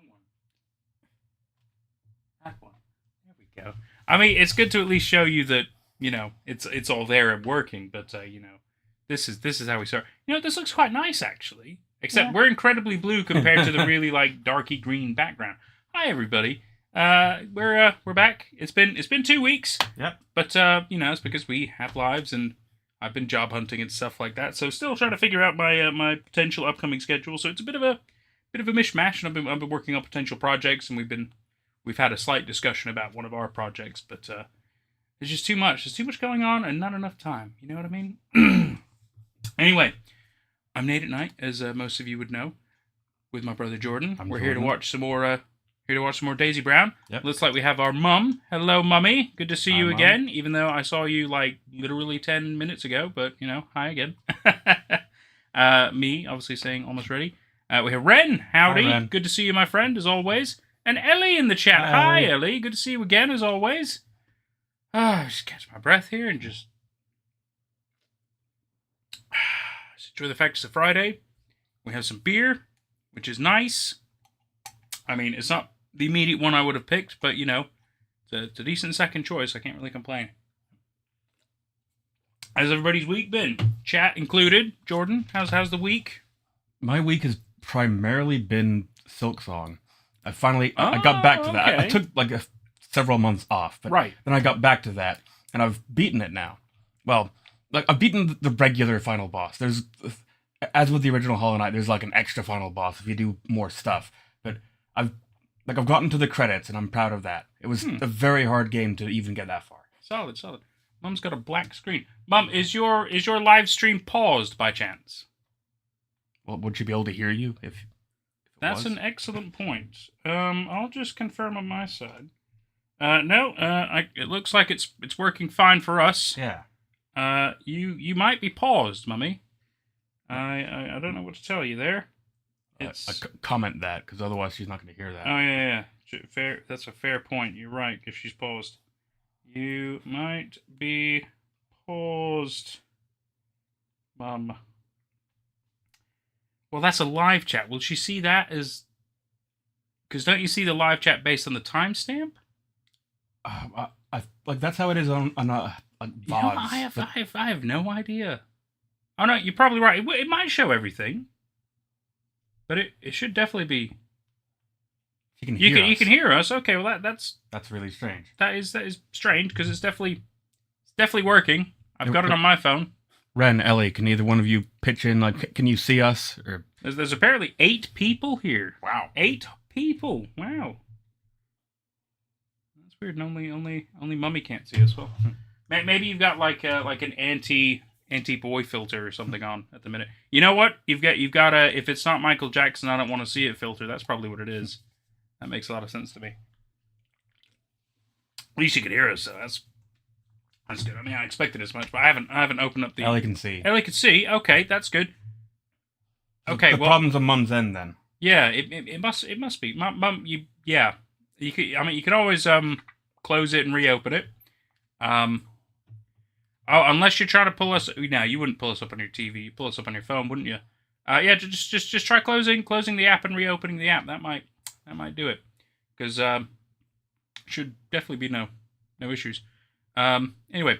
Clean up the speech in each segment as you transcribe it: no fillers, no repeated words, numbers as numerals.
Wrong one. That one. There we go. I mean, it's good to at least show you that it's all there and working. But this is how we start. This looks quite nice actually. Except we're incredibly blue compared to the really like darky green background. Hi everybody. We're back. It's been 2 weeks. Yep. But it's because we have lives and I've been job hunting and stuff like that. So still trying to figure out my potential upcoming schedule. So it's a bit of a mishmash, and I've been working on potential projects, and we've had a slight discussion about one of our projects, but there's just too much. There's too much going on and not enough time. You know what I mean? Anyway, I'm Nate at Night, as most of you would know, with my brother Jordan. We're here to watch some more. Here to watch some more Daisy Brown. Yep. Looks like we have our mum. Hello, mummy. Good to see you Mom. again. Even though I saw you like literally 10 minutes ago, but hi again. Me, obviously saying almost ready. We have Ren. Howdy. Hi, Ren. Good to see you, my friend, as always. And Ellie in the chat. Hi, Ellie. Good to see you again, as always. Just catch my breath here and just enjoy the fact it's a Friday. We have some beer, which is nice. I mean, it's not the immediate one I would have picked, but, it's a decent second choice. I can't really complain. How's everybody's week been? Chat included. Jordan, how's the week? My week has primarily been Silksong. I got back to that. Okay. I took like several months off, but Right. then I got back to that, and I've beaten it now. Well, like I've beaten the regular final boss. There's, as with the original Hollow Knight, there's like an extra final boss if you do more stuff. But I've gotten to the credits, and I'm proud of that. It was a very hard game to even get that far. Solid. Mum's got a black screen. Mum, is your live stream paused by chance? Well, would she be able to hear you if it That's was? an excellent point. I'll just confirm on my side. No, it looks like it's working fine for us. Yeah. You might be paused, mummy. I don't know what to tell you there. Comment that, because otherwise she's not going to hear that. Oh yeah. Fair. That's a fair point. You're right. If she's paused, you might be paused, Mum. Well, that's a live chat. Will she see that as? Because don't you see the live chat based on the timestamp? I like that's how it is on VODs. I have no idea. Oh no, you're probably right. It might show everything, but it should definitely be. You can hear us. Okay, well that's really strange. That is strange because it's definitely working. I've got it on my phone. Ren, Ellie, can either one of you pitch in? Like, can you see us? Or There's apparently 8 people here. Wow, 8 people. Wow, that's weird. And only Mummy can't see us. Well, maybe you've got like an anti boy filter or something on at the minute. You know what? You've got a if it's not Michael Jackson, I don't want to see it filter. That's probably what it is. That makes a lot of sense to me. At least you could hear us, so that's good. I mean, I expected as much, but I haven't opened up the. Ellie can see. Ellie can see. Okay, that's good. Okay, the problem's on Mum's end then. Yeah, it must be. Mum, you could. I mean, you can always close it and reopen it. Oh, unless you're trying to pull us. No, you wouldn't pull us up on your TV. You'd pull us up on your phone, wouldn't you? Yeah, just try closing the app and reopening the app. That might do it, because should definitely be no issues. Anyway,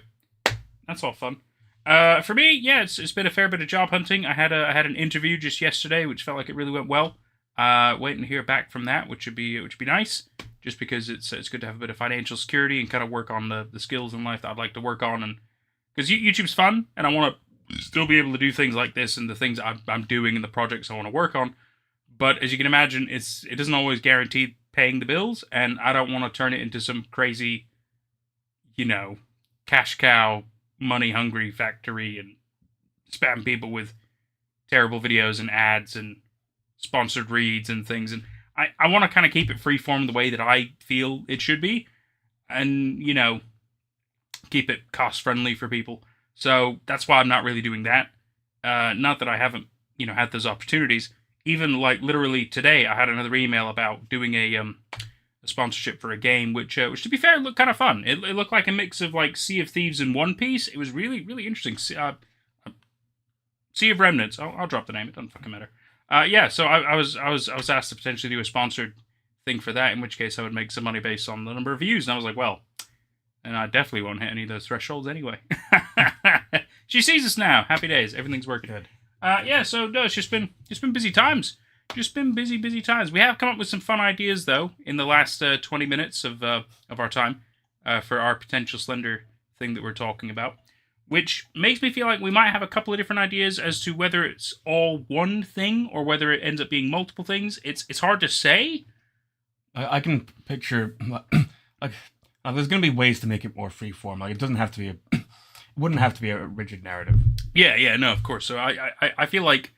that's all fun. For me, yeah, it's been a fair bit of job hunting. I had an interview just yesterday, which felt like it really went well. Waiting to hear back from that, which would be nice, just because it's good to have a bit of financial security and kind of work on the skills in life that I'd like to work on, and because YouTube's fun, and I want to still be able to do things like this and the things I'm doing and the projects I want to work on. But as you can imagine, it doesn't always guarantee paying the bills, and I don't want to turn it into some crazy, cash cow, money hungry factory and spam people with terrible videos and ads and sponsored reads and things. And I want to kind of keep it freeform the way that I feel it should be, and keep it cost friendly for people. So that's why I'm not really doing that. Not that I haven't had those opportunities. Even like literally today, I had another email about doing a sponsorship for a game, which to be fair, looked kind of fun. It looked like a mix of like Sea of Thieves and One Piece. It was really, really interesting. Sea of Remnants. I'll drop the name. It doesn't fucking matter. Yeah. So I was asked to potentially do a sponsored thing for that, in which case I would make some money based on the number of views. And I was like, well, and I definitely won't hit any of those thresholds anyway. She sees us now. Happy days. Everything's working. Good. Yeah, so no, it's just been busy times. Just been busy times. We have come up with some fun ideas though in the last 20 minutes of our time for our potential Slender thing that we're talking about, which makes me feel like we might have a couple of different ideas as to whether it's all one thing or whether it ends up being multiple things. It's hard to say. I can picture like there's gonna be ways to make it more freeform. Like it doesn't have to be it wouldn't have to be a rigid narrative. Yeah, no, of course. So I feel like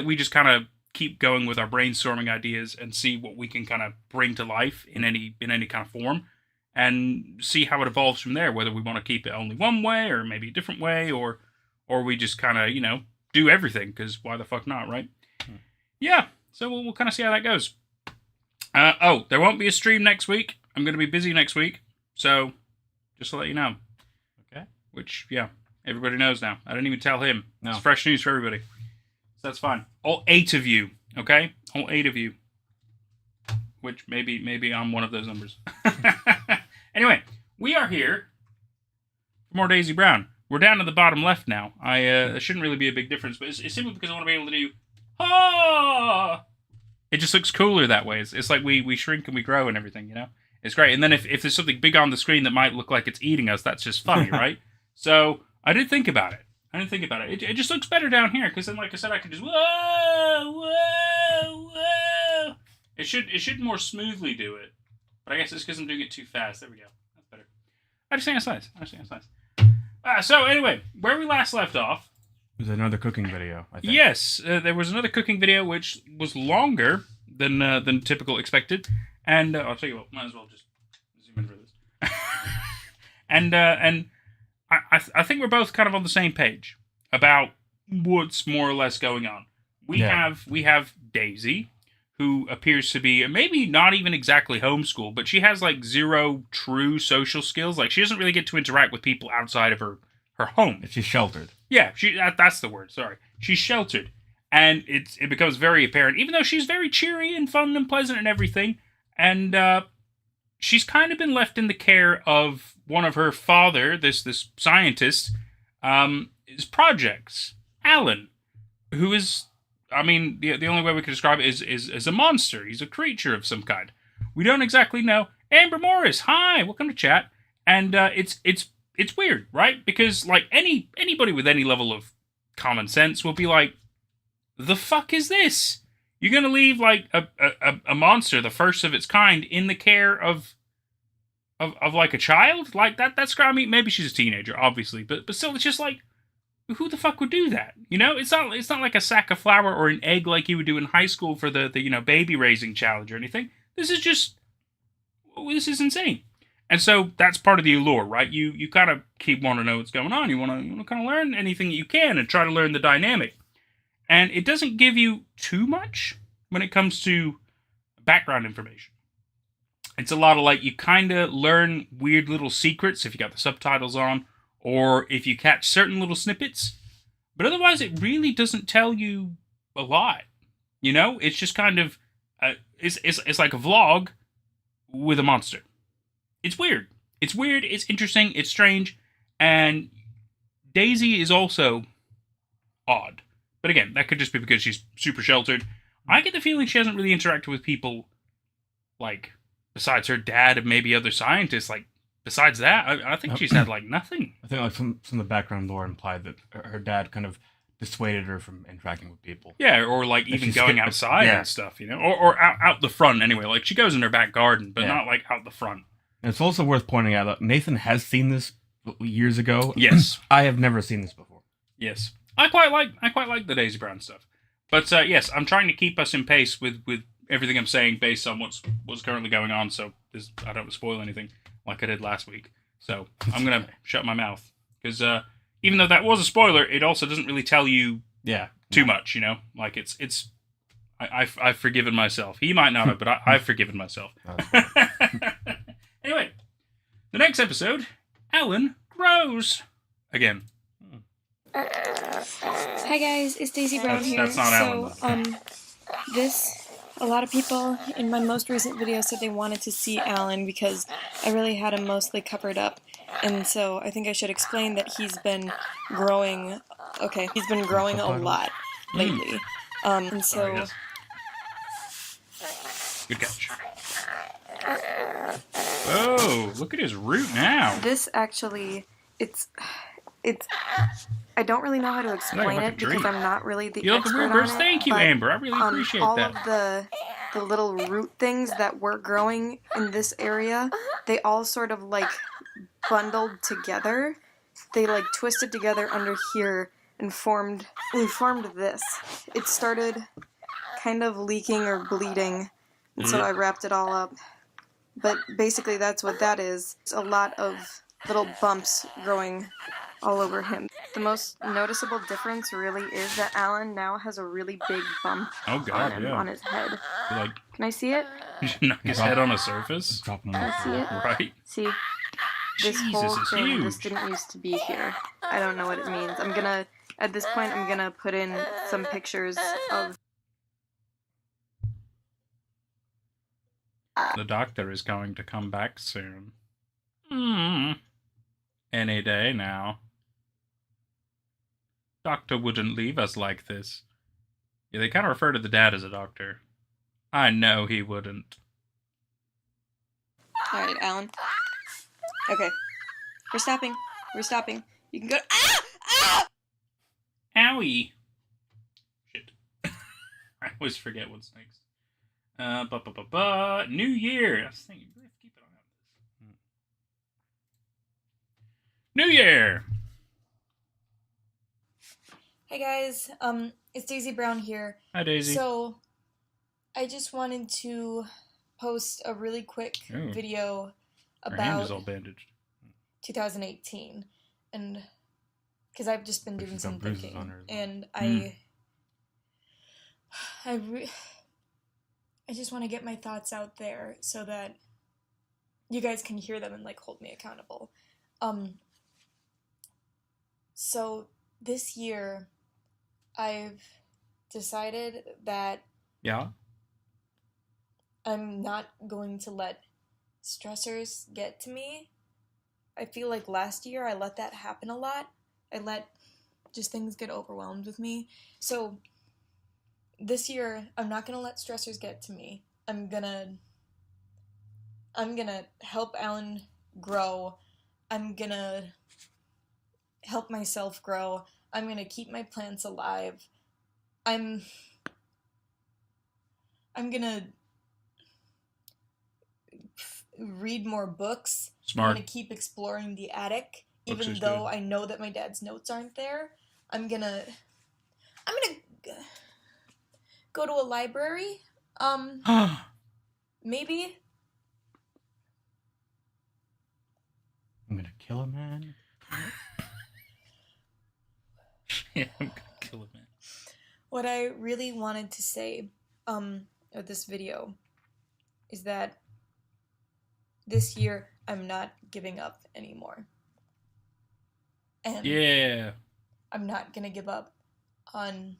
we just kind of keep going with our brainstorming ideas and see what we can kind of bring to life in any kind of form, and see how it evolves from there. Whether we want to keep it only one way or maybe a different way, or we just kind of do everything, because why the fuck not, right? Yeah. So we'll kind of see how that goes. There won't be a stream next week. I'm going to be busy next week, so just to let you know. Okay. Which, yeah, everybody knows now. I didn't even tell him. No. It's fresh news for everybody. So that's fine. All 8 of you, okay? All 8 of you. Which maybe I'm one of those numbers. Anyway, we are here for more Daisy Brown. We're down to the bottom left now. It shouldn't really be a big difference, but it's simply because I want to be able to do It just looks cooler that way. It's like we shrink and we grow and everything, It's great. And then if there's something big on the screen that might look like it's eating us, that's just funny, right? So I did think about it. It just looks better down here, because then, like I said, I can just whoa. It should more smoothly do it, but I guess it's because I'm doing it too fast. There we go. That's better. I just think it's nice. So anyway, where we last left off. It was another cooking video, I think. Yes, there was another cooking video which was longer than typical expected, and I'll tell you what, might as well just zoom in for this. and I think we're both kind of on the same page about what's more or less going on. We have Daisy, who appears to be maybe not even exactly homeschooled, but she has like 0 true social skills. Like she doesn't really get to interact with people outside of her home. She's sheltered. Yeah, that's the word. Sorry, she's sheltered, and it becomes very apparent. Even though she's very cheery and fun and pleasant and everything, and she's kind of been left in the care of one of her father, this scientist, his projects, Alan, who is, I mean, the only way we can describe it is a monster. He's a creature of some kind. We don't exactly know. Amber Morris, hi, welcome to chat. And it's weird, right? Because like anybody with any level of common sense will be like, the fuck is this? You're gonna leave like a monster, the first of its kind, in the care of like a child? Like that's, I mean, maybe she's a teenager, obviously, but still, it's just like, who the fuck would do that? It's not like a sack of flour or an egg like you would do in high school for the baby raising challenge or anything. This is insane. And so that's part of the allure, right? You kind of keep wanting to know what's going on. You want to kind of learn anything that you can and try to learn the dynamic. And it doesn't give you too much when it comes to background information. It's a lot of like, you kind of learn weird little secrets if you got the subtitles on, or if you catch certain little snippets. But otherwise, it really doesn't tell you a lot. It's just kind of, it's like a vlog with a monster. It's weird. It's interesting, it's strange, and Daisy is also odd. But again, that could just be because she's super sheltered. I get the feeling she hasn't really interacted with people, like, besides her dad and maybe other scientists. Like, besides that, I think she's had, like, nothing. I think like some of the background lore implied that her dad kind of dissuaded her from interacting with people. Yeah, or like even going outside and stuff, or out the front anyway. Like, she goes in her back garden, but not like out the front. And it's also worth pointing out that Nathan has seen this years ago. Yes. I have never seen this before. Yes. I quite like the Daisy Brown stuff. But yes, I'm trying to keep us in pace with everything I'm saying based on what's currently going on, so I don't spoil anything like I did last week. So I'm going to shut my mouth. Because even though that was a spoiler, it also doesn't really tell you too much, Like, it's I've forgiven myself. He might not have, but I've forgiven myself. Anyway, the next episode, Alan grows again. Hi guys, it's Daisy Brown here. That's not Alan. This A lot of people in my most recent video said they wanted to see Alan because I really had him mostly covered up. And so I think I should explain that he's been growing, he's been growing a lot lately. And so... Good catch. Oh, look at his root now. This actually, it's I don't really know how to explain it because I'm not really the expert on it. Thank you, Amber. I really appreciate all that. All of the little root things that were growing in this area, they all sort of like bundled together. They like twisted together under here and formed this. It started kind of leaking or bleeding, and so I wrapped it all up. But basically that's what that is. It's a lot of little bumps growing all over him. The most noticeable difference really is that Alan now has a really big bump on his head. Like, can I see it? You should knock his head on a surface. Drop him Can I see it? Right. See? This whole thing just didn't used to be here. I don't know what it means. At this point, I'm gonna put in some pictures of... The doctor is going to come back soon. Any day now. Doctor wouldn't leave us like this. Yeah, they kind of refer to the dad as a doctor. I know he wouldn't. Alright, Alan. Okay. We're stopping. We're stopping. You can go... Owie! Shit. I always forget what's next. New Year! I was thinking, we have to keep it on this. New Year! Hey guys, it's Daisy Brown here. Hi, Daisy. So, I just wanted to post a really quick video Her hand about is all bandaged. 2018, and because I've just been doing some thinking, and I just want to get my thoughts out there so that you guys can hear them and like hold me accountable. So this year, I've decided that I'm not going to let stressors get to me. I feel like last year I let that happen a lot. I let just things get overwhelmed with me. So this year I'm not going to let stressors get to me. I'm going to help Alan grow. I'm going to help myself grow. I'm going to keep my plants alive. I'm going to read more books. Smart. I'm going to keep exploring the attic, even though I know that my dad's notes aren't there. I'm going to go to a library. Maybe. I'm going to kill a man. Yeah, I'm gonna kill a man. What I really wanted to say with this video is that this year I'm not giving up anymore. And yeah, I'm not gonna give up on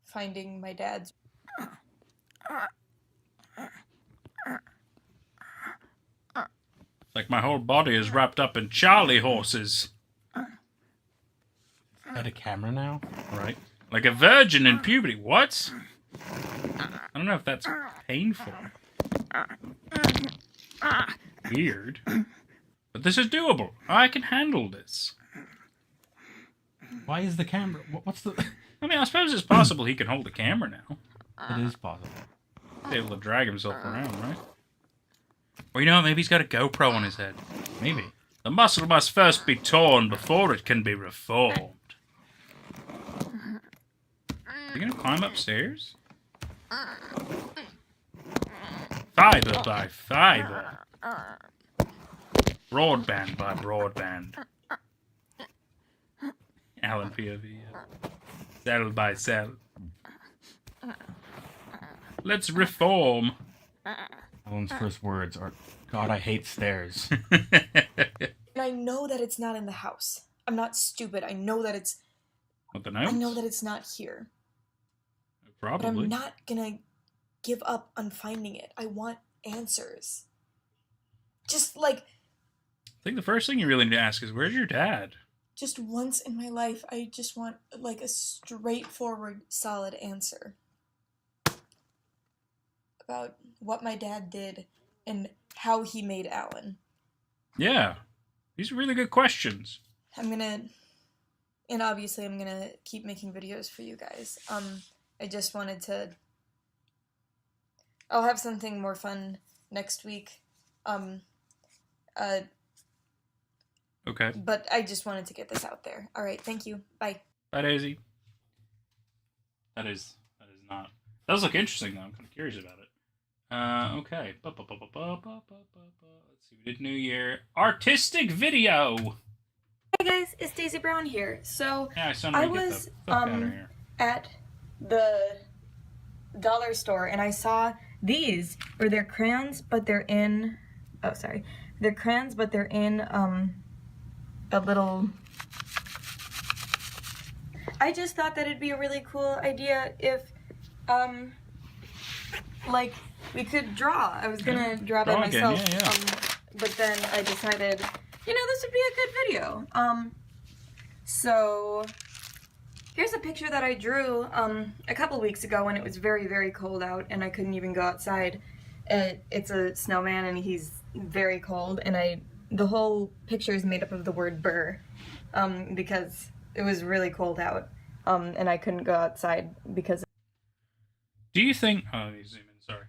finding my dad's. Like my whole body is wrapped up in Charlie horses. Is that a camera now? Right. Like a virgin in puberty. What? I don't know if that's painful. Weird. But this is doable. I can handle this. Why is the camera... What's the... I mean, I suppose it's possible he can hold a camera now. It is possible. He's able to drag himself around, right? Or you know what, maybe he's got a GoPro on his head. Maybe. The muscle must first be torn before it can be reformed. You gonna climb upstairs? Fiber by fiber. Broadband by broadband. Alan POV. Cell by cell. Let's reform. Alan's first words are, God, I hate stairs. And I know that it's not in the house. I'm not stupid. I know that it's... What, the notes? I know that it's not here. Probably. But I'm not gonna give up on finding it. I want answers. Just like, I think the first thing you really need to ask is, where's your dad? just once in my life, I just want like a straightforward, solid answer about what my dad did and how he made Alan. Yeah. These are really good questions. And obviously I'm gonna keep making videos for you guys. I just wanted to... I'll have something more fun next week. Okay. But I just wanted to get this out there. Alright, thank you. Bye. Bye, Daisy. That is not... That does look interesting, though. I'm kind of curious about it. Okay. Let's see. We did New Year. Artistic video! Hey guys, it's Daisy Brown here. So, Yeah, I was at the dollar store and I saw these, or they're crayons, but they're in... Oh, sorry. They're crayons, but they're in, a little... I just thought that it'd be a really cool idea if, like, we could draw. I was gonna draw by myself, but then I decided, this would be a good video. So, here's a picture that I drew, a couple weeks ago when it was very, very cold out and I couldn't even go outside. It's a snowman and he's very cold, and the whole picture is made up of the word burr, because it was really cold out, and I couldn't go outside because... Do you think... Oh, let me zoom in, sorry.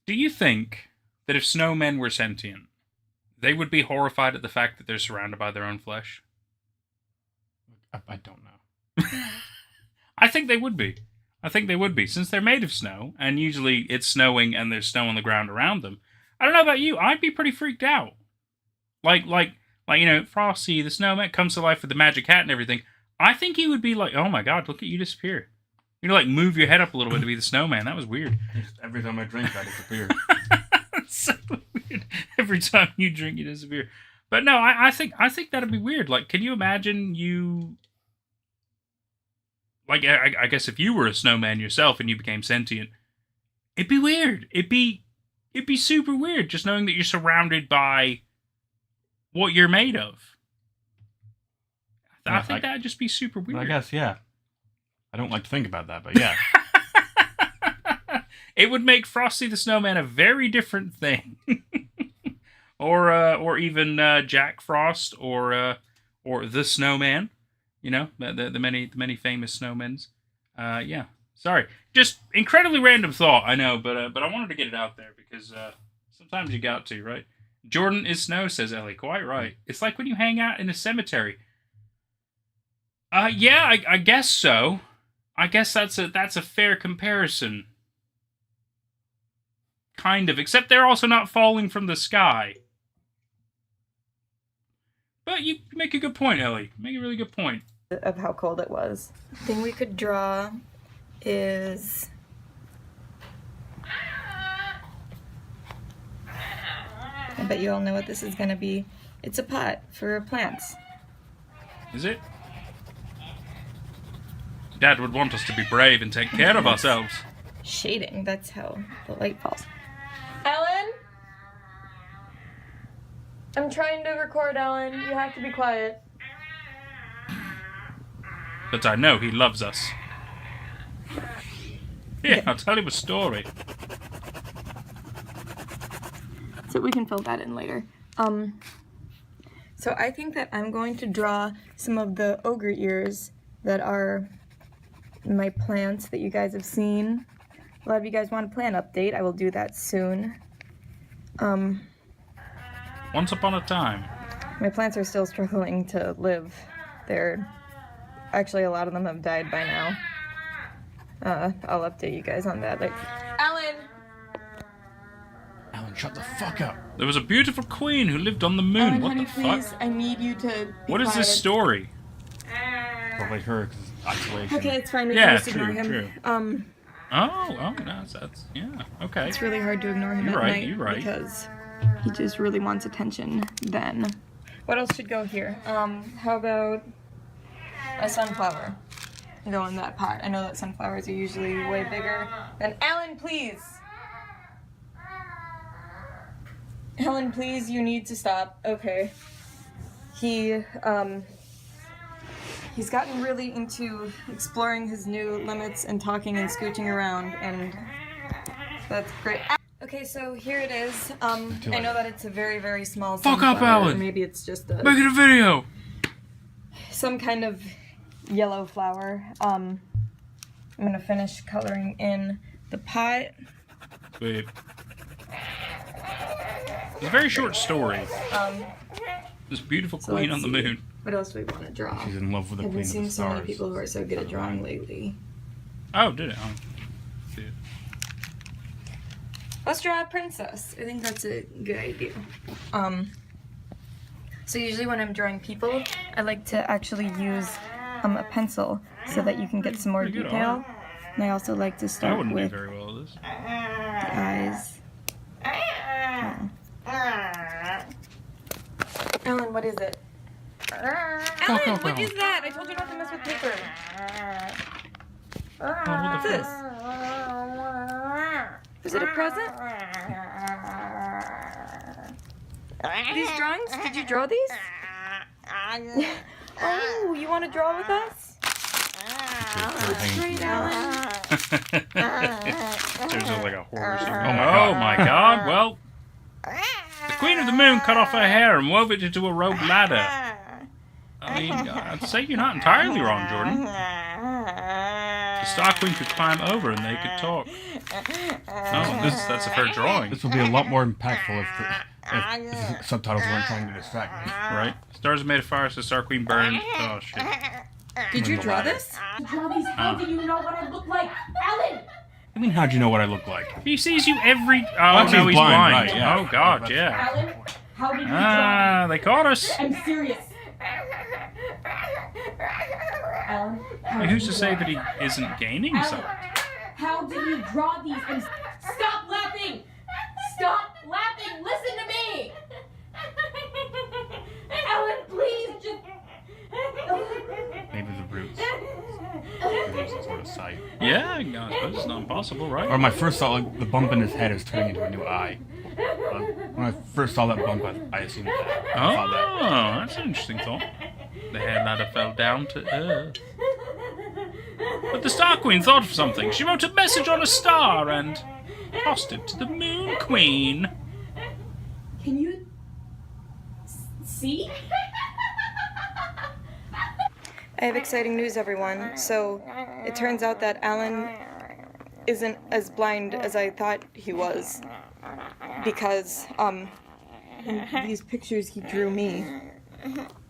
Do you think that if snowmen were sentient, they would be horrified at the fact that they're surrounded by their own flesh? I don't know. I think they would be. I think they would be, since they're made of snow, and usually it's snowing and there's snow on the ground around them. I don't know about you, I'd be pretty freaked out. Like, Frosty the Snowman comes to life with the magic hat and everything. I think he would be like, oh my god, look at you disappear. Move your head up a little bit to be the snowman. That was weird. Every time I drink, I disappear. It's so weird. Every time you drink, you disappear. But no, I think that'd be weird. Like, can you imagine you... Like, I guess if you were a snowman yourself and you became sentient, it'd be weird. It'd be super weird just knowing that you're surrounded by what you're made of. I think that'd just be super weird. I guess, yeah. I don't like to think about that, but yeah. It would make Frosty the Snowman a very different thing. or even Jack Frost or the Snowman. The many famous snowmen. Yeah. Sorry. Just incredibly random thought, I know, but I wanted to get it out there because sometimes you got to, right? Jordan is snow, says Ellie. Quite right. It's like when you hang out in a cemetery. Yeah, I guess so. I guess that's a fair comparison. Kind of, except they're also not falling from the sky. But you make a good point, Ellie. You make a really good point. Of how cold it was. The thing we could draw is... I bet you all know what this is gonna be. It's a pot for plants. Is it? Dad would want us to be brave and take care of ourselves. Shading, that's how the light falls. Ellen? I'm trying to record, Ellen. You have to be quiet. But I know he loves us. Yeah, I'll tell him a story. So we can fill that in later. So I think that I'm going to draw some of the ogre ears that are my plants that you guys have seen. A lot of you guys want a plant update. I will do that soon. Once upon a time. My plants are still struggling to live. Actually, a lot of them have died by now. I'll update you guys on that. Alan, shut the fuck up. There was a beautiful queen who lived on the moon. Alan, What honey, the please, fuck? I need you to be What is this quiet. story? Probably her, because isolation. Okay, it's fine. We Yeah, can just ignore him. true. Oh, no, that's yeah, okay. It's really hard to ignore him You're at right, night you're right. because he just really wants attention then. What else should go here? How about a sunflower? go in that pot. I know that sunflowers are usually way bigger than... Alan, please! Alan, please, you need to stop. Okay. He's gotten really into exploring his new limits and talking and scooching around, and that's great. Okay, so here it is. I know that it's a very, very small Fuck sunflower. up, Alan! Or maybe it's just a... Make it a video! some kind of yellow flower. I'm gonna finish coloring in the pot. Wait. It's a very short story. This beautiful queen on the moon. What else do we want to draw? She's in love with the I've queen been of seeing the so many stars. people who are so good at drawing lately. Oh, did it? Oh. See it. Let's draw a princess. I think that's a good idea. So usually when I'm drawing people, I like to actually use a pencil so that you can get some more Pretty good detail. And I also like to I start wouldn't do with very well at this. the eyes. Alan, what is it? Alan, what is that? I told you not to mess with paper. What's this? Is it a present? These drawings? Did you draw these? Oh, you want to draw with us? Great, Alan. There's like a horse. Oh my god, well. The Queen of the Moon cut off her hair and wove it into a rope ladder. I mean, I'd say you're not entirely wrong, Jordan. The Star Queen could climb over and they could talk. Oh, that's a fair drawing. This would be a lot more impactful if the subtitles weren't trying to distract me. Right? Stars are made of fire, so Star Queen burned. Oh, shit. Did you draw this? Draw these. How do you know what I look like, Alan? I mean, how'd you know what I look like? He sees you every... Oh, Actually, no, he's blind, blind. right, yeah. Oh, God, yeah. Alan, how did you draw Ah, they caught us. these? I'm serious. Alan, how Who's did to you say draw- that he isn't gaining Alan, something? how did you draw these? Stop laughing! Stop laughing! Listen to me! Alan, please, just... Maybe the roots. Maybe some sort of sight. Yeah, I suppose it's not impossible, right? Or my first thought, like, the bump in his head is turning into a new eye. When I first saw that bump, I assumed that. I thought that. Oh, that's an interesting thought. The hair ladder fell down to earth. But the Star Queen thought of something. She wrote a message on a star and tossed it to the Moon Queen. Can you... see? I have exciting news, everyone. So, it turns out that Alan isn't as blind as I thought he was. Because, in these pictures he drew me.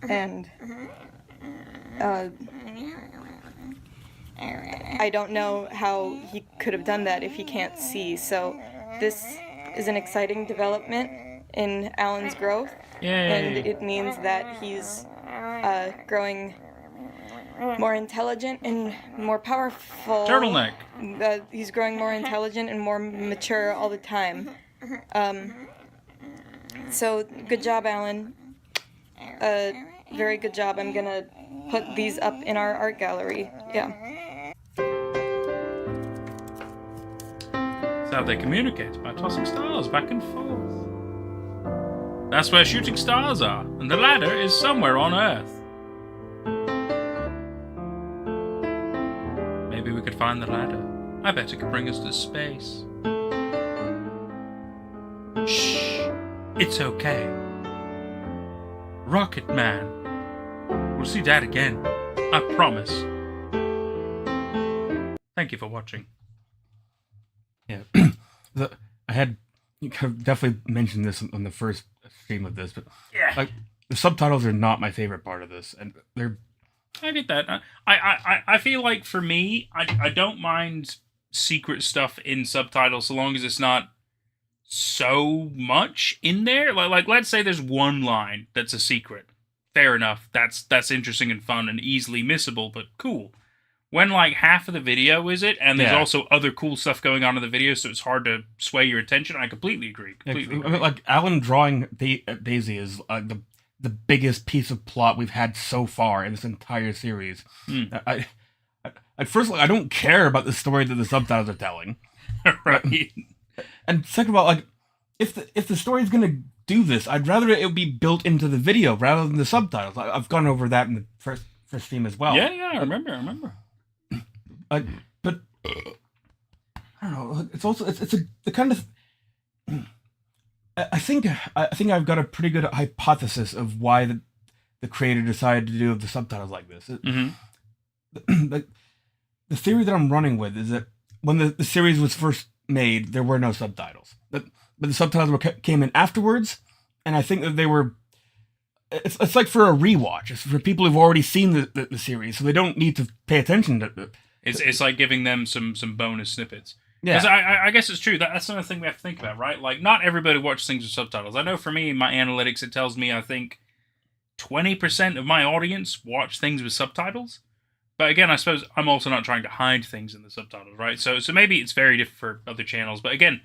And, I don't know how he could have done that if he can't see. So, this is an exciting development in Alan's growth. Yay. And it means that he's, growing more intelligent and more powerful. Turtleneck. He's growing more intelligent and more mature all the time. So, good job, Alan. Very good job. I'm gonna put these up in our art gallery. Yeah. That's how they communicate, by tossing stars back and forth. That's where shooting stars are, and the ladder is somewhere on Earth. Maybe we could find the ladder. I bet it could bring us to space. Shh! It's okay. Rocket Man. We'll see Dad again. I promise. Thank you for watching. Yeah. I had you could definitely mentioned this on the first stream of this, but Yeah. like the subtitles are not my favorite part of this, and they're I get that. I feel like for me, I don't mind secret stuff in subtitles so long as it's not so much in there. Like let's say there's one line that's a secret. Fair enough. That's interesting and fun and easily missable, but cool. When like half of the video is it, and there's Yeah. also other cool stuff going on in the video, so it's hard to sway your attention. I completely agree. Completely I agree. mean, like Alan drawing Daisy is the biggest piece of plot we've had so far in this entire series. Hmm. Like, first of all, I don't care about the story that the subtitles are telling. Right. And second of all, like, if the story's gonna do this, I'd rather it be built into the video rather than the subtitles. I've gone over that in the first stream as well. Yeah, I remember. But I don't know. It's also it's the kind of. I think I've got a pretty good hypothesis of why the creator decided to do the subtitles like this. The theory that I'm running with is that when the series was first made, there were no subtitles. But the subtitles came in afterwards, and I think that they were. It's like for a rewatch. It's for people who've already seen the series, so they don't need to pay attention to it. It's like giving them some bonus snippets. Yeah. Because I guess it's true. That's another thing we have to think about, right? Like, not everybody watches things with subtitles. I know for me, in my analytics, it tells me I think 20% of my audience watch things with subtitles. But again, I suppose I'm also not trying to hide things in the subtitles, right? So maybe it's very different for other channels. But again,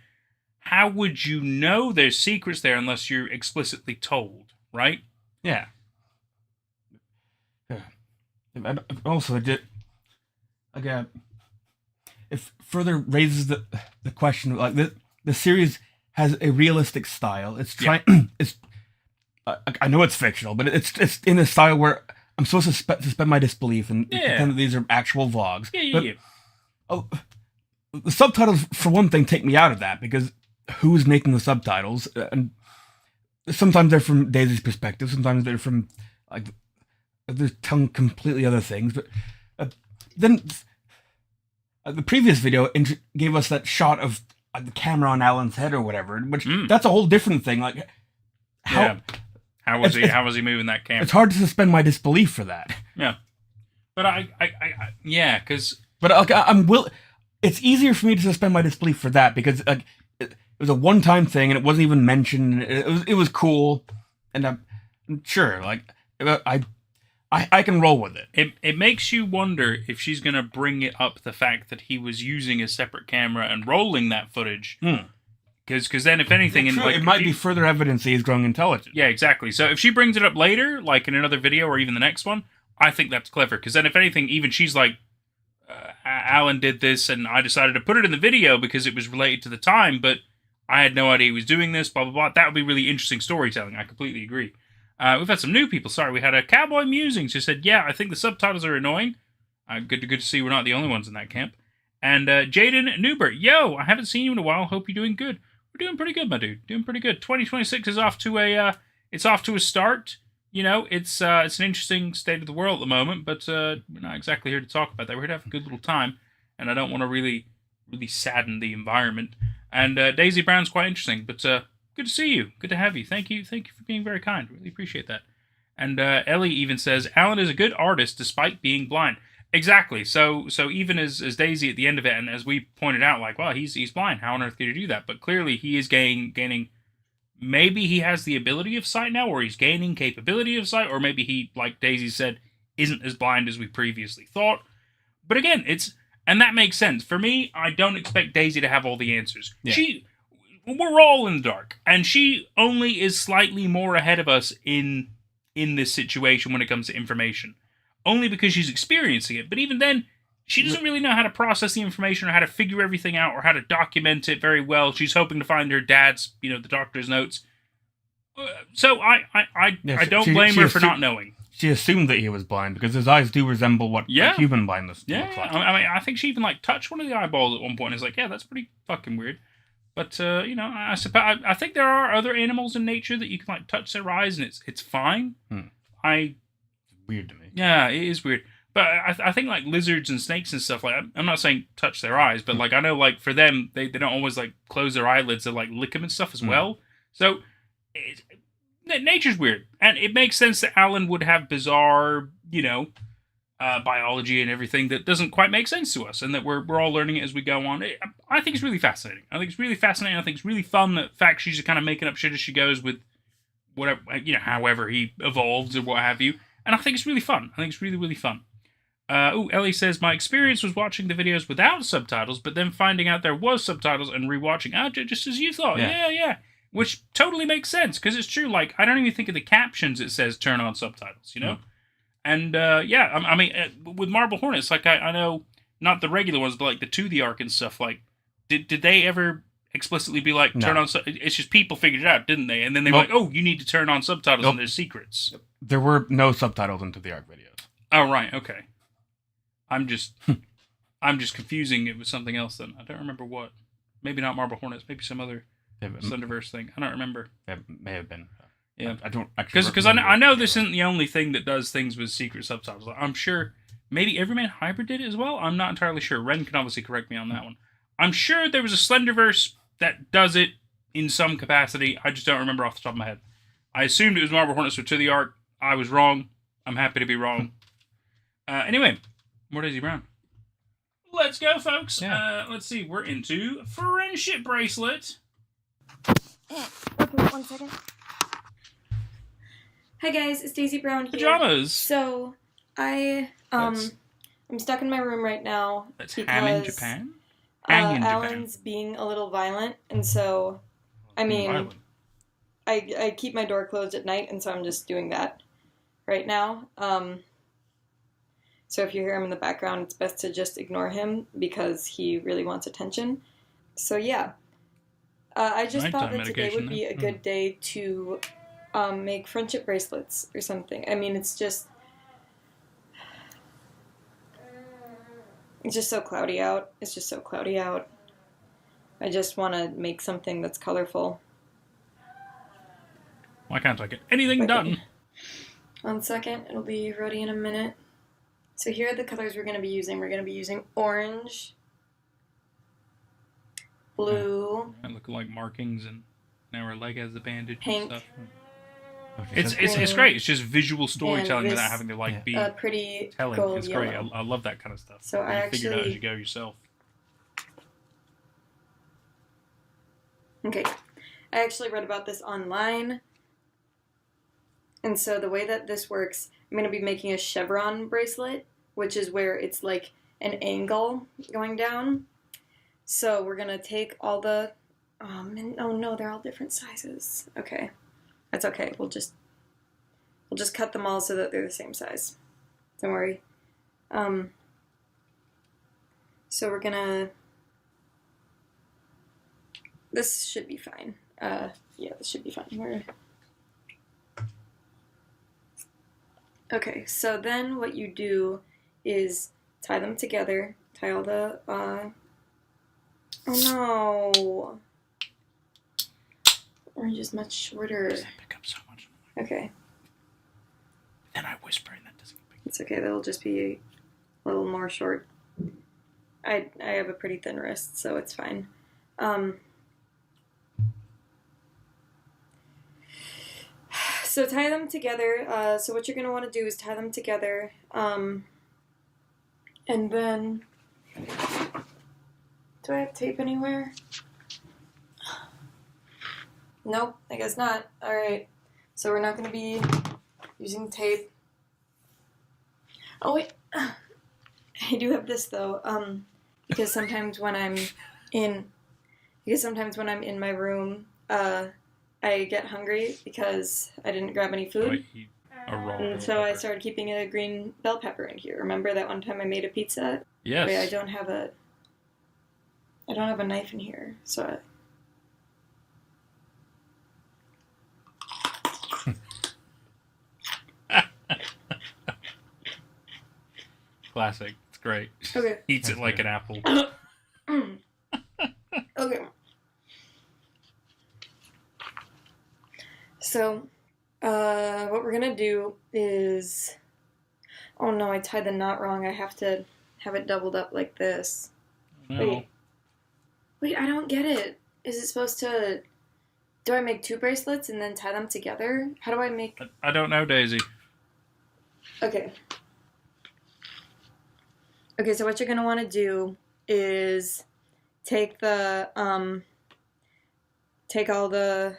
how would you know there's secrets there unless you're explicitly told, right? Yeah. And also, again, it further raises the question, like, the series has a realistic style. It's trying. Yeah. It's. I know it's fictional, but it's in a style where I'm supposed to suspend my disbelief and pretend that these are actual vlogs. Yeah. Oh, the subtitles, for one thing, take me out of that because who's making the subtitles? And sometimes they're from Daisy's perspective. Sometimes they're from they're telling completely other things. But then the previous video gave us that shot of the camera on Alan's head or whatever, which that's a whole different thing. Like how was he moving that camera? It's hard to suspend my disbelief for that. Yeah, but because it's easier for me to suspend my disbelief for that because it was a one-time thing and it wasn't even mentioned. It was cool, and I'm sure I can roll with it. It makes you wonder if she's going to bring it up the fact that he was using a separate camera and rolling that footage. Because then, if anything, it might be further evidence he is growing intelligent. Yeah, exactly. So if she brings it up later, like in another video or even the next one, I think that's clever. Because then, if anything, even she's like, Alan did this, and I decided to put it in the video because it was related to the time, but I had no idea he was doing this, blah, blah, blah. That would be really interesting storytelling. I completely agree. We've had some new people. Sorry, we had a Cowboy Musings who said, yeah, I think the subtitles are annoying. Good to see we're not the only ones in that camp. And Jaden Newbert, yo, I haven't seen you in a while. Hope you're doing good. We're doing pretty good, my dude. Doing pretty good. 2026 is off to a start. You know, it's an interesting state of the world at the moment, but we're not exactly here to talk about that. We're here to have a good little time, and I don't want to really sadden the environment. And Daisy Brown's quite interesting, but good to see you. Good to have you. Thank you for being very kind. Really appreciate that. And Ellie even says, Alan is a good artist despite being blind. Exactly. So even as Daisy at the end of it, and as we pointed out, like, well, he's blind. How on earth could he do that? But clearly he is gaining. Maybe he has the ability of sight now, or he's gaining capability of sight, or maybe he, like Daisy said, isn't as blind as we previously thought. But again, and that makes sense. For me, I don't expect Daisy to have all the answers. Yeah. We're all in the dark, and she only is slightly more ahead of us in this situation when it comes to information. Only because she's experiencing it, but even then, she doesn't really know how to process the information or how to figure everything out or how to document it very well. She's hoping to find her dad's, the doctor's notes. So I don't blame her for not knowing. She assumed that he was blind because his eyes do resemble what human blindness looks like. I mean, I think she even touched one of the eyeballs at one point. And it's like, yeah, that's pretty fucking weird. But I suppose I think there are other animals in nature that you can touch their eyes and it's fine. It's weird to me. Yeah, it is weird. But I think lizards and snakes and stuff, I'm not saying touch their eyes, but I know for them they don't always close their eyelids, they lick them and stuff as well. So nature's weird, and it makes sense that Alan would have bizarre biology and everything that doesn't quite make sense to us, and that we're all learning it as we go on. I think it's really fascinating. I think it's really fun that fact she's kind of making up shit as she goes with whatever however he evolves or what have you. And I think it's really fun. I think it's really, really fun. Ellie says, my experience was watching the videos without subtitles, but then finding out there was subtitles and rewatching, just as you thought. Yeah. Which totally makes sense, because it's true. I don't even think of the captions it says turn on subtitles, And, I mean, with Marble Hornets, I know not the regular ones, but like the To the Ark and stuff. Like, did they ever explicitly be like turn No. on? It's just people figured it out, didn't they? And then they were Nope. like, oh, you need to turn on subtitles, Nope. and there's secrets. There were no subtitles into the Ark videos. Oh right, okay. I'm just confusing it with something else. Then I don't remember what. Maybe not Marble Hornets. Maybe some other Slenderverse thing. I don't remember. It may have been. Yeah, I don't actually because I know this isn't the only thing that does things with secret subtitles. I'm sure maybe Everyman Hybrid did it as well. I'm not entirely sure. Ren can obviously correct me on that one. I'm sure there was a Slenderverse that does it in some capacity. I just don't remember off the top of my head. I assumed it was Marble Hornets or To the Ark. I was wrong. I'm happy to be wrong. Anyway, more Daisy Brown. Let's go, folks. Yeah. Let's see. We're into Friendship Bracelet. Okay, 1 second. Hi guys, it's Daisy Brown here. Pajamas. So, I'm stuck in my room right now That's because ham in Japan. Hang in Japan. Alan's being a little violent, and so, I mean, Violent. I keep my door closed at night, and so I'm just doing that right now. So if you hear him in the background, it's best to just ignore him because he really wants attention. So yeah, I just thought that today would be a good day to make friendship bracelets or something. I mean, it's just so cloudy out. It's just so cloudy out. I just want to make something that's colorful. Why can't I get anything done? 1 second, it'll be ready in a minute. So here are the colors we're going to be using. We're going to be using orange, blue, That look like markings, and now her leg has the bandage Pink. and stuff. Okay, It's great. It's just visual storytelling this, without having to like be a pretty telling. gold It's great. yellow. I love that kind of stuff. So I you figure it out as actually- you go yourself. Okay, I actually read about this online. And so the way that this works, I'm going to be making a chevron bracelet, which is where it's like an angle going down. So we're going to take all the, oh no, they're all different sizes. Okay, that's okay. We'll just cut them all so that they're the same size. Don't worry. So we're going to, this should be fine. Yeah, this should be fine. Okay, so then what you do is tie them together. Tie all the, oh no! Orange is much shorter. Doesn't pick up so much. Okay, Then I whisper, and that doesn't pick up. it's okay. That'll just be a little more short. I have a pretty thin wrist, so it's fine. So tie them together. So what you're going to want to do is tie them together. And then... Do I have tape anywhere? Nope, I guess not. Alright. So we're not going to be using tape. Oh wait. I do have this though. Because sometimes when I'm in my room, I get hungry because I didn't grab any food. I eat a raw And bell so I pepper. started keeping a green bell pepper in here. Remember that one time I made a pizza? Yes. Wait, I don't have a knife in here, so Classic. It's great. Okay. Eats it like an apple. Okay. So, what we're gonna do is... Oh no, I tied the knot wrong. I have to have it doubled up like this. No. Wait, I don't get it. Is it supposed to... Do I make two bracelets and then tie them together? How do I make... I don't know, Daisy. Okay. Okay, so what you're gonna want to do is take the take all the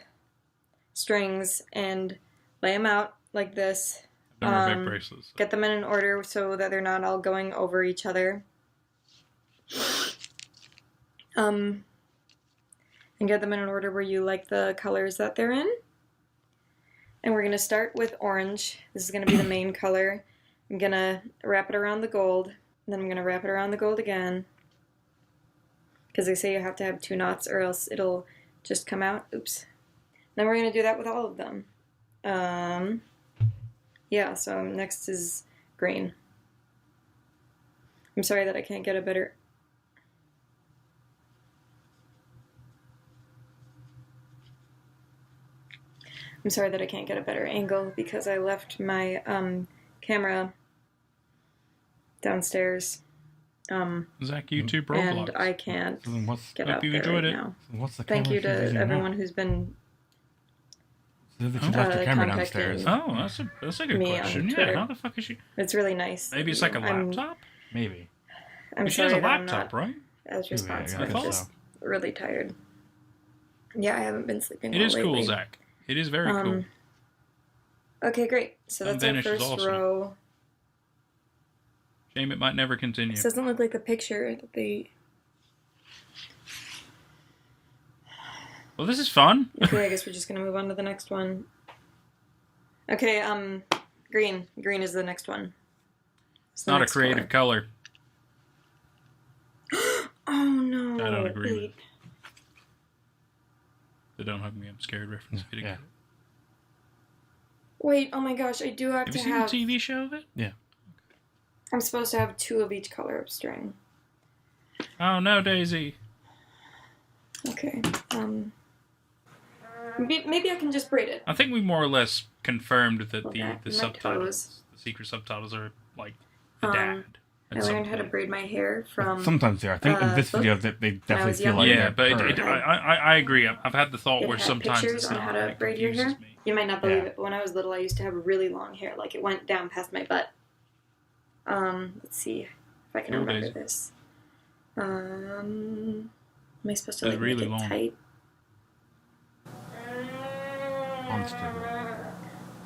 strings and lay them out like this. I've never made bracelets. Get them in an order so that they're not all going over each other. And get them in an order where you like the colors that they're in. And we're going to start with orange. This is going to be the main color. I'm going to wrap it around the gold. Then I'm gonna wrap it around the gold again. Because they say you have to have 2 knots or else it'll just come out. Oops. Then we're gonna do that with all of them. Yeah, so next is green. I'm sorry that I can't get a better... I'm sorry that I can't get a better angle because I left my camera downstairs. Zach, YouTube And Roblox. I can't So then what's get Hope out you there enjoyed right it. now. what's the Thank camera you she's using to now? everyone who's been So that she left her camera contacting- downstairs. Oh, that's a good Me on question. Yeah, Twitter. how the fuck is she? It's really nice. Maybe it's like a I'm- laptop. Maybe. I'm She has sorry a that I'm laptop, not right? as Maybe, responsive. I I'm guess just so. really tired. Yeah, I haven't been sleeping It well is cool, lately. Zach. It is very cool. Okay, great. So Some that's our vanish is first awesome. row. Shame it might never continue. This doesn't look like the picture that they... Well, this is fun. Okay, I guess we're just gonna move on to the next one. Okay, green. Green is the next one. It's not a creative color. Oh no! I don't agree with Wait. The Don't Hug Me, I'm Scared reference. Get it? Yeah. Wait, oh my gosh! I do have Have to you seen have. the TV show of it? I'm supposed to have 2 of each color of string. Oh no, Daisy. Okay. Maybe I can just braid it. I think we more or less confirmed that Well, the that- my subtitles, the secret subtitles, are like the Um, dad. I at some learned how to point. braid my hair from. Sometimes they are. I think in this book video they when I definitely was feel young. like Yeah, they're but her. I agree. I've had the thought It where had sometimes pictures it's on not. how to and it braid your confuses hair. me. You might not believe Yeah. it, but when I was little, I used to have really long hair. Like it went down past my butt. Let's see if I can Cool remember days. this. Am I supposed to It's like really make it long. tight? Monster.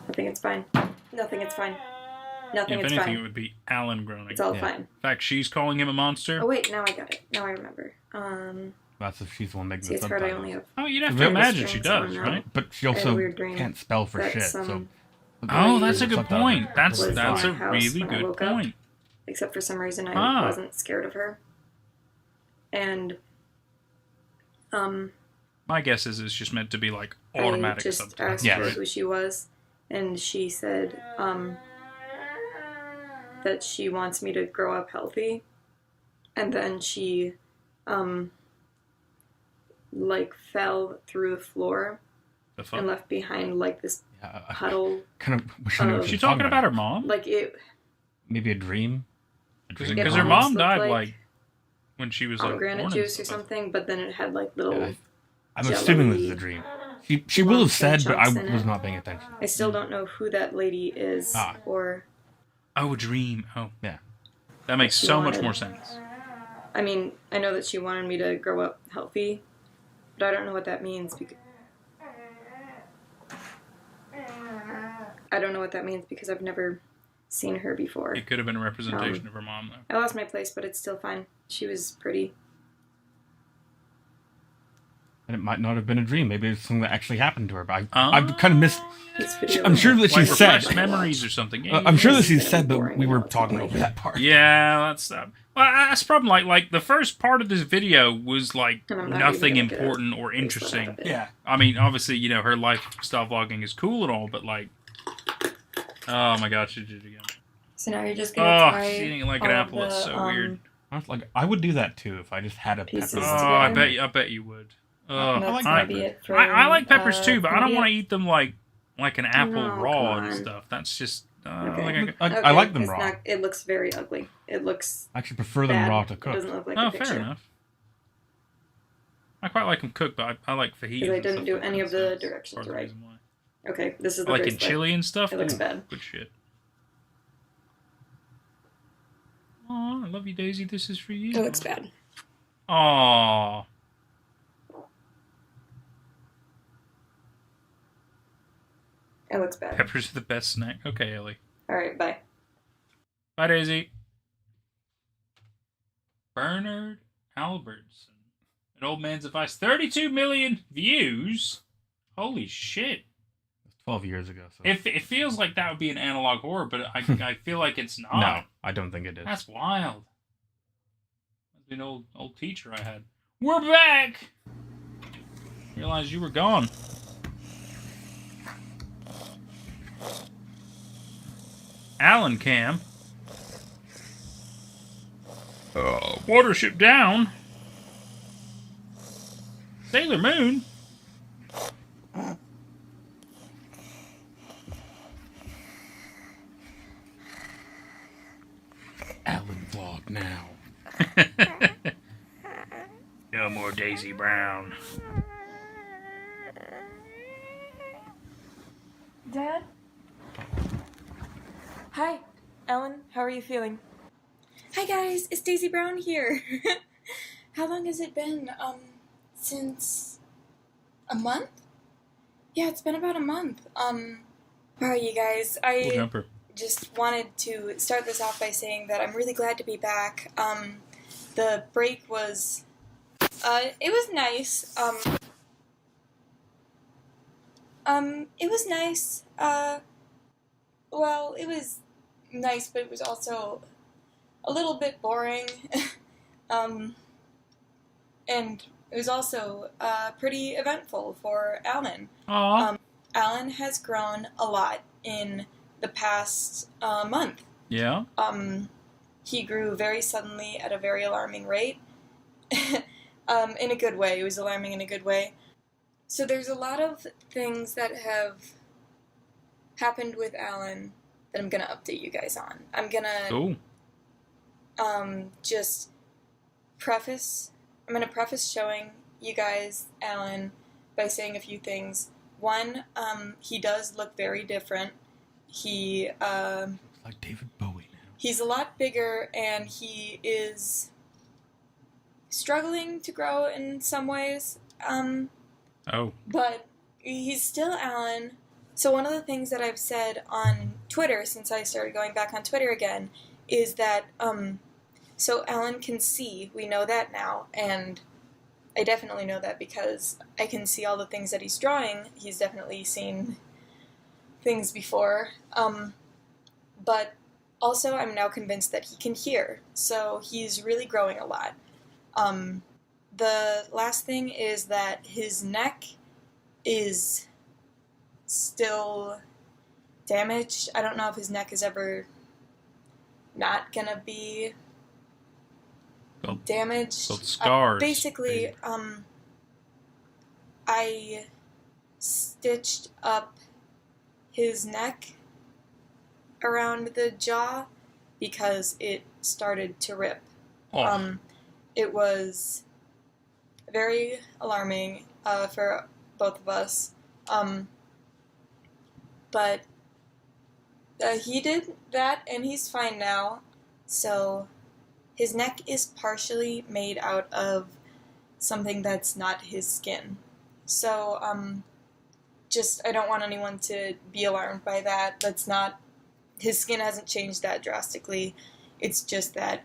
I think it's fine. Nothing, it's fine. Nothing, If it's anything, it fine. would be Alan groaning. It's all Yeah. fine. In fact, she's calling him a monster. Oh wait, now I got it. Now I remember. That's if she's the one making See, the it's hard. I subtitles. only have. Oh, you'd have The to real imagine she strings does, on right? But she I had a also weird dream can't spell for that shit. some- So. Oh, that's a good Subtitles. point. That's Was a in my house really when I good woke up. point. Except for some reason I Ah. wasn't scared of her. And My guess is it's just meant to be like I automatic just subtitles. asked Yeah. her right? who she was, and she said that she wants me to grow up healthy. And then she like fell through the floor The fuck? and left behind like this Yeah, I puddle. kind of wish I knew what Is she she was talking about her mom? Like it. Maybe a dream. Because It her almost mom looked died like like when she was like pomegranate born juice or and stuff. something, but then it had like little. Yeah, I'm Jelly. assuming this is a dream. She will have said, but I chunks in was it. not paying attention. I still don't know who that lady is, Ah. or Oh, a dream. Oh, Yeah. that makes She so much wanted- more sense. I mean, I know that she wanted me to grow up healthy, but I don't know what that means. I don't know what that means because I've never seen her before. It could have been a representation of her mom, though. I lost my place, but it's still fine. She was pretty. And it might not have been a dream. Maybe it's something that actually happened to her. But Oh, I've kind of missed. This video I'm sure that Like she said. refreshed memories or something. Yeah, I'm sure that This she is said, but boring we were now, talking like- over that part. Yeah, that's well, that's the problem. Like the first part of this video was like And I'm not nothing even gonna get important or a baseline interesting. of it. Yeah. I mean, obviously, you know, her lifestyle vlogging is cool and all, but like, oh my god, she did it again. So now you're just gonna Oh, tie she's eating it like an all of apple. It's the, so weird. I was like, I would do that too if I just had a Pieces pepper. Oh, together. I bet you would. And Oh, that's I gonna be it for, I like peppers too, but I don't maybe want to eat them like an apple No, raw come and on. stuff. That's just Okay. I like them it's raw. not- it looks very ugly. It looks I actually prefer them bad. raw to It cook. doesn't look like Oh, a picture. fair enough. I quite like them cooked, but I like fajitas. Because I and didn't stuff do like any that, of so the that's directions part of the right. reason why. Okay, this is the Like in bracelet. chili and stuff. It looks Ooh, bad. Good shit. Aw, I love you, Daisy. This is for you. It looks bad. Aw. It looks bad. Peppers are the best snack. Okay, Ellie. Alright, bye. Bye, Daisy. Bernard Albertson. An old man's advice. 32 million views? Holy shit. 12 years ago. So. It feels like that would be an analog horror, but I feel like it's not. No, I don't think it is. That's wild. That's an old teacher I had. We're back! Realized you were gone. Alan Cam. Watership Down. Sailor Moon. Alan vlog now. No more Daisy Brown. Dad? Hi, Ellen. How are you feeling? Hi guys, it's Daisy Brown here. How long has it been? Since a month? Yeah, it's been about a month. Alright you guys, Cool jumper. just wanted to start this off by saying that I'm really glad to be back. The break was, it was nice. It was nice. Well, it was nice, but it was also a little bit boring. And it was also pretty eventful for Alan. Aww. Alan has grown a lot in the past month. Yeah? He grew very suddenly at a very alarming rate. In a good way. It was alarming in a good way. So there's a lot of things that have happened with Alan that I'm going to update you guys on. I'm going to just preface showing you guys Alan by saying a few things. One, he does look very different. He Like David Bowie now. He's a lot bigger, and he is struggling to grow in some ways. But he's still Alan. So one of the things that I've said on Twitter, since I started going back on Twitter again, is that, so Alan can see. We know that now, and I definitely know that because I can see all the things that he's drawing. He's definitely seen things before. But also I'm now convinced that he can hear. So he's really growing a lot. The last thing is that his neck is still damaged. I don't know if his neck is ever not gonna be damaged. Scars. Basically, I stitched up his neck around the jaw because it started to rip. Oh. It was very alarming for both of us. But he did that, and he's fine now. So his neck is partially made out of something that's not his skin. So just, I don't want anyone to be alarmed by that. That's not, his skin hasn't changed that drastically. It's just that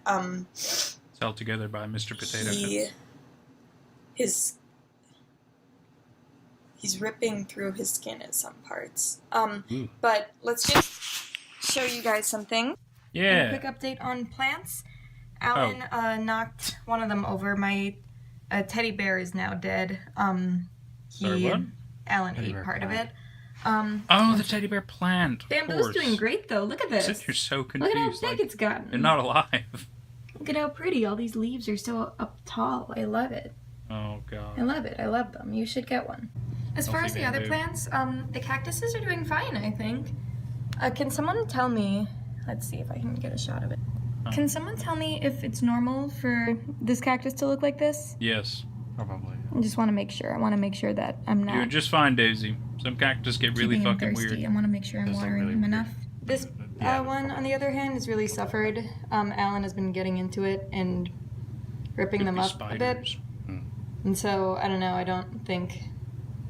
It's held together by Mr. Potato Head. He's ripping through his skin at some parts. But let's just show you guys something. Yeah. A quick update on plants. Alan knocked one of them over. My teddy bear is now dead. Sorry, what? Alan Teddy ate bear part of plant. it. The teddy bear plant. Bamboo's doing great though. Look at this. You're so Look confused. at how big Like, it's gotten. they're not alive. Look at how pretty. All these leaves are so up tall. I love it. Oh, God. I love it. I love them. You should get one. As far as the other plants, the cactuses are doing fine, I think. Can someone tell me... Let's see if I can get a shot of it. Can someone tell me if it's normal for this cactus to look like this? Yes. Probably. I just want to make sure. I want to make sure that I'm not... You're just fine, Daisy. Some cactus get really keeping him fucking thirsty. weird. I want to make sure I'm Those are watering really him weird. enough. This one, on the other hand, has really suffered. Alan has been getting into it and ripping Could them be up a bit. spiders. And so, I don't know, I don't think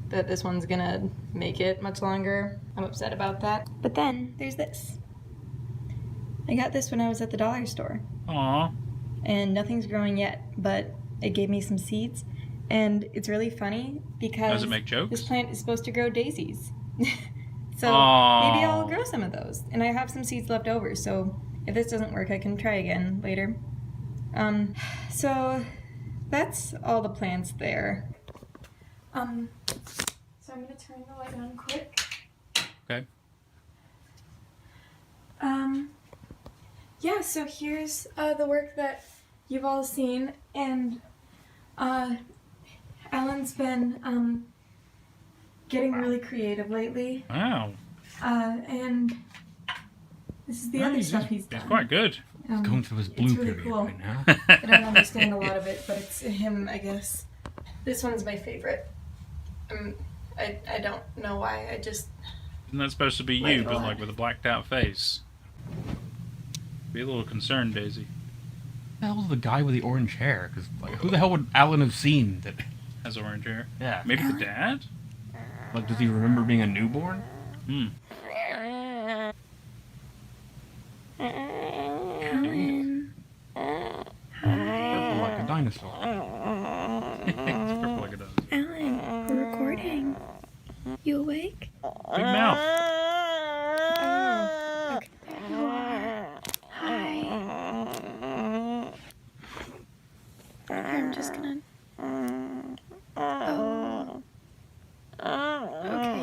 that this one's gonna make it much longer. I'm upset about that. But then, there's this. I got this when I was at the dollar store. Aw. And nothing's growing yet, but it gave me some seeds. And it's really funny because Does it make jokes? this plant is supposed to grow daisies. So maybe I'll grow some of those. And I have some seeds left over, so if this doesn't work, I can try again later. So that's all the plants there. So I'm gonna turn the light on quick. Okay. Yeah, so here's the work that you've all seen, and Alan's been getting really creative lately. Wow. And this is the other stuff he's done. He's quite good. Going through his blue really period cool. right now. I don't understand a lot of it, but it's him, I guess. This one's my favorite. I don't know why. I just... Isn't that supposed to be Like you, a but lot. like with a blacked out face? Be a little concerned, Daisy. Who the hell's the guy with the orange hair? Because like, who the hell would Alan have seen that? Has orange hair. Yeah. Maybe the dad? Like, does he remember being a newborn? Hmm. Alan. Purple like a dinosaur. It's purple like a dog. Alan, we're recording. You awake? Big mouth. Oh, okay. There you are. Hi. Here, I'm just gonna... Oh. Okay,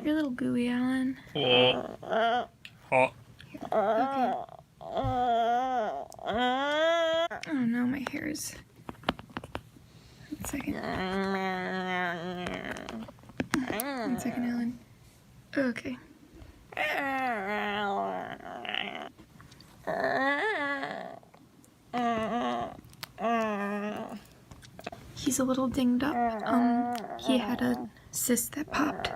you're a little gooey, Alan. Oh. Hot. Okay. Oh no, my hair is... One second. One second, Alan. Okay. He's a little dinged up. He had a cyst that popped.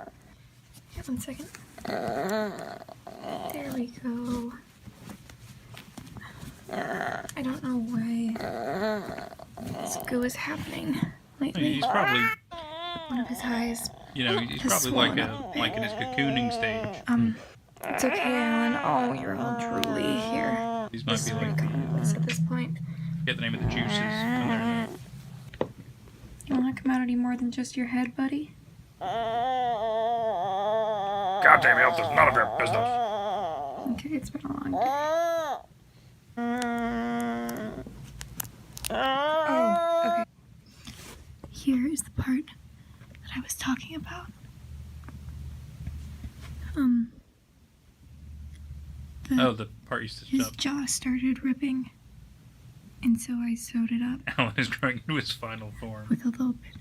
Yeah, 1 second. There we go. I don't know why this goo is happening lately. He's probably, One of his eyes. you know, he's Has probably like swollen like in his cocooning stage. It's okay, Alan. Oh, you're all drooly here. These might This be is like, ridiculous at this point. get the name of the juices. And they're- You want to come out any more than just your head, buddy? Goddamn health is none of your business. Okay, it's been a long day. Oh, okay. Here is the part that I was talking about. The part you stitched His up. jaw started ripping, and so I sewed it up Alan is growing into his final form. with a little bit.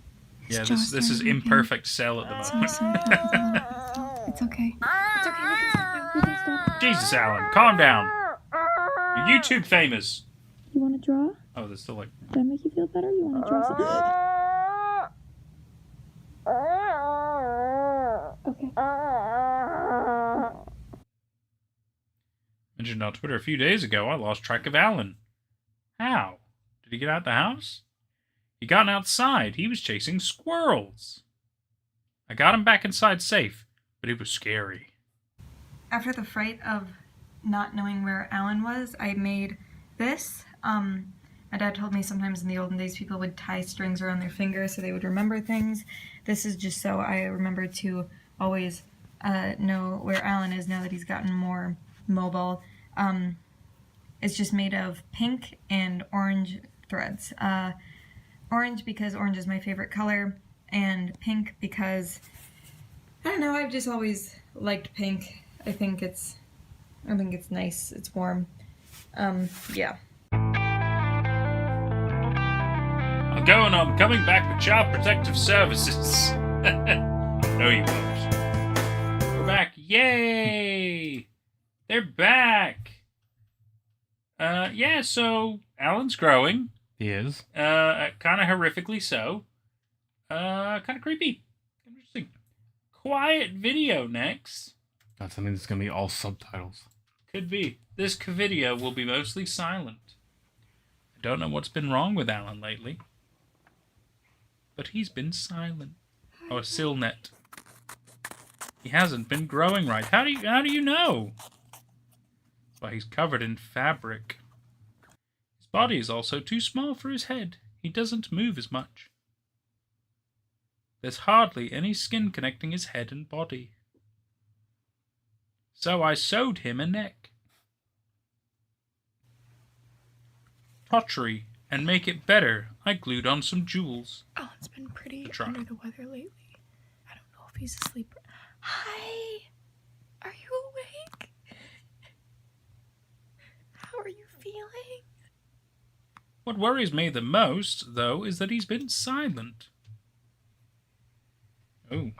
His Yeah, jaw this is started ripping, imperfect cell at the So I moment. sewed it up with a little bit. It's okay. It's okay. We can stop now. We can stop. Jesus, Alan, calm down. You're YouTube famous. You want to draw? Oh, there's still like. Does that make you feel better? You want to draw something? Okay. Mentioned on Twitter a few days ago, I lost track of Alan. How? Did he get out the house? He got outside. He was chasing squirrels. I got him back inside safe, but it was scary. After the fright of not knowing where Alan was, I made this. My dad told me sometimes in the olden days people would tie strings around their fingers so they would remember things. This is just so I remember to always know where Alan is now that he's gotten more mobile. It's just made of pink and orange threads. Orange because orange is my favorite color, and pink because, I don't know, I've just always liked pink. I think it's nice. It's warm. Yeah. I'm coming back with Child Protective Services. No, you won't. We're back. Yay! They're back. Yeah, so Alan's growing. He is. Kind of horrifically so. Kind of creepy. Interesting. Quiet video next. That's something that's gonna be all subtitles. Could be. This video will be mostly silent. I don't know what's been wrong with Alan lately. But he's been silent. Oh, a Silnet. He hasn't been growing right. How do you know? Well, he's covered in fabric. His body is also too small for his head. He doesn't move as much. There's hardly any skin connecting his head and body. So I sewed him a neck. Tottery, and make it better, I glued on some jewels. Alan's been pretty Try. under the weather lately. I don't know if he's asleep. Hi! Are you awake? How are you feeling? What worries me the most, though, is that he's been silent. Oh,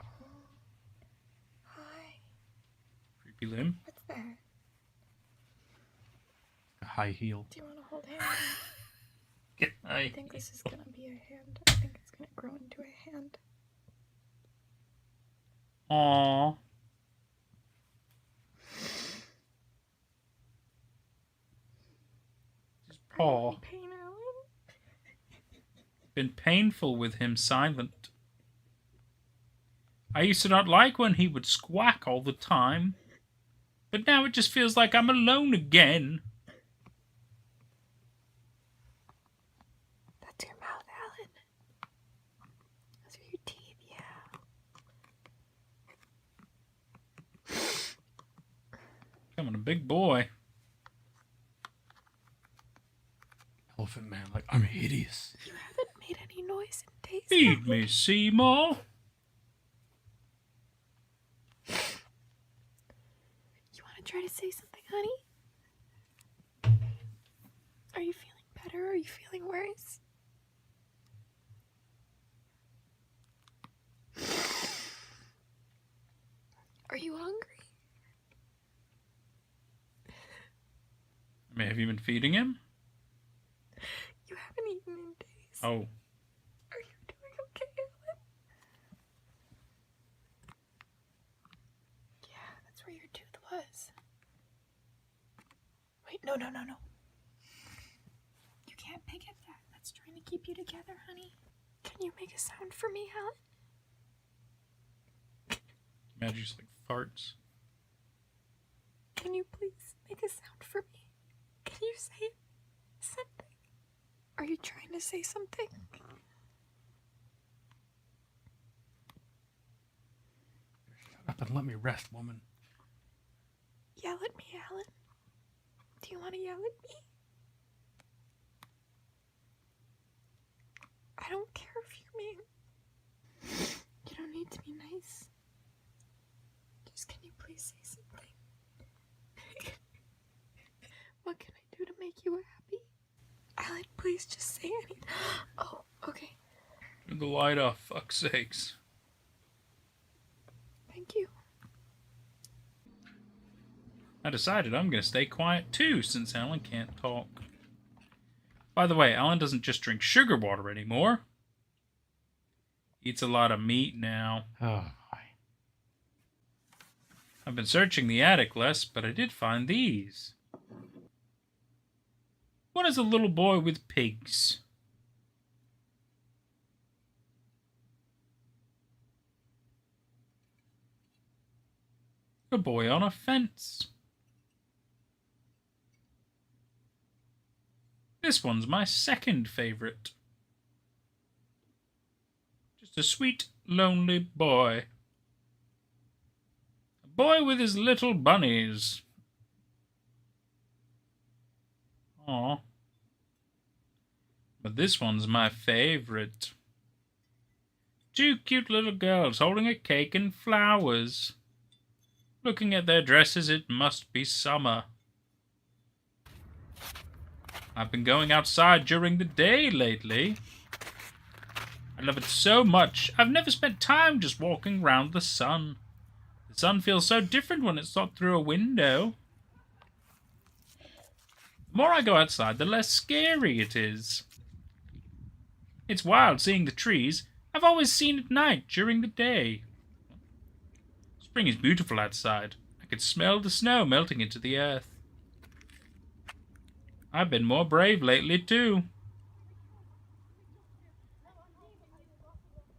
Hi. creepy limb. What's that? A high heel. Do you want to hold hands? I I think this is gonna be a hand. I think it's gonna grow into a hand. Aww. His paw. Pain, Alan? Been painful with him silent. I used to not like when he would squawk all the time, but now it just feels like I'm alone again. That's your mouth, Alan. Those are your teeth, yeah. Becoming a big boy. Elephant man, like, I'm hideous. You haven't made any noise in days. Feed me, Seymour. You want to try to say something, honey? Are you feeling better? Are you feeling worse? Are you hungry? I mean, have you been feeding him? You haven't eaten in days. Oh, Are you doing okay, Alan? Yeah, that's where your tooth was. Wait, no. You can't pick at that. That's trying to keep you together, honey. Can you make a sound for me, Alan? imagine just like farts. Can you please make a sound for me? Can you say something? Are you trying to say something? Shut up and let me rest, woman. Yell at me, Alan. Do you want to yell at me? I don't care if you're mean. You don't need to be nice. Just can you please say something? What can I do to make you happy? Alan, please just say anything. Oh, okay. Turn the light off, fuck's sakes. Thank you. I decided I'm going to stay quiet too, since Alan can't talk. By the way, Alan doesn't just drink sugar water anymore. He eats a lot of meat now. Oh, I've been searching the attic less, but I did find these. One is a little boy with pigs. A boy on a fence. This one's my second favorite. Just a sweet, lonely boy. A boy with his little bunnies. Aw. But this one's my favorite. Two cute little girls holding a cake and flowers. Looking at their dresses, it must be summer. I've been going outside during the day lately. I love it so much. I've never spent time just walking around the sun. The sun feels so different when it's not through a window. The more I go outside, the less scary it is. It's wild seeing the trees I've always seen at night during the day. Spring is beautiful outside. I can smell the snow melting into the earth. I've been more brave lately, too.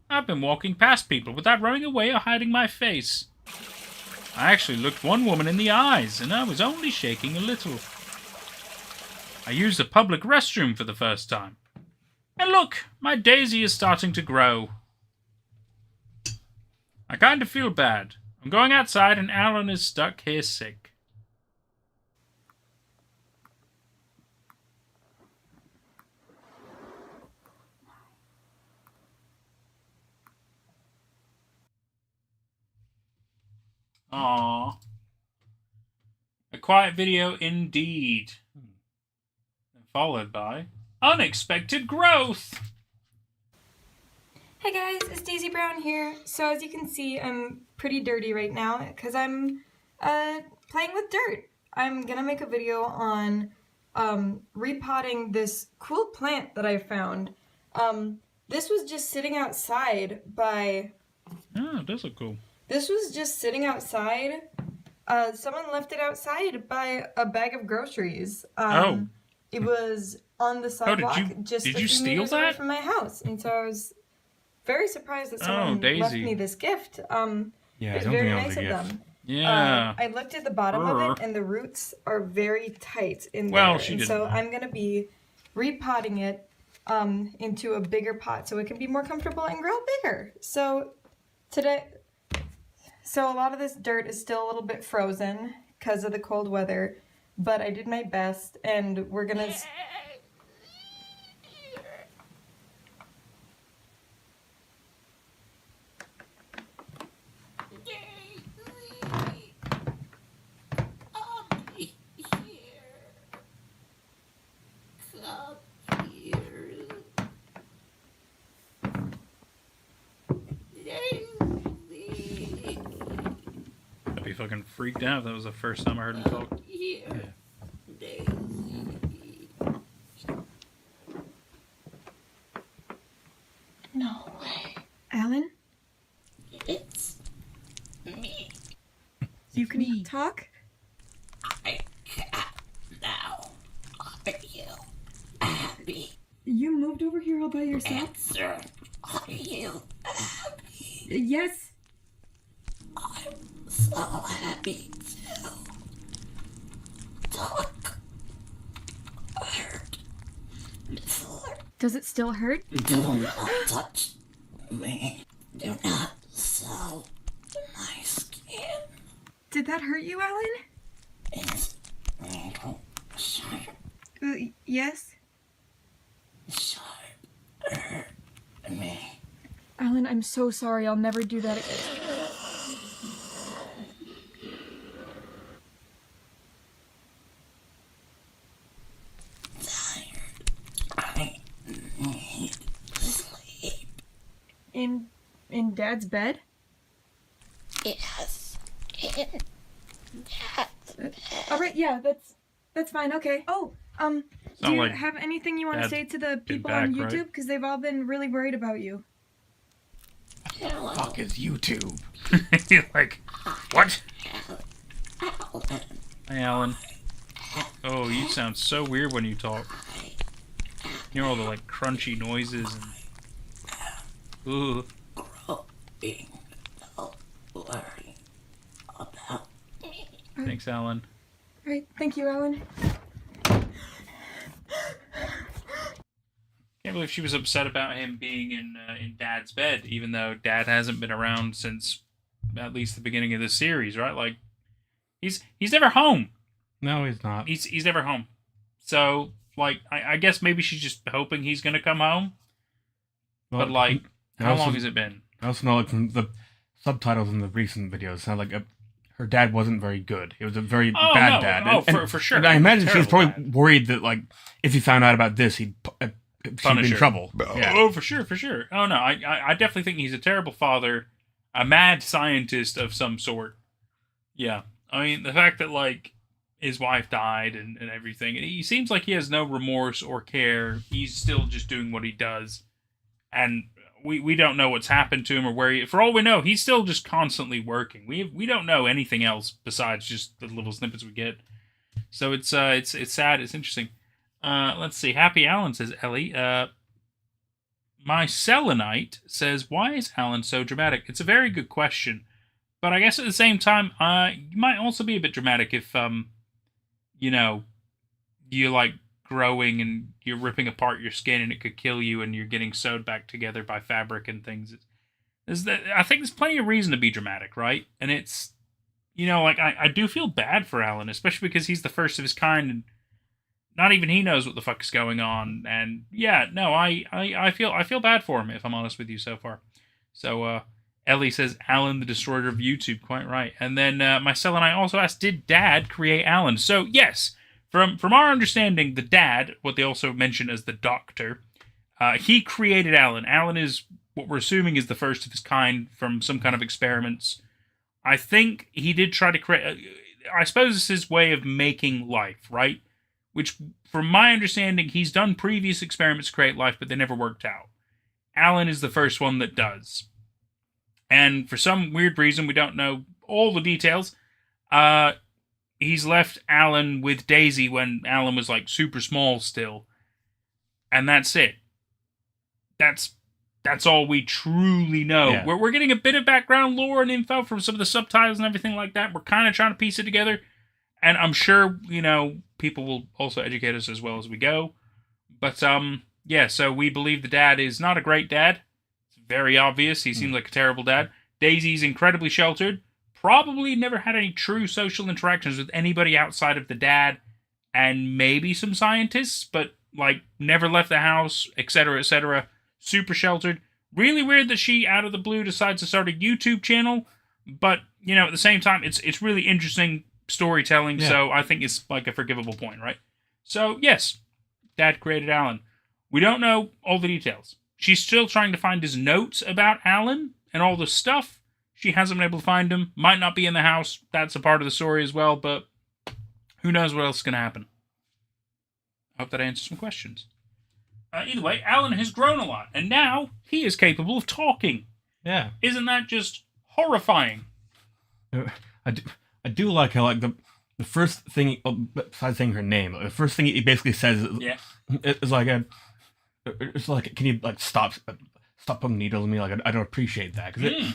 I've been walking past people without running away or hiding my face. I actually looked one woman in the eyes, and I was only shaking a little. I used a public restroom for the first time. And look, my daisy is starting to grow. I kind of feel bad. I'm going outside and Alan is stuck here sick. Aww. A quiet video indeed. Followed by unexpected growth. Hey guys, it's Daisy Brown here. So as you can see, I'm pretty dirty right now because I'm playing with dirt. I'm gonna make a video on repotting this cool plant that I found. This was just sitting outside by... Oh, it does look cool. This was just sitting outside. Someone left it outside by a bag of groceries. It was on the sidewalk just did a you few steal meters away that? from my house. And so I was very surprised that someone left me this gift. Yeah, I it's don't very think it was nice a of gift. them. Yeah. I looked at the bottom of it, and the roots are very tight in there. Well, she and didn't so know. I'm going to be repotting it into a bigger pot so it can be more comfortable and grow bigger. So a lot of this dirt is still a little bit frozen because of the cold weather, but I did my best, and we're going to... I'd be fucking freaked out if that was the first time I heard him talk. No way. Alan? It's me. You can talk? I can't now. Are you happy? You moved over here all by yourself? Answer. Are you happy? Yes. I'm so happy too. Talk. Hurt. Before. Does it still hurt? Do not touch me. Do not sell my skin. Did that hurt you, Alan? It's sharp. Yes. Sharp. Me. Alan, I'm so sorry. I'll never do that again. Tired. I need sleep. In Dad's bed? Yes. In Dad's bed. All right, yeah, that's fine. Okay. Oh, do Sound you like have anything you want to Dad's say to the people back, on right? YouTube? Because they've all been really worried about you. Hello. Fuck is YouTube? You're like, what? Alan. Hey, Alan. Oh, you sound so weird when you talk. You know all the like crunchy noises and. Ooh. Growing. Don't worry about me. Thanks, Alan. All right, thank you, Alan. Can't believe she was upset about him being in Dad's bed, even though Dad hasn't been around since at least the beginning of the series, right? Like, he's never home. No, he's not. He's never home. So, like, I guess maybe she's just hoping he's gonna come home. Well, But like, I how also- long has it been? I also know, like, from the subtitles in the recent videos, sound like her dad wasn't very good. He was a very Oh, bad no. dad. Oh, for sure. And I imagine she was Terrible probably dad. worried that, like, if he found out about this, she'd be Punish in her. trouble. Yeah. Oh, for sure, for sure. Oh no, I definitely think he's a terrible father, a mad scientist of some sort. Yeah, I mean the fact that like his wife died and everything, he seems like he has no remorse or care. He's still just doing what he does, and we don't know what's happened to him or where he. For all we know, he's still just constantly working. We don't know anything else besides just the little snippets we get. So it's sad. It's interesting. Let's see. Happy Alan says Ellie. My Selenite says, why is Alan so dramatic? It's a very good question. But I guess at the same time, you might also be a bit dramatic if, you know, you're like growing and you're ripping apart your skin and it could kill you and you're getting sewed back together by fabric and things. I think there's plenty of reason to be dramatic, right? And it's, like I do feel bad for Alan, especially because he's the first of his kind, and not even he knows what the fuck is going on. And yeah, no, I feel bad for him, if I'm honest with you so far. So Ellie says Alan, the destroyer of YouTube, quite right. And then Marcel and I also asked, did Dad create Alan? So yes, from our understanding, the Dad, what they also mention as the Doctor, he created Alan. Alan is what we're assuming is the first of his kind from some kind of experiments. I think he did try to create. I suppose it's his way of making life, right? Which, from my understanding, he's done previous experiments to create life, but they never worked out. Alan is the first one that does. And for some weird reason, we don't know all the details, he's left Alan with Daisy when Alan was like super small still. And that's it. That's all we truly know. Yeah. We're getting a bit of background lore and info from some of the subtitles and everything like that. We're kind of trying to piece it together. And I'm sure, people will also educate us as well as we go. But, yeah, so we believe the Dad is not a great dad. It's very obvious. He seems like a terrible dad. Daisy's incredibly sheltered. Probably never had any true social interactions with anybody outside of the Dad and maybe some scientists, but, never left the house, etc., etc. Super sheltered. Really weird that she, out of the blue, decides to start a YouTube channel. But, at the same time, it's really interesting storytelling, so I think it's like a forgivable point, right? So, yes, Dad created Alan. We don't know all the details. She's still trying to find his notes about Alan and all the stuff. She hasn't been able to find him. Might not be in the house. That's a part of the story as well, but who knows what else is going to happen. I hope that answers some questions. Either way, Alan has grown a lot, and now he is capable of talking. Yeah. Isn't that just horrifying? I do like how the first thing, besides saying her name, the first thing he basically says is it's like, can you stop putting needles in me? I don't appreciate that because it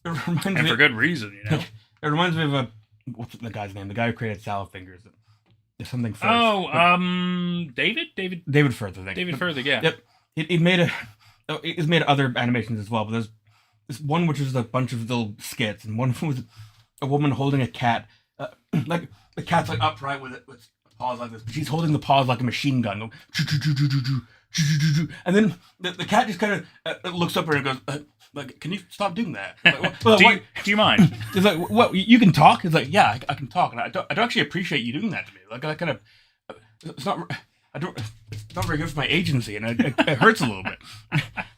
reminds me, and for good reason, It reminds me of what's the guy's name? The guy who created Salad Fingers. There's something Firth. David Firth, I think. David Firth, yeah. Yep. He's made other animations as well, but there's this one which is a bunch of little skits, and one was a woman holding a cat, the cat's upright with paws like this, but she's holding the paws like a machine gun, going, and then the cat just kind of looks up at her and goes, can you stop doing that? Do you mind? It's like, what? You can talk? It's like, yeah, I can talk, and I don't actually appreciate you doing that to me. It's not very good for my agency, and it hurts a little bit.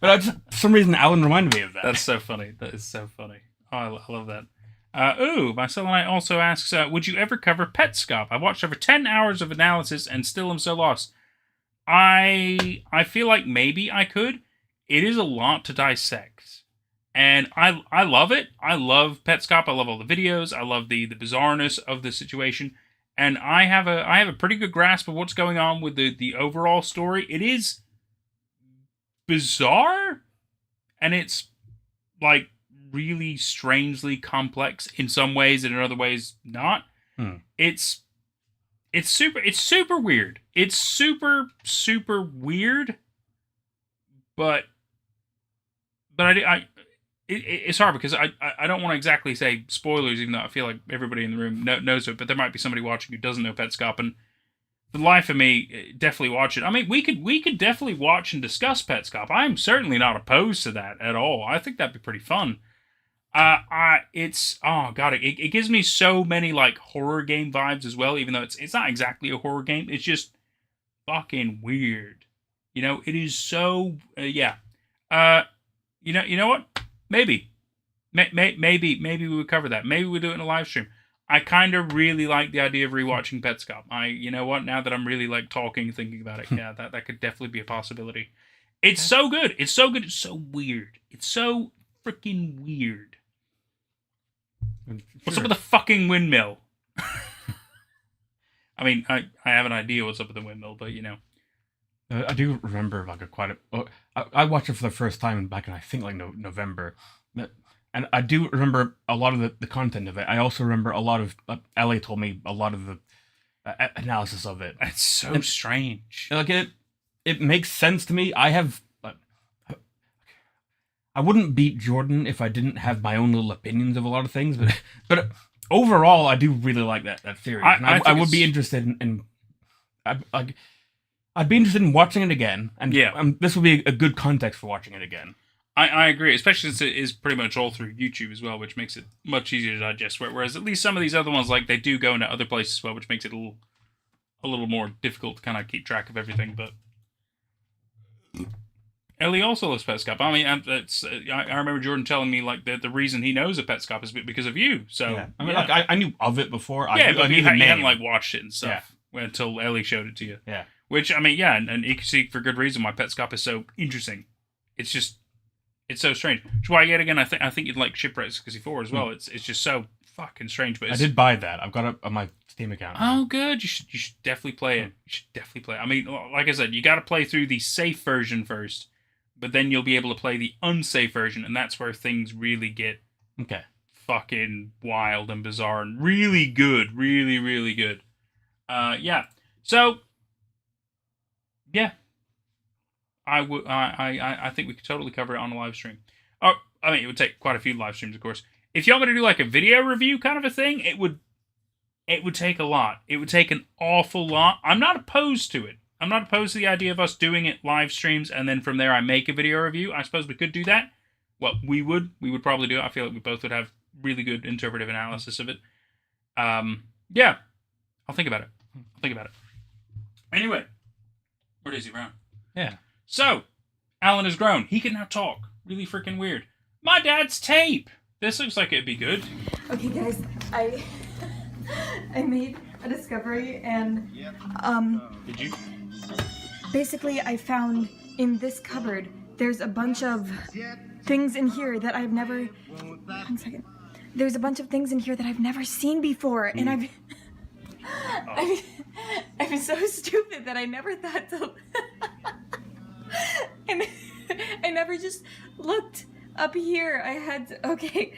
But for some reason, Alan reminded me of that. That's so funny. That is so funny. Oh, I love that. Marcel and I also asks, would you ever cover Petscop? I watched over 10 hours of analysis and still am so lost. I feel like maybe I could. It is a lot to dissect. And I love it. I love Petscop. I love all the videos. I love the bizarreness of the situation. And I have a pretty good grasp of what's going on with the overall story. It is bizarre, and it's really strangely complex in some ways, and in other ways not. It's super weird. It's super weird, but it's hard because I don't want to exactly say spoilers, even though I feel like everybody in the room knows it, but there might be somebody watching who doesn't know Petscop, and for the life of me, definitely watch it. I mean, we could definitely watch and discuss Petscop. I'm certainly not opposed to that at all. I think that'd be pretty fun. It gives me so many horror game vibes as well, even though it's not exactly a horror game. It's just fucking weird. It is so yeah. You know what? Maybe we would cover that. Maybe we'll do it in a live stream. I kind of really like the idea of rewatching Petscop. You know what? Now that I'm really talking, thinking about it, yeah, that could definitely be a possibility. It's so good. It's so good. It's so weird. It's so freaking weird. What's up with the fucking windmill? I mean, I have an idea what's up with the windmill, but I do remember I watched it for the first time back in I think November, and I do remember a lot of the content of it. I also remember a lot of Ellie told me a lot of the analysis of it. It's so strange. It makes sense to me. I I wouldn't beat Jordan if I didn't have my own little opinions of a lot of things, but overall, I do really like that series. And I would be interested in I'd be interested in watching it again, and this would be a good context for watching it again. I agree, especially since it is pretty much all through YouTube as well, which makes it much easier to digest. Whereas at least some of these other ones, like, they do go into other places as well, which makes it a little more difficult to kind of keep track of everything. But Ellie also loves Petscop. I mean, I remember Jordan telling me, like, the reason he knows of Petscop is because of you. So yeah. I mean, like, I knew of it before. Yeah, but I knew you the name. hadn't like watched it and stuff until Ellie showed it to you. Yeah. Which, I mean, and you can see for good reason why Petscop is so interesting. It's just, it's so strange. Which is why, yet again, I think you'd like Shipwreck 64 as well. It's just so fucking strange. But I did buy that. I've got it on my Steam account. Oh, good. You should definitely play it. You should definitely play it. I mean, like I said, you got to play through the safe version first, but then you'll be able to play the unsafe version, and that's where things really get fucking wild and bizarre and really good. Really, really good. Yeah. So, yeah. I think we could totally cover it on a live stream. Oh, I mean, it would take quite a few live streams, of course. If y'all going to do like a video review kind of a thing, it would take a lot. It would take an awful lot. I'm not opposed to it. I'm not opposed to the idea of us doing it live streams, and then from there I make a video review. I suppose we could do that. Well, we would probably do it. I feel like we both would have really good interpretive analysis of it. Yeah. I'll think about it. Anyway, where is he, Brown? Yeah. So, Alan has grown. He can now talk. Really freaking weird. My dad's tape. This looks like it'd be good. Okay, guys, I made a discovery, and Did you? basically I found in this cupboard there's a bunch of things in here that I've never. 1 second. There's a bunch of things in here that I've never seen before, and I'm so stupid that I never thought to. And I never just looked up here. I had to, okay.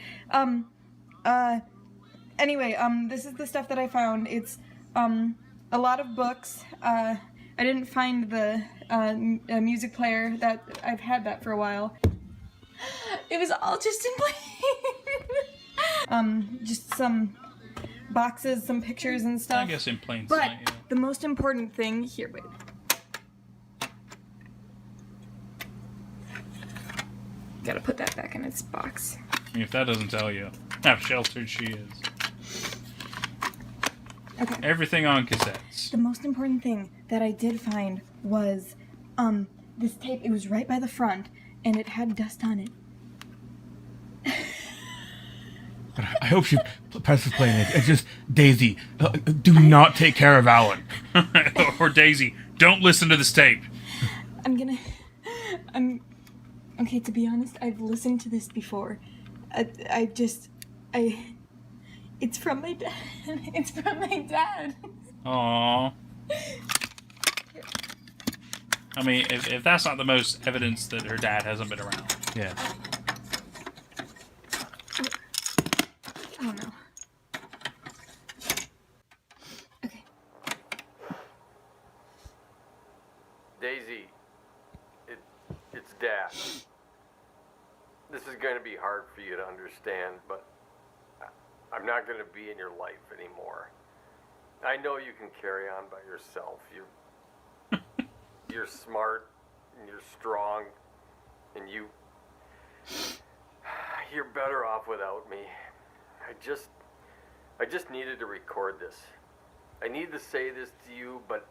Anyway, this is the stuff that I found. It's a lot of books. I didn't find the music player. That I've had that for a while. It was all just in plain. Just some boxes, some pictures and stuff. I guess in plain but sight. Yeah. the most important thing here, wait. Gotta put that back in its box. I mean, if that doesn't tell you how sheltered she is. Okay. Everything on cassettes. The most important thing that I did find was this tape. It was right by the front, and it had dust on it. I hope she presses play. It's just Daisy. Do not take care of Alan. Or Daisy. Don't listen to this tape. Okay, to be honest, I've listened to this before. It's from my dad. It's from my dad. Aww. I mean, if that's not the most evidence that her dad hasn't been around. Yeah. Oh no. Okay. Daisy, it's Dad. This is going to be hard for you to understand, but I'm not going to be in your life anymore. I know you can carry on by yourself. You're smart, and you're strong, and you're better off without me. I just needed to record this. I need to say this to you, but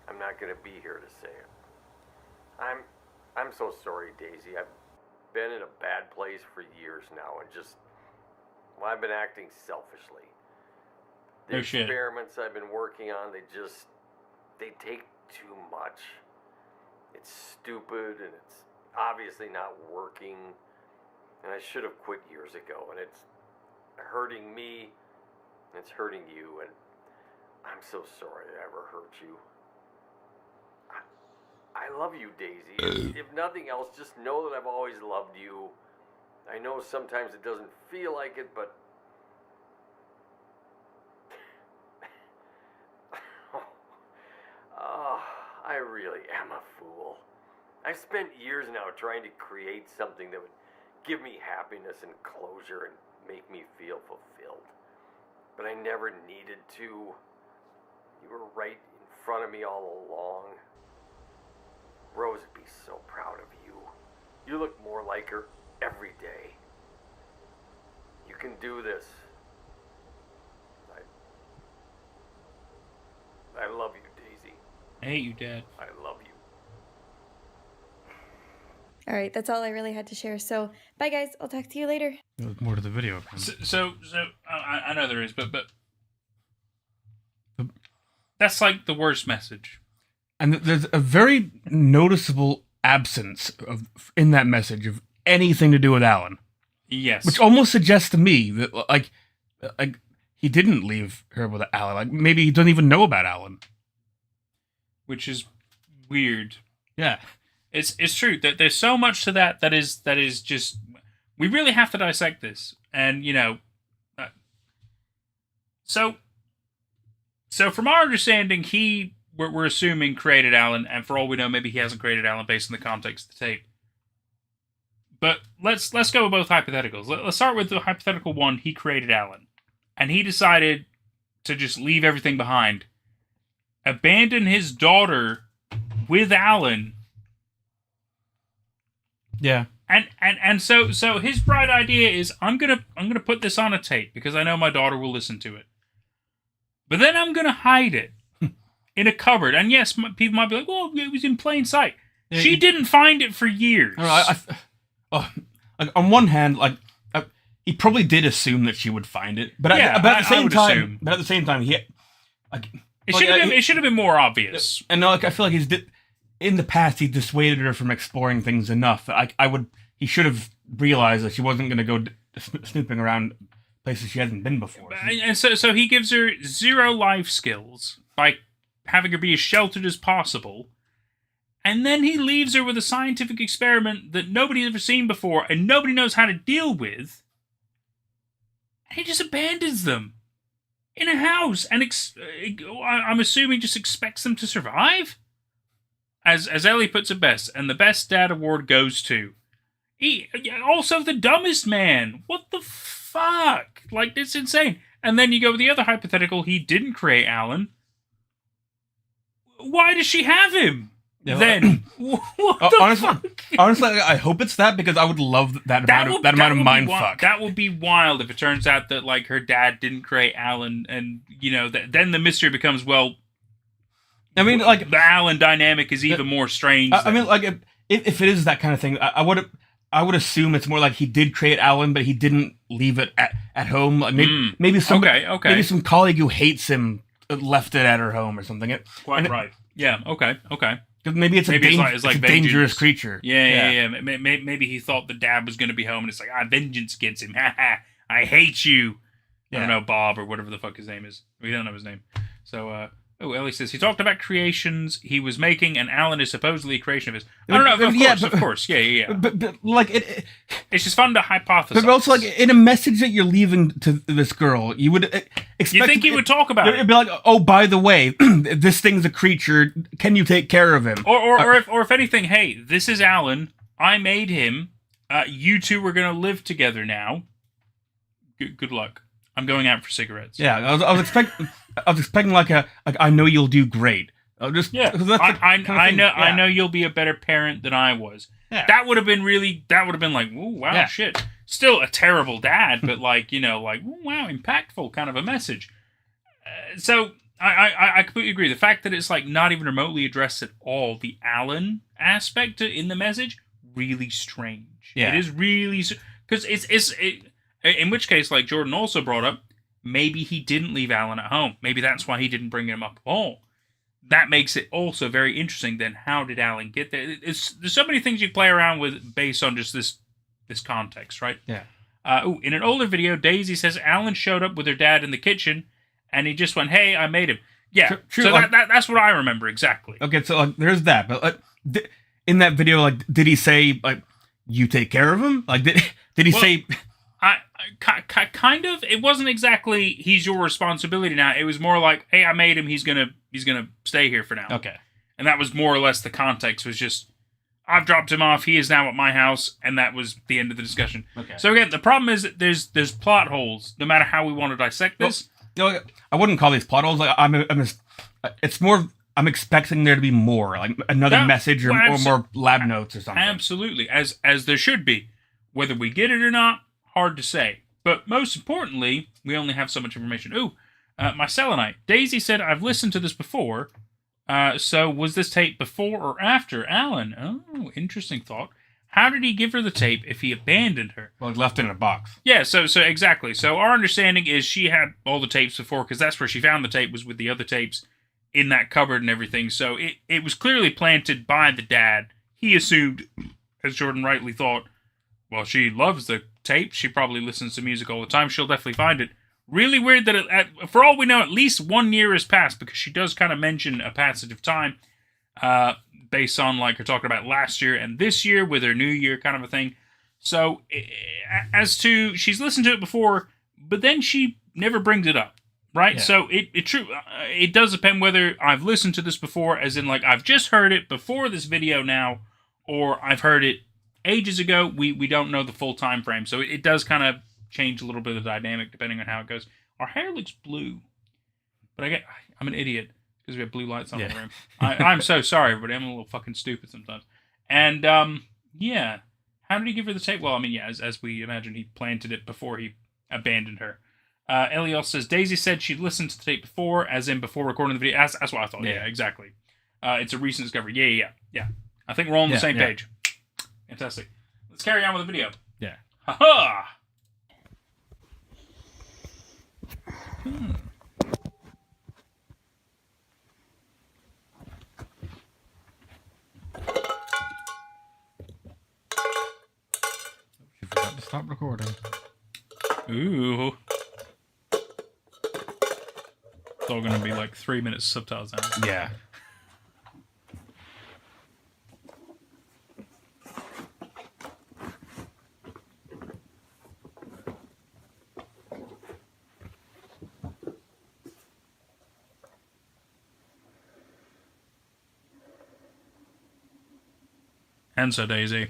I'm not going to be here to say it. I'm so sorry, Daisy. I've been in a bad place for years now, and I've been acting selfishly. The No shit. experiments I've been working on, they take too much. It's stupid, and it's obviously not working, and I should have quit years ago, and it's hurting me, and it's hurting you, and I'm so sorry I ever hurt you. I love you, Daisy. If nothing else, just know that I've always loved you. I know sometimes it doesn't feel like it, but oh, I really am a fool. I've spent years now trying to create something that would give me happiness and closure and make me feel fulfilled. But I never needed to. You were right in front of me all along. Rose would be so proud of you. You look more like her every day. You can do this. I love you, Daisy. I hate you, Dad. I love you. All right, that's all I really had to share. So, bye guys. I'll talk to you later. There's more to the video. So I know there is, but that's like the worst message. And there's a very noticeable absence in that message of anything to do with Alan. Yes. Which almost suggests to me that, like he didn't leave her with Alan. Like, maybe he doesn't even know about Alan. Which is weird. Yeah. It's true that there's so much to that is just, we really have to dissect this. And, you know, so from our understanding, we're assuming created Alan, and for all we know, maybe he hasn't created Alan based on the context of the tape. But let's go with both hypotheticals. Let's start with the hypothetical one. He created Alan, and he decided to just leave everything behind, abandon his daughter with Alan. Yeah. And so his bright idea is, I'm gonna put this on a tape because I know my daughter will listen to it. But then I'm gonna hide it in a cupboard. And yes, people might be like, "Well, it was in plain sight." Yeah, she didn't find it for years. Like, on one hand, he probably did assume that she would find it, but at the same time, he it should have been more obvious. And I feel like in the past he dissuaded her from exploring things enough that he should have realized that she wasn't going to go snooping around places she hasn't been before. And so he gives her 0 life skills by having her be as sheltered as possible. And then he leaves her with a scientific experiment that nobody's ever seen before and nobody knows how to deal with. And he just abandons them in a house and I'm assuming just expects them to survive? As Ellie puts it best, and the best dad award goes to... also the dumbest man. What the fuck? Like, it's insane. And then you go with the other hypothetical, he didn't create Alan. Why does she have him? Yeah, then honestly, I hope it's that, because I would love that amount of mindfuck. That would be wild if it turns out that, like, her dad didn't create Alan, and you know then the mystery becomes, well, I mean, like, the Alan dynamic is even more strange. I mean, like, if it is that kind of thing, I would assume it's more like he did create Alan, but he didn't leave it at home. Like maybe some colleague who hates him left it at her home or something. Right. Yeah. Okay. Maybe it's a dangerous creature. Yeah. Maybe he thought the dad was going to be home, and it's like, vengeance gets him. I hate you. Yeah. I don't know, Bob or whatever the fuck his name is. We don't know his name. So, Ellie says, he talked about creations he was making, and Alan is supposedly a creation of his. I don't know, of course. Yeah. But like, it's just fun to hypothesize. But also, like, in a message that you're leaving to this girl, you would expect... You think he would talk about it? It'd be like, oh, by the way, this thing's a creature, can you take care of him? Or if anything, hey, this is Alan, I made him, you two are going to live together now. Good luck. I'm going out for cigarettes. Yeah, I was expecting like I know you'll do great. I know you'll be a better parent than I was. Yeah. That would have been like, ooh, wow, shit. Still a terrible dad, but like, you know, like, ooh, wow, impactful kind of a message. So I completely agree. The fact that it's like not even remotely addressed at all, the Alan aspect in the message, really strange. Yeah. It is really, because in which case, like Jordan also brought up, maybe he didn't leave Alan at home. Maybe that's why he didn't bring him up at all. That makes it also very interesting. Then how did Alan get there? There's so many things you play around with based on just this context, right? Yeah. In an older video, Daisy says Alan showed up with her dad in the kitchen, and he just went, "Hey, I made him." Yeah. True, so like, that's what I remember exactly. Okay, so like, there's that. But in that video, like, did he say like, "You take care of him"? Like, did he say? Kind of. It wasn't exactly, he's your responsibility now. It was more like, hey, I made him. He's gonna stay here for now. Okay. And that was more or less the context. Was just, I've dropped him off. He is now at my house, and that was the end of the discussion. Okay. So again, the problem is that there's plot holes. No matter how we want to dissect this, I wouldn't call these plot holes. Like it's more. I'm expecting there to be more, like another message or more lab notes or something. Absolutely, as there should be. Whether we get it or not, hard to say. But most importantly, we only have so much information. Ooh, my selenite. Daisy said, I've listened to this before. So was this tape before or after Alan? Oh, interesting thought. How did he give her the tape if he abandoned her? Well, left it in a box. Yeah, so exactly. So our understanding is she had all the tapes before, because that's where she found the tape, was with the other tapes in that cupboard and everything. So it was clearly planted by the dad. He assumed, as Jordan rightly thought, well, she loves the tape. She probably listens to music all the time. She'll definitely find it. Really weird that, for all we know, at least 1 year has passed, because she does kind of mention a passage of time based on, like, her talking about last year and this year with her new year kind of a thing. So, as to, she's listened to it before, but then she never brings it up, right? Yeah. So, it does depend whether I've listened to this before, as in, like, I've just heard it before this video now, or I've heard it ages ago. We don't know the full time frame, so it does kind of change a little bit of the dynamic depending on how it goes. Our hair looks blue, but I'm an idiot because we have blue lights on in the room. I'm so sorry, everybody. I'm a little fucking stupid sometimes. And yeah, how did he give her the tape? Well, I mean, yeah, as we imagine, he planted it before he abandoned her. Eliel says Daisy said she'd listened to the tape before, as in before recording the video. That's what I thought. Yeah, exactly. It's a recent discovery. Yeah. I think we're all on the same page. Fantastic. Let's carry on with the video. Yeah. Ha-ha! She forgot to stop recording. Ooh. It's all gonna be like 3 minutes subtitles now. Yeah. And so, Daisy.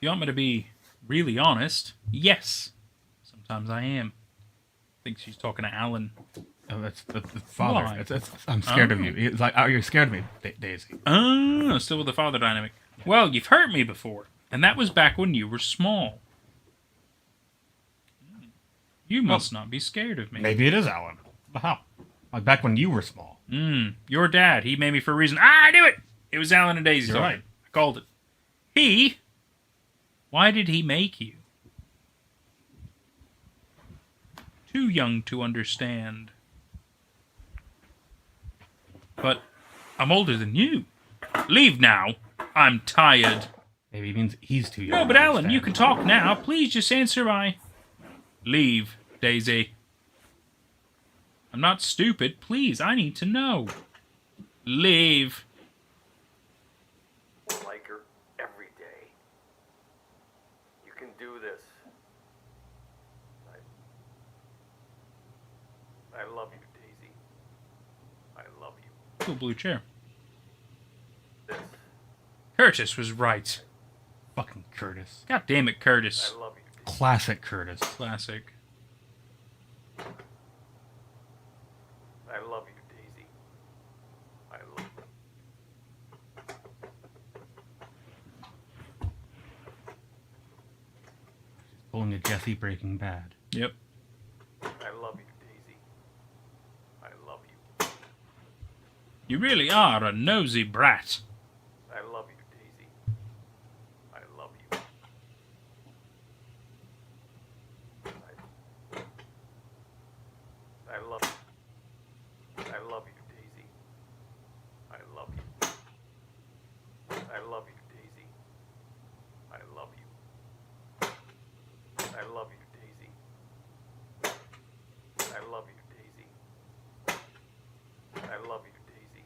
You want me to be really honest? Yes. Sometimes I am. I think she's talking to Alan. Oh, that's the father. Why? I'm scared of you. It's like, oh, you're scared of me, Daisy. Oh, still with the father dynamic. Yeah. Well, you've hurt me before, and that was back when you were small. You must not be scared of me. Maybe it is Alan. But how? Like back when you were small. Your dad, he made me for a reason. I knew it! It was Alan and Daisy. You're right. I called it. He? Why did he make you? Too young to understand. But I'm older than you. Leave now. I'm tired. Maybe it means he's too young. No, but Alan, you can talk now. Please just answer my... Leave, Daisy. I'm not stupid. Please, I need to know. Leave. Like her every day. You can do this. I love you, Daisy. I love you. Cool blue chair. This. Curtis was right. Fucking Curtis. God damn it, Curtis. I love you, Daisy. Classic Curtis. Classic. I love you, Daisy. I love you. Pulling a Jesse Breaking Bad. Yep. I love you, Daisy. I love you. You really are a nosy brat. I love you, Daisy. I love you. I love you. I love you, Daisy. I love you. I love you, Daisy. I love you. I love you, Daisy. I love you, Daisy. I love you, Daisy.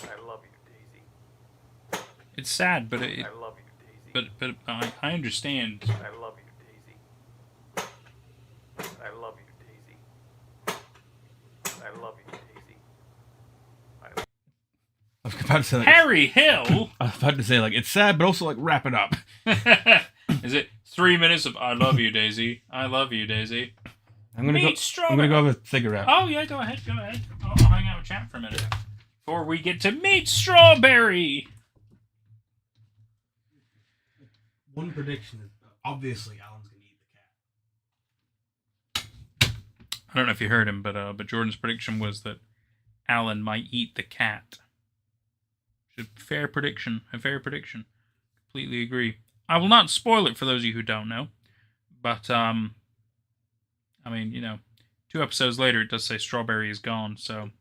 I love you, Daisy. It's sad, but it, I love you, Daisy. but I understand. I love you, Daisy. I love you, Daisy. I was about to say, like, Harry Hill? I was about to say, like, it's sad, but also, like, wrap it up. Is it 3 minutes of I love you, Daisy? I love you, Daisy. I'm gonna Meet go. strawberry. I'm gonna go have a cigarette. Oh yeah, go ahead. I'll hang out with chat for a minute before we get to meet Strawberry. One prediction is obviously Alan's gonna eat the cat. I don't know if you heard him, but Jordan's prediction was that Alan might eat the cat. A fair prediction. Completely agree. I will not spoil it for those of you who don't know, but I mean, 2 episodes later it does say Strawberry is gone, so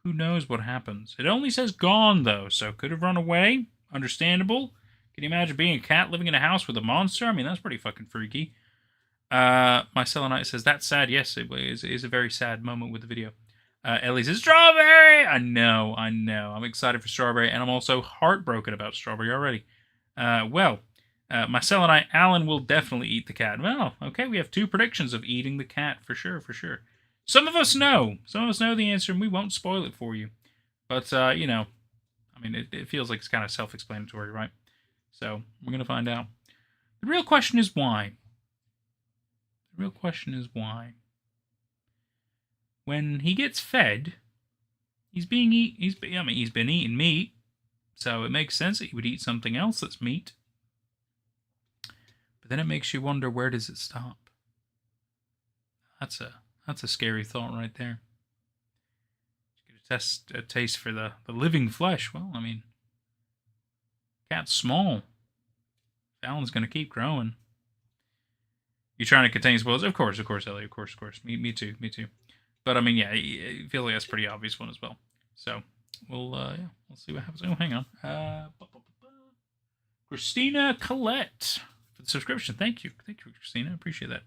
who knows what happens. It only says gone though, so could have run away. Understandable. Can you imagine being a cat living in a house with a monster? I mean, that's pretty fucking freaky. My Selenite says, that's sad. Yes, it is a very sad moment with the video. Ellie says, Strawberry! I know. I'm excited for Strawberry, and I'm also heartbroken about Strawberry already. My Selenite, Alan will definitely eat the cat. Well, okay, we have 2 predictions of eating the cat, for sure. Some of us know. The answer, and we won't spoil it for you. But, I mean, it feels like it's kind of self-explanatory, right? So, we're going to find out. The real question is why. When he gets fed, he's been eating meat, so it makes sense that he would eat something else that's meat. But then it makes you wonder, where does it stop? That's a scary thought right there. Get a taste for the living flesh. Well, I mean, cat's small. Alan's gonna keep growing. You're trying to contain spoilers? Of course, Ellie. Of course. Me too. But I mean, yeah, I feel like that's a pretty obvious one as well. So we'll see what happens. Oh, hang on. Christina Collette for the subscription. Thank you, Christina. I appreciate that.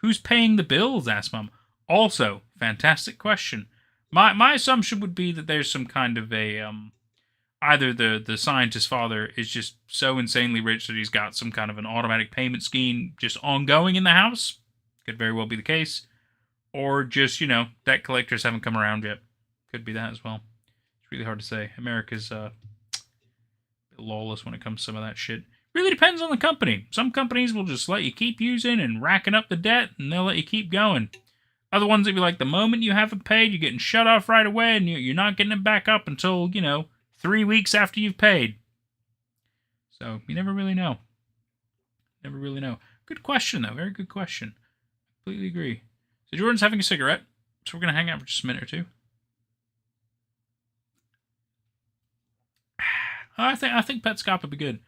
Who's paying the bills? Asked Mum. Also, fantastic question. My assumption would be that there's some kind of a either the scientist's father is just so insanely rich that he's got some kind of an automatic payment scheme just ongoing in the house. Could very well be the case. Or just, debt collectors haven't come around yet. Could be that as well. It's really hard to say. America's a bit lawless when it comes to some of that shit. Really depends on the company. Some companies will just let you keep using and racking up the debt, and they'll let you keep going. Other ones that be like, the moment you haven't paid, you're getting shut off right away, and you're not getting it back up until, 3 weeks after you've paid. So, you never really know. Good question, though. Very good question. Completely agree. So Jordan's having a cigarette, so we're going to hang out for just a minute or two. I think Petscop would be good.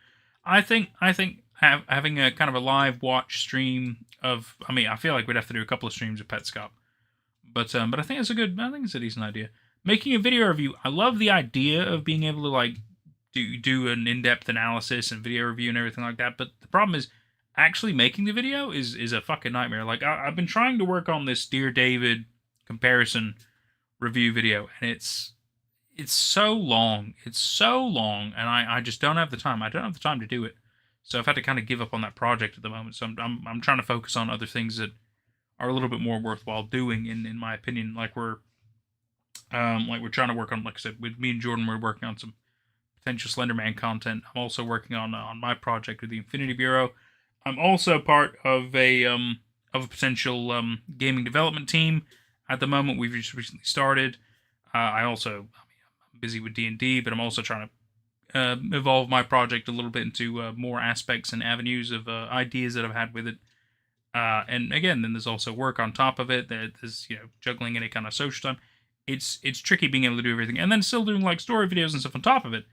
I think having a kind of a live watch stream of, I feel like we'd have to do a couple of streams of Petscop. But I think it's a decent idea. Making a video review, I love the idea of being able to like do an in-depth analysis and video review and everything like that, but the problem is actually making the video is a fucking nightmare. Like, I've been trying to work on this Dear David comparison review video, and it's so long. And I just don't have the time. I don't have the time to do it. So I've had to kind of give up on that project at the moment. So I'm trying to focus on other things that are a little bit more worthwhile doing, in my opinion. Like we're trying to work on, like I said, with me and Jordan, we're working on some potential Slenderman content. I'm also working on my project with the Infinity Bureau. I'm also part of a potential gaming development team. At the moment, we've just recently started. I'm busy with D&D, but I'm also trying to evolve my project a little bit into more aspects and avenues of ideas that I've had with it. And again, then there's also work on top of it. There's juggling any kind of social time. It's tricky being able to do everything, and then still doing like story videos and stuff on top of it.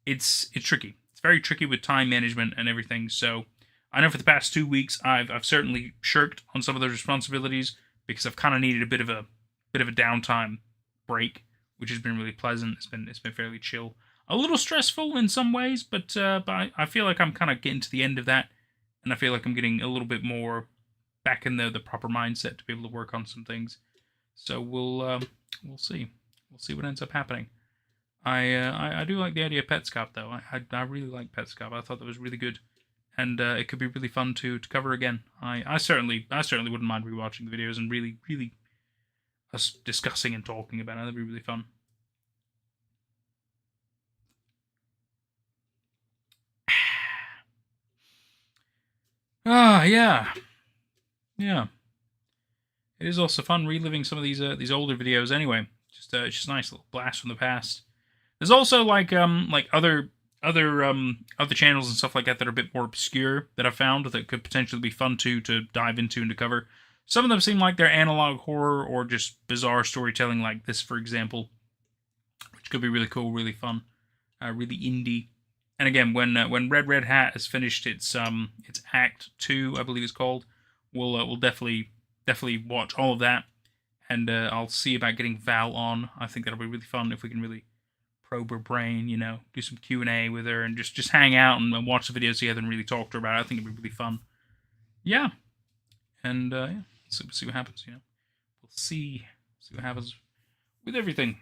It's tricky. It's very tricky with time management and everything. So I know for the past 2 weeks I've certainly shirked on some of those responsibilities because I've kind of needed a bit of a downtime break, which has been really pleasant. It's been fairly chill. A little stressful in some ways, but I feel like I'm kind of getting to the end of that, and I feel like I'm getting a little bit more back in the proper mindset to be able to work on some things. So we'll see. We'll see what ends up happening. I do like the idea of Petscop though. I really like Petscop. I thought that was really good, and it could be really fun to cover again. I certainly wouldn't mind rewatching the videos and really us discussing and talking about it. That'd be really fun. Ah, yeah. Yeah. It is also fun reliving some of these older videos anyway. Just it's just a nice little blast from the past. There's also like other channels and stuff like that that are a bit more obscure that I've found that could potentially be fun to dive into and to cover. Some of them seem like they're analog horror or just bizarre storytelling, like this, for example, which could be really cool, really fun, really indie. And again, when Red Hat has finished its Act 2, I believe it's called, we'll definitely watch all of that, and I'll see about getting Val on. I think that'll be really fun if we can really probe her brain, do some Q&A with her, and just hang out and watch the videos together and really talk to her about it. I think it'd be really fun. Yeah, and yeah, see what happens. We'll see what happens with everything.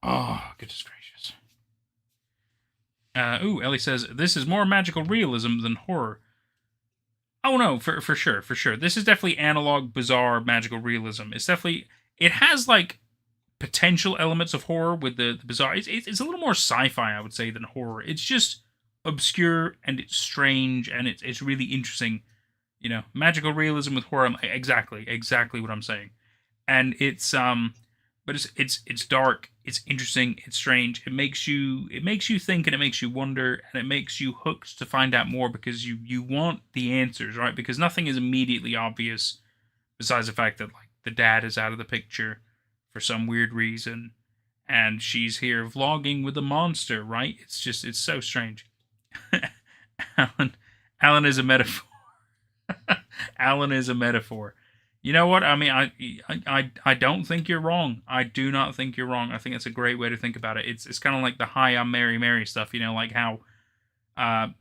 Oh, goodness gracious. Ellie says, this is more magical realism than horror. Oh no, for sure. This is definitely analog, bizarre, magical realism. It has like potential elements of horror with the bizarre. It's a little more sci-fi, I would say, than horror. It's just obscure and it's strange and it's really interesting. Magical realism with horror. Exactly what I'm saying. And it's but it's dark. It's interesting. It's strange. It makes you think, and it makes you wonder, and it makes you hooked to find out more because you want the answers, right? Because nothing is immediately obvious, besides the fact that like the dad is out of the picture for some weird reason, and she's here vlogging with a monster, right? It's so strange. Alan is a metaphor. Alan is a metaphor. You know what? I mean, I don't think you're wrong. I do not think you're wrong. I think it's a great way to think about it. It's kind of like the "Hi, I'm Mary" stuff. Like how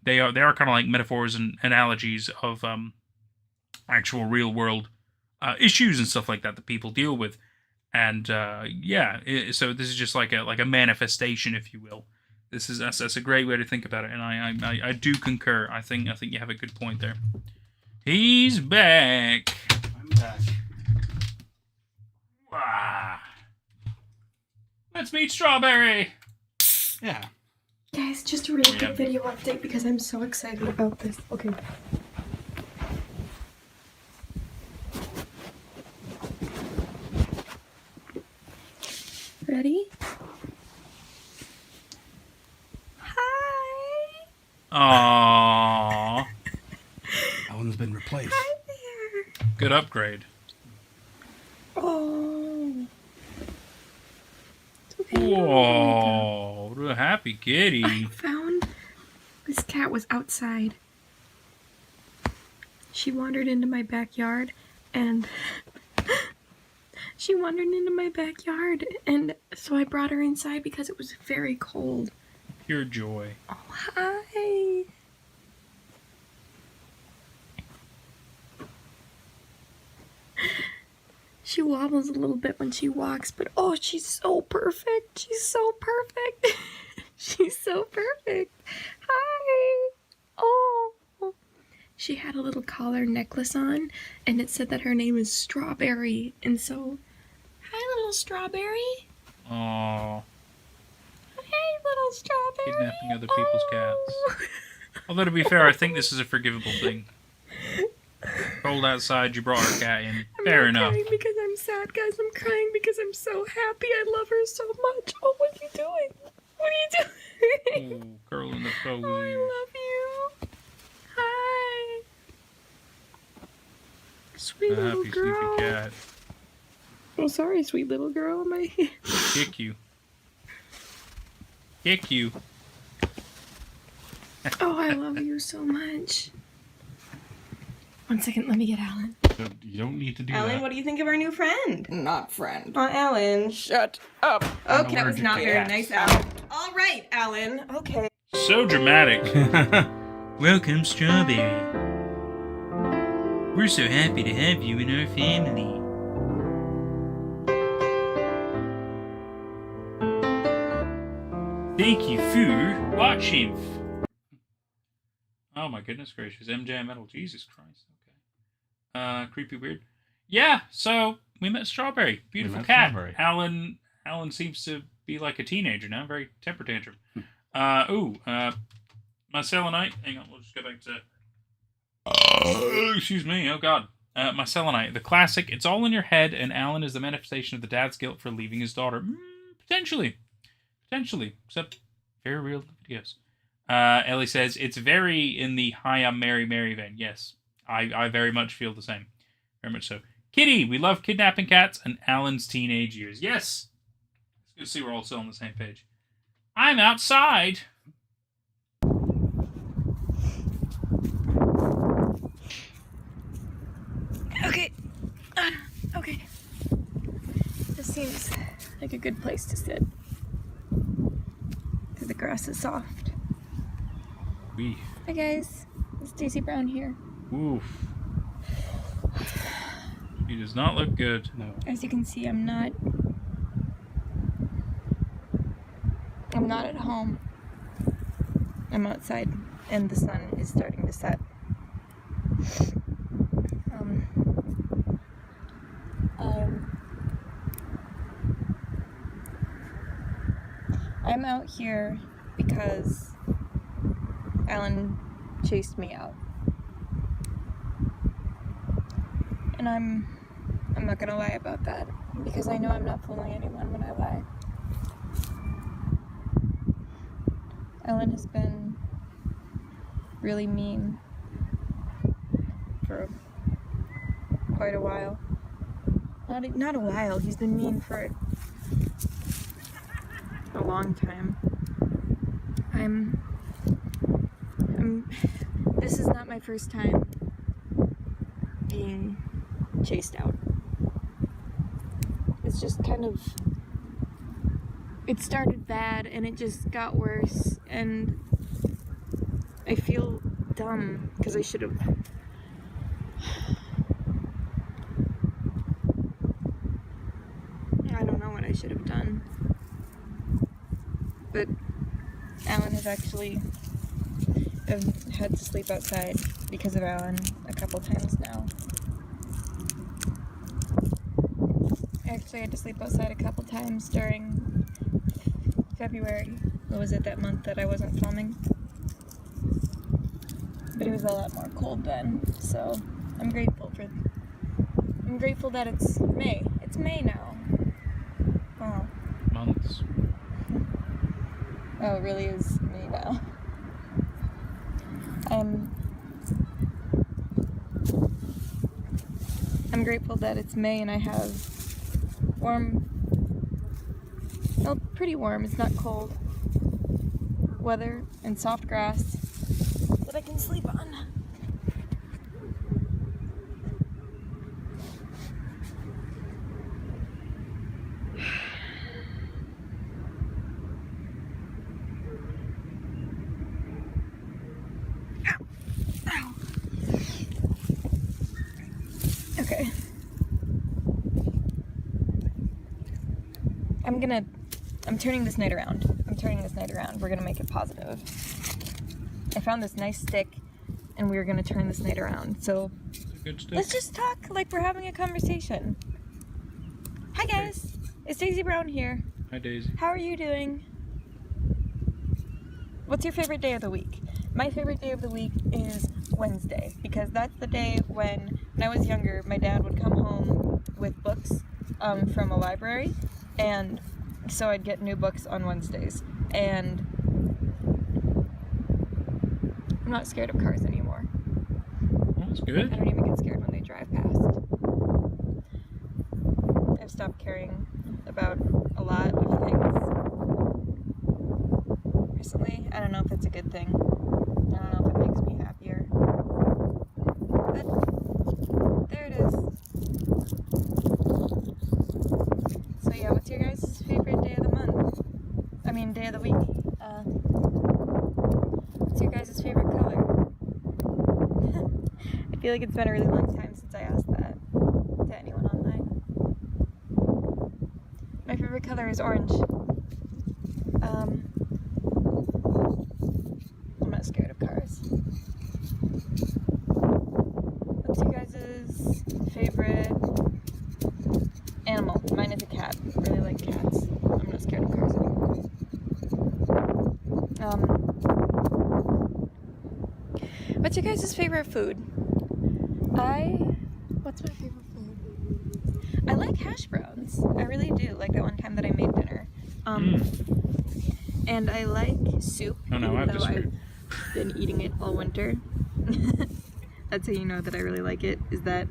they are kind of like metaphors and analogies of actual real world issues and stuff like that people deal with. And yeah, so this is just like a manifestation, if you will. That's a great way to think about it, and I do concur. I think you have a good point there. He's back. I'm back. Wow. Let's meet Strawberry. Yeah. Guys, just a really quick video update because I'm so excited about this. Okay. Ready? Hi. Aww. Alan's been replaced. Hi there. Good upgrade. Oh. It's okay. Whoa, what a happy kitty. I found this cat was outside. She wandered into my backyard and so I brought her inside because it was very cold. Pure joy. Oh, hi. She wobbles a little bit when she walks, but oh, she's so perfect. She's so perfect. She's so perfect. Hi. Oh. She had a little collar necklace on, and it said that her name is Strawberry. And so, hi, little Strawberry. Aww. Hey, little Strawberry. Kidnapping other people's cats. Although, to be fair, I think this is a forgivable thing. Cold outside, you brought our cat in. Fair enough. I'm crying because I'm sad, guys. I'm crying because I'm so happy. I love her so much. Oh, what are you doing? What are you doing? Oh, girl in the pose. Oh, I love you. Hi. Sweet little Happy girl. sleepy cat. Oh, sorry, sweet little girl. Kick you. Kick you. Oh, I love you so much. 1 second, let me get Alan. You don't need to do Alan, that. what do you think of our new friend? Not friend. Alan. Shut up. Okay, that was allergic not to very cats. nice, Alan. All right, Alan. Okay. So dramatic. Welcome, Strawberry. We're so happy to have you in our family. Thank you for watching. Oh my goodness gracious. MJ Metal. Jesus Christ. Okay. Creepy weird. Yeah, so we met Strawberry. Beautiful met cat. Strawberry. Alan seems to be like a teenager now. Very temper tantrum. My selenite. Hang on, we'll just go back to Excuse me. Oh God. My selenite, the classic. It's all in your head, and Alan is the manifestation of the dad's guilt for leaving his daughter. Potentially, except very real videos. Ellie says it's very in the "Hi, I'm Mary, Mary" vein. Yes, I very much feel the same. Very much so. Kitty, we love kidnapping cats and Alan's teenage years. Yes. It's good to see we're all still on the same page. I'm outside. Okay. Okay. This seems like a good place to sit. Because the grass is soft. Wee. Hi guys. It's Daisy Brown here. Oof. He does not look good. No. As you can see, I'm not at home. I'm outside and the sun is starting to set. I'm out here because Alan chased me out. And I'm not gonna lie about that, because I know I'm not fooling anyone when I lie. Alan has been really mean for quite a while. Not a while, he's been mean for a long time. This is not my first time being chased out. It's just kind of, it started bad and it just got worse, and I feel dumb because I should have. I don't know what I should have done. But Alan has actually had to sleep outside because of Alan a couple times now. I actually had to sleep outside a couple times during February. What was it, that month that I wasn't filming? But it was a lot more cold then, so I'm grateful that it's May. It's May now. Oh. Months. Oh, it really is May now. I'm grateful that it's May and I have pretty warm, it's not cold, weather and soft grass that I can sleep on. Okay. I'm turning this night around. We're gonna make it positive. I found this nice stick and we're gonna turn this night around. So Good stick. let's just talk like we're having a conversation. Hi guys, it's Daisy Brown here. Hi Daisy. How are you doing? What's your favorite day of the week? My favorite day of the week is Wednesday, because that's the day when I was younger, my dad would come home with books from a library, and so I'd get new books on Wednesdays. And I'm not scared of cars anymore. That's good. I don't even get scared when they drive past. I've stopped caring about a lot of things recently. I don't know if it's a good thing. I don't know if it makes me happier. But there it is. So yeah, what's your guys' favorite day of the month? I mean, day of the week. What's your guys' favorite color? I feel like it's been a really long time since I asked that to anyone online. My favorite color is orange. I'm not scared of cars. What's your guys' favorite animal? Mine is a cat. I really like cats. I'm not scared of cars anymore. What's your guys' favorite food? What's my favorite food? I like hash browns. I really do. Like that one time that I made dinner. And I like soup. Oh no, I have to screw. I've been eating it all winter. That's how you know that I really like it, is that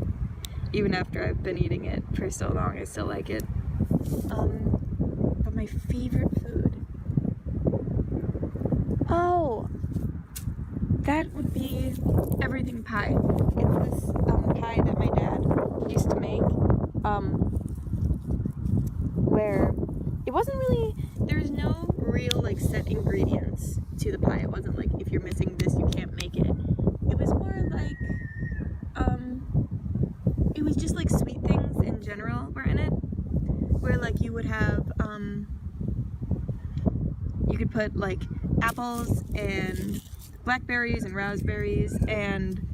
even after I've been eating it for so long, I still like it. But my favorite food... Oh! That would be everything pie. It's this pie that my dad used to make, where it wasn't really, there's no real like set ingredients to the pie. It wasn't like if you're missing this you can't make it. It was more like, it was just like sweet things in general were in it, where like you would have, you could put like apples and blackberries and raspberries and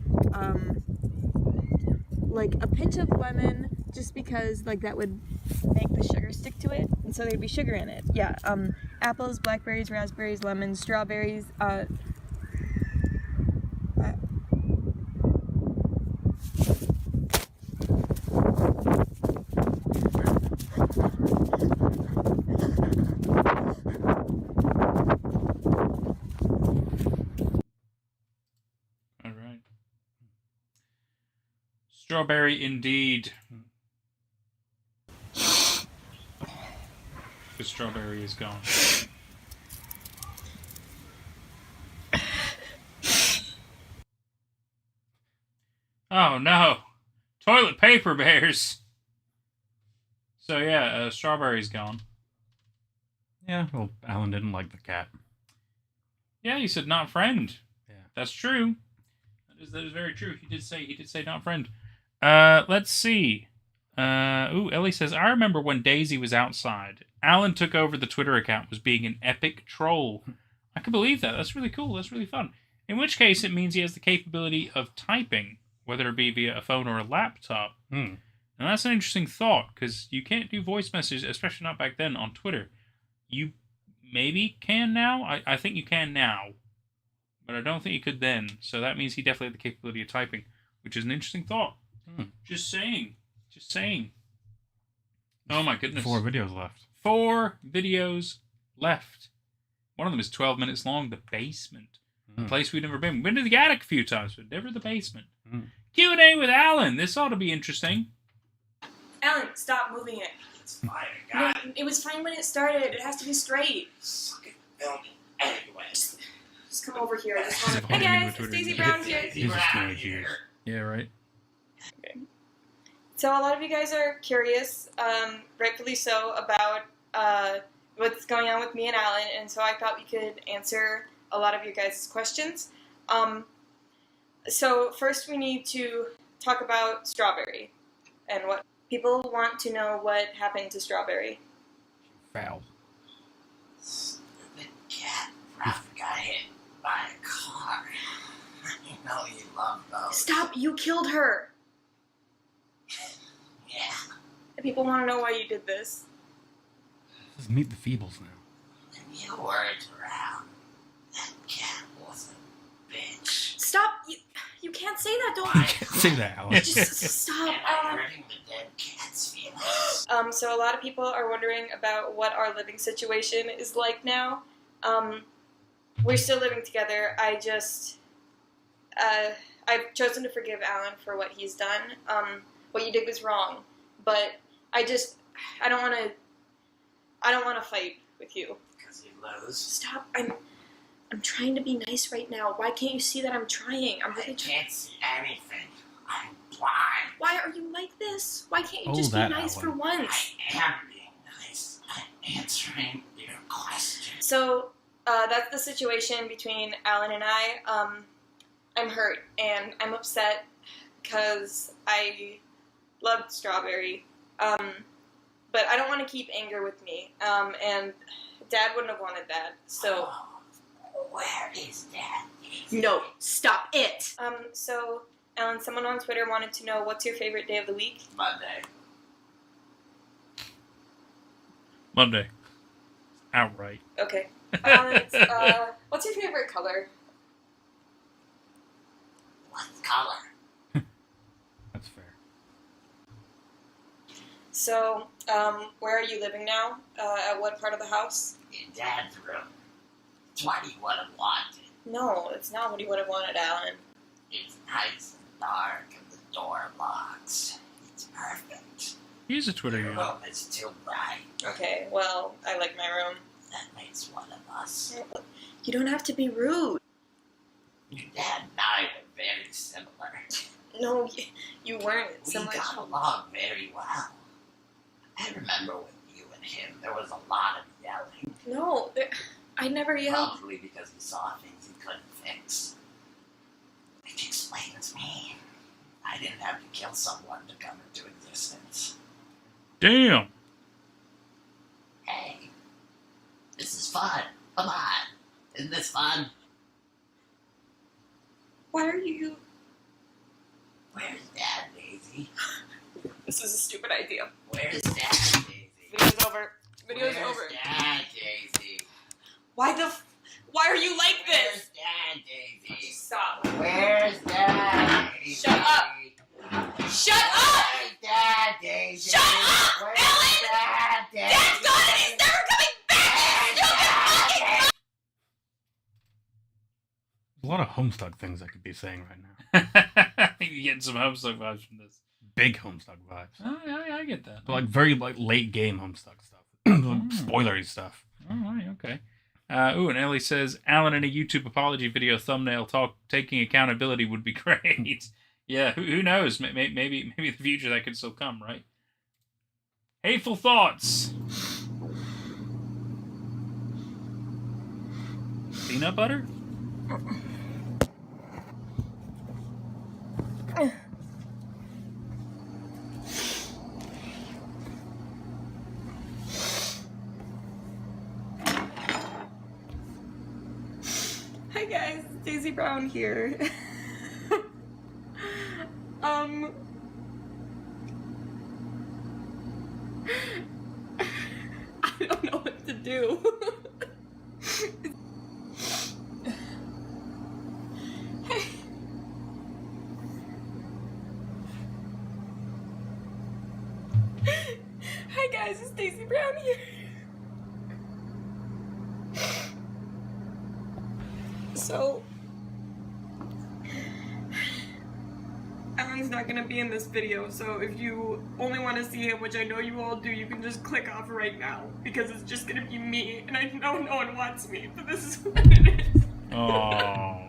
like a pinch of lemon, just because like that would make the sugar stick to it, and so there'd be sugar in it. Yeah, apples, blackberries, raspberries, lemons, strawberries, All right. Strawberry indeed. The strawberry is gone. Oh no! Toilet paper bears! So yeah, strawberry's gone. Yeah, well, Alan didn't like the cat. Yeah, you said not friend. Yeah. That's true. That is very true. He did say not friend. Let's see. Ooh, Ellie says, I remember when Daisy was outside. Alan took over the Twitter account, was being an epic troll. I can believe that. That's really cool. That's really fun. In which case, it means he has the capability of typing, whether it be via a phone or a laptop. And that's an interesting thought, because you can't do voice messages, especially not back then, on Twitter. You maybe can now. I think you can now, but I don't think you could then. So that means he definitely had the capability of typing, which is an interesting thought. Just saying. Just saying. Oh my goodness. 4 videos left. 4 videos left. One of them is 12 minutes long. The basement. A place we've never been. We've been to the attic a few times, but never the basement. Q&A with Alan. This ought to be interesting. Alan, stop moving it. It's fine, I got it. No, it was fine when it started. It has to be straight. Suck it, film it. Anyway. Just come over here. I just want Hey guys, it's Daisy Brown here. He's just teenage years. Yeah, right. Okay. So a lot of you guys are curious, rightfully so, about what's going on with me and Alan, and so I thought we could answer a lot of your guys' questions. So first we need to talk about Strawberry, and what people want to know what happened to Strawberry. Foul. Stupid cat got hit by a car. You know you love those. Stop! You killed her! Yeah. And people want to know why you did this. Let's meet the Feebles now. When you weren't around, that cat was a bitch. Stop! You can't say that, don't You can't say that, Alan. Just stop, And I'm hurting the dead cat's feelings. So a lot of people are wondering about what our living situation is like now. We're still living together. I've chosen to forgive Alan for what he's done. What you did was wrong, but I don't want to fight with you. Because you lose. Stop! I'm trying to be nice right now. Why can't you see that I'm trying? I'm really I trying. can't see anything. I'm blind. Why are you like this? Why can't you Oh, just be that nice Alan. for once? I am being nice. I'm answering your question. So that's the situation between Alan and I. I'm hurt and I'm upset because I loved Strawberry, but I don't want to keep anger with me. And Dad wouldn't have wanted that. So Where is Dad? No, stop it. So Alan, someone on Twitter wanted to know what's your favorite day of the week. Monday. Outright. Okay. Alan, what's your favorite color? What color? So, where are you living now? At what part of the house? In Dad's room. It's what he would have wanted. No, it's not what you would have wanted, Alan. It's nice and dark and the door locks. It's perfect. He's a Twitter Your user. room is too bright. Okay, well, I like my room. That makes one of us. You don't have to be rude. Your dad and I were very similar. No, you weren't. We So much. got along very well. I remember with you and him, there was a lot of yelling. No, I never yelled. Probably because he saw things he couldn't fix. Which explains me. I didn't have to kill someone to come into existence. Damn. Hey, this is fun. Come on. Isn't this fun? Why are you... Where's Dad, Daisy? This is a stupid idea. Where's Dad, Daisy? Video's over. Video's Where's over. Dad, Daisy? Why are you like Where's this? Dad, Daisy? Stop. Where's Dad, Daisy? Shut up! Shut up! Where's Dad, Daisy? Shut up, Where's Ellen! Dad, Daisy? Dad's gone and he's never coming back! You stupid fucking... A lot of Homestuck things I could be saying right now. You're getting some Homestuck vibes from this. Big Homestuck vibes. Oh, yeah, I get that. But like very like late game Homestuck stuff. Spoilery stuff. All right, okay. And Ellie says, Alan in a YouTube apology video thumbnail taking accountability would be great. Yeah, who knows? Maybe in the future that could still come, right? Hateful thoughts. Peanut butter? Hi guys, Daisy Brown here. I don't know what to do. Hi guys, it's Daisy Brown here. So, Alan's not gonna be in this video, so if you only want to see him, which I know you all do, you can just click off right now, because it's just gonna be me, and I know no one wants me, but this is what it is. Oh.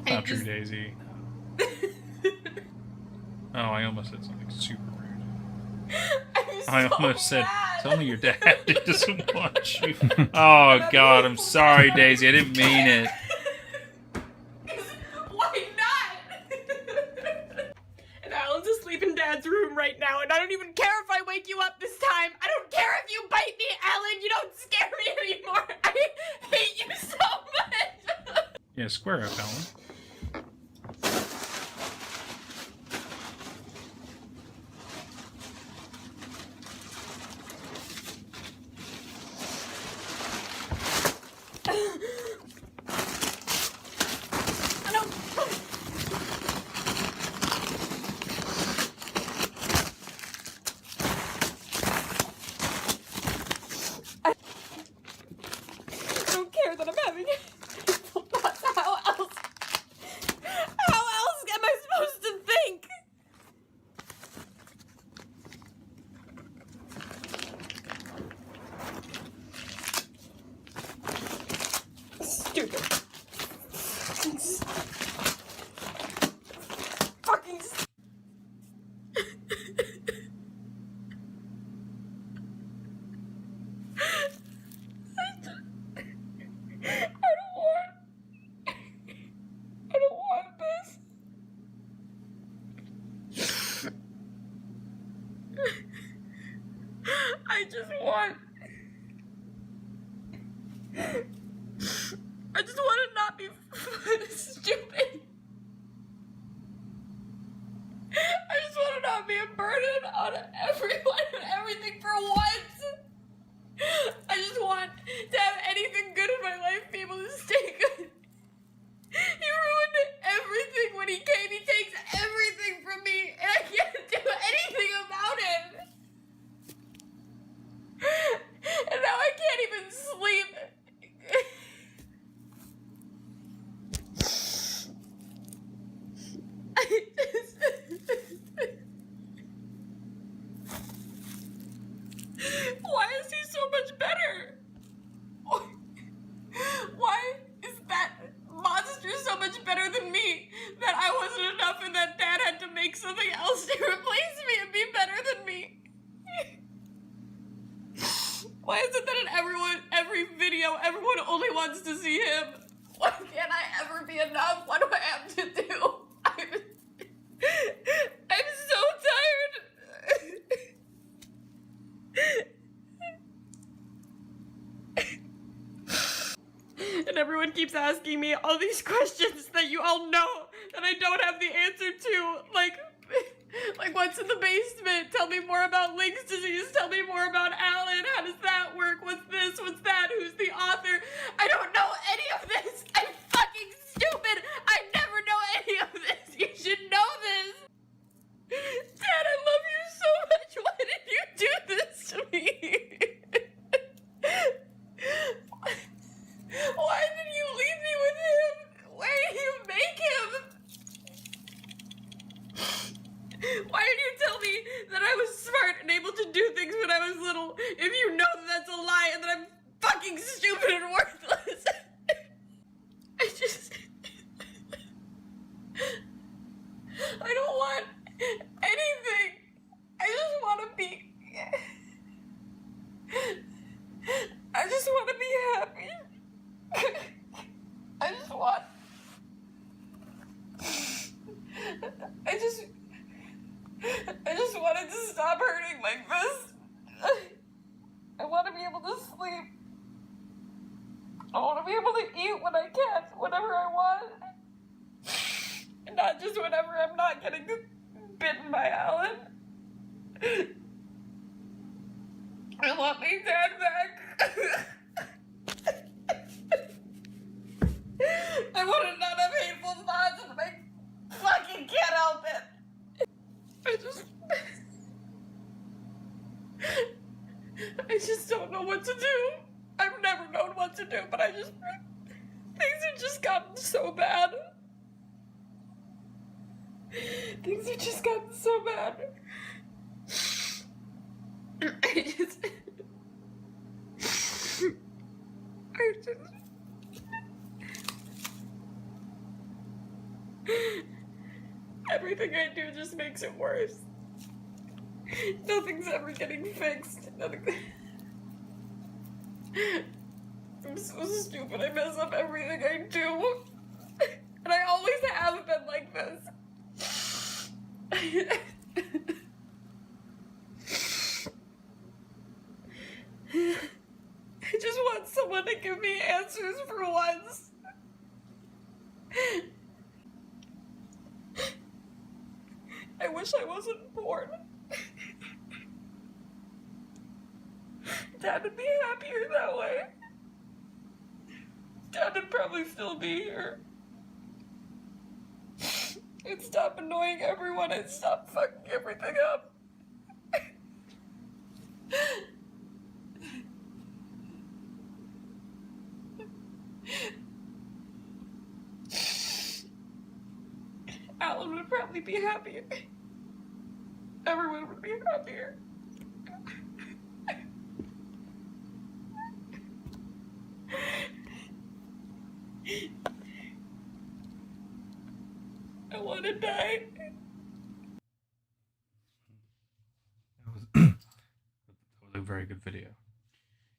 Not true, Daisy. Oh, I almost said something super rude. I almost said, tell me your dad doesn't want you. Oh, God, I'm sorry, Daisy. I didn't mean it. Why not? And Alan's asleep in Dad's room right now, and I don't even care if I wake you up this time. I don't care if you bite me, Alan. You don't scare me anymore. I hate you so much. Yeah, square up, Alan. I don't care that I'm having hateful thoughts. How else am I supposed to think? Stupid. Fucking I don't want this. I just want to not be stupid. I just want to not be a burden on everyone and everything for once. I just want to have anything good in my life be able to stay good. He ruined everything when he came. He takes everything from me, and I can't do Why is it that in every video, everyone only wants to see him? Why can't I ever be enough? What do I have to do? I'm so tired. And everyone keeps asking me all these questions that you all know that I don't have the answer to. Like what's in the basement? Tell me more about Link's disease. Tell me more about Alan. How does that work? What's this? What's that? Who's the author? I don't know any of this. I'm fucking stupid. I never know any of this. You should know this. Dad, I love you so much. Why did you do this to me? Why did you leave me with him? Why did you make him? Why did you tell me that I was smart and able to do things when I was little if you know that that's a lie and that I'm fucking stupid and worthless? I don't want anything. I just want to be... I just want to be happy. I just want... I just want it to stop hurting like this. I want to be able to sleep. I want to be able to eat when I can, whenever I want. And not just whenever I'm not getting bitten by Alan. I want my dad back. I want to not have hateful thoughts, but I fucking can't help it. I just don't know what to do. I've never known what to do, but things have just gotten so bad. Things have just gotten so bad. Everything I do just makes it worse. Nothing's ever getting fixed. I'm so stupid. I mess up everything I do. And I always have been like this. I just want someone to give me answers for once. I wish I wasn't born. Dad would be happier that way. Dad would probably still be here. I'd stop annoying everyone. I'd stop fucking everything up. Alan would probably be happier. Everyone would be happier. I want to die. That was a very good video.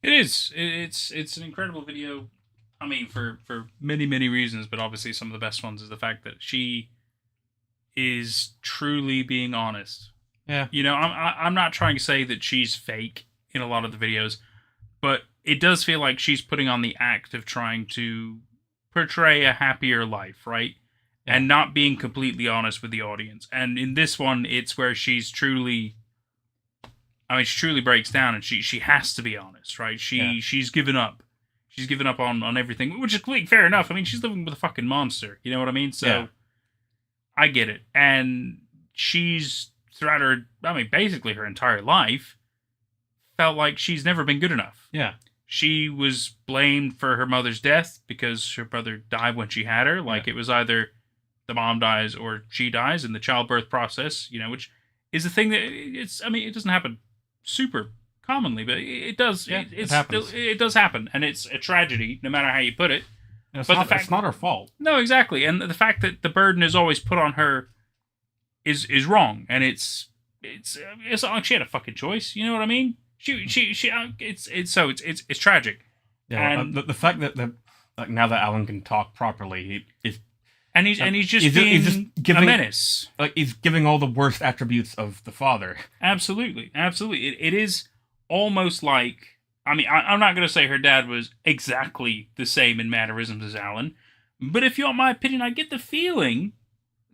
It is. It's an incredible video. I mean, for many, many reasons, but obviously some of the best ones is the fact that she is truly being honest. Yeah. You know, I'm not trying to say that she's fake in a lot of the videos, but it does feel like she's putting on the act of trying to portray a happier life, right? Yeah. And not being completely honest with the audience. And in this one, it's where she's truly... I mean, she truly breaks down, and she has to be honest, right? She's given up. She's given up on everything, which is completely fair enough. I mean, she's living with a fucking monster. You know what I mean? So, yeah. I get it. And she's, throughout her, I mean, basically her entire life, felt like she's never been good enough. Yeah. She was blamed for her mother's death because her brother died when she had her. Like, it was either the mom dies or she dies in the childbirth process, you know, which is a thing that it's, I mean, it doesn't happen super commonly, but it does. Yeah, it happens. It does happen, and it's a tragedy, no matter how you put it. It's But not, the fact- it's not her fault. No, exactly, and the fact that the burden is always put on her is wrong, and it's not like she had a fucking choice. You know what I mean? It's tragic. Yeah, And the fact that like now that Alan can talk properly, he's just being giving a menace. Like he's giving all the worst attributes of the father. Absolutely. It is almost like, I mean, I'm not going to say her dad was exactly the same in mannerisms as Alan, but if you want my opinion, I get the feeling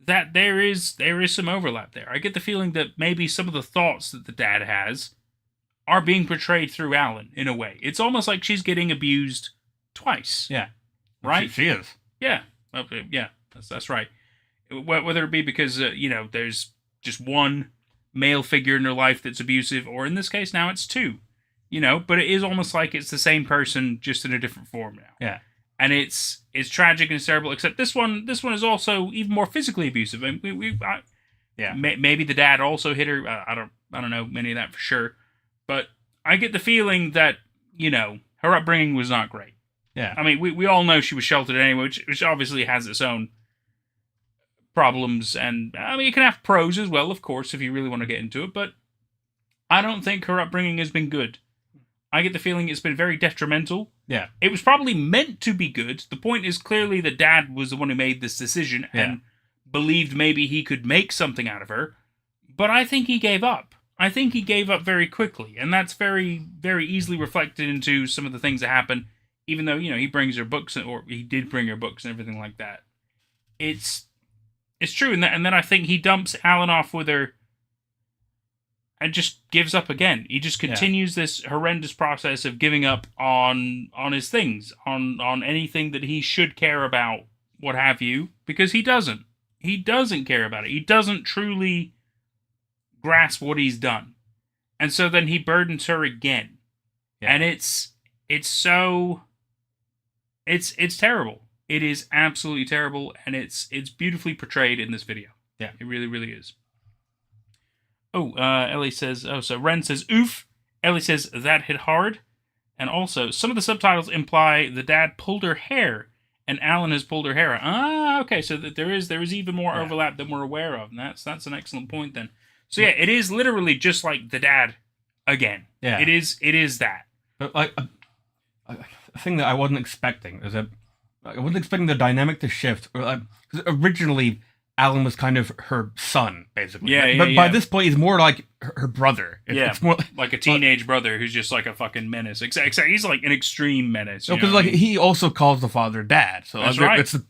that there is some overlap there. I get the feeling that maybe some of the thoughts that the dad has are being portrayed through Alan in a way. It's almost like she's getting abused twice. Yeah, right. She is. Yeah, okay, yeah, that's right. Whether it be because there's just one male figure in her life that's abusive, or in this case now it's two. But it is almost like it's the same person, just in a different form now. Yeah. And it's tragic and it's terrible. Except this one is also even more physically abusive. I mean, maybe the dad also hit her. I don't know any of that for sure. But I get the feeling that her upbringing was not great. Yeah. I mean, we all know she was sheltered anyway, which obviously has its own problems, and I mean, it can have pros as well, of course, if you really want to get into it. But I don't think her upbringing has been good. I get the feeling it's been very detrimental. Yeah. It was probably meant to be good. The point is clearly the dad was the one who made this decision and believed maybe he could make something out of her. But I think he gave up. I think he gave up very quickly. And that's very, very easily reflected into some of the things that happen, even though, he brings her books, or he did bring her books and everything like that. It's true. And then I think he dumps Alan off with her and just gives up again. He just continues this horrendous process of giving up on his things, on anything that he should care about, what have you, because he doesn't. He doesn't care about it. He doesn't truly grasp what he's done. And so then he burdens her again. Yeah. And it's terrible. It is absolutely terrible, and it's beautifully portrayed in this video. Yeah. It really, really is. Oh, Ellie says, so Ren says, oof. Ellie says, that hit hard. And also, some of the subtitles imply the dad pulled her hair, and Alan has pulled her hair. Ah, okay, so that there is even more overlap than we're aware of, and that's an excellent point then. So yeah, it is literally just like the dad again. Yeah. It is that. But like a thing that I wasn't expecting is that I wasn't expecting the dynamic to shift. Or because originally Alan was kind of her son, basically. But by this point, he's more like her brother. It's more like a teenage brother who's just like a fucking menace. Except he's like an extreme menace. Because he also calls the father dad. So that's right. So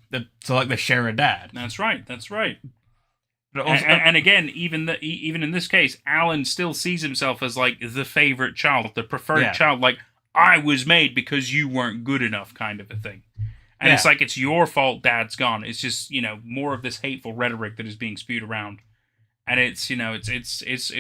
they share a dad. That's right. But also, and again, even in this case, Alan still sees himself as like the favorite child, the preferred child. Like, I was made because you weren't good enough, kind of a thing. And it's like, it's your fault Dad's gone. It's just, more of this hateful rhetoric that is being spewed around. And it's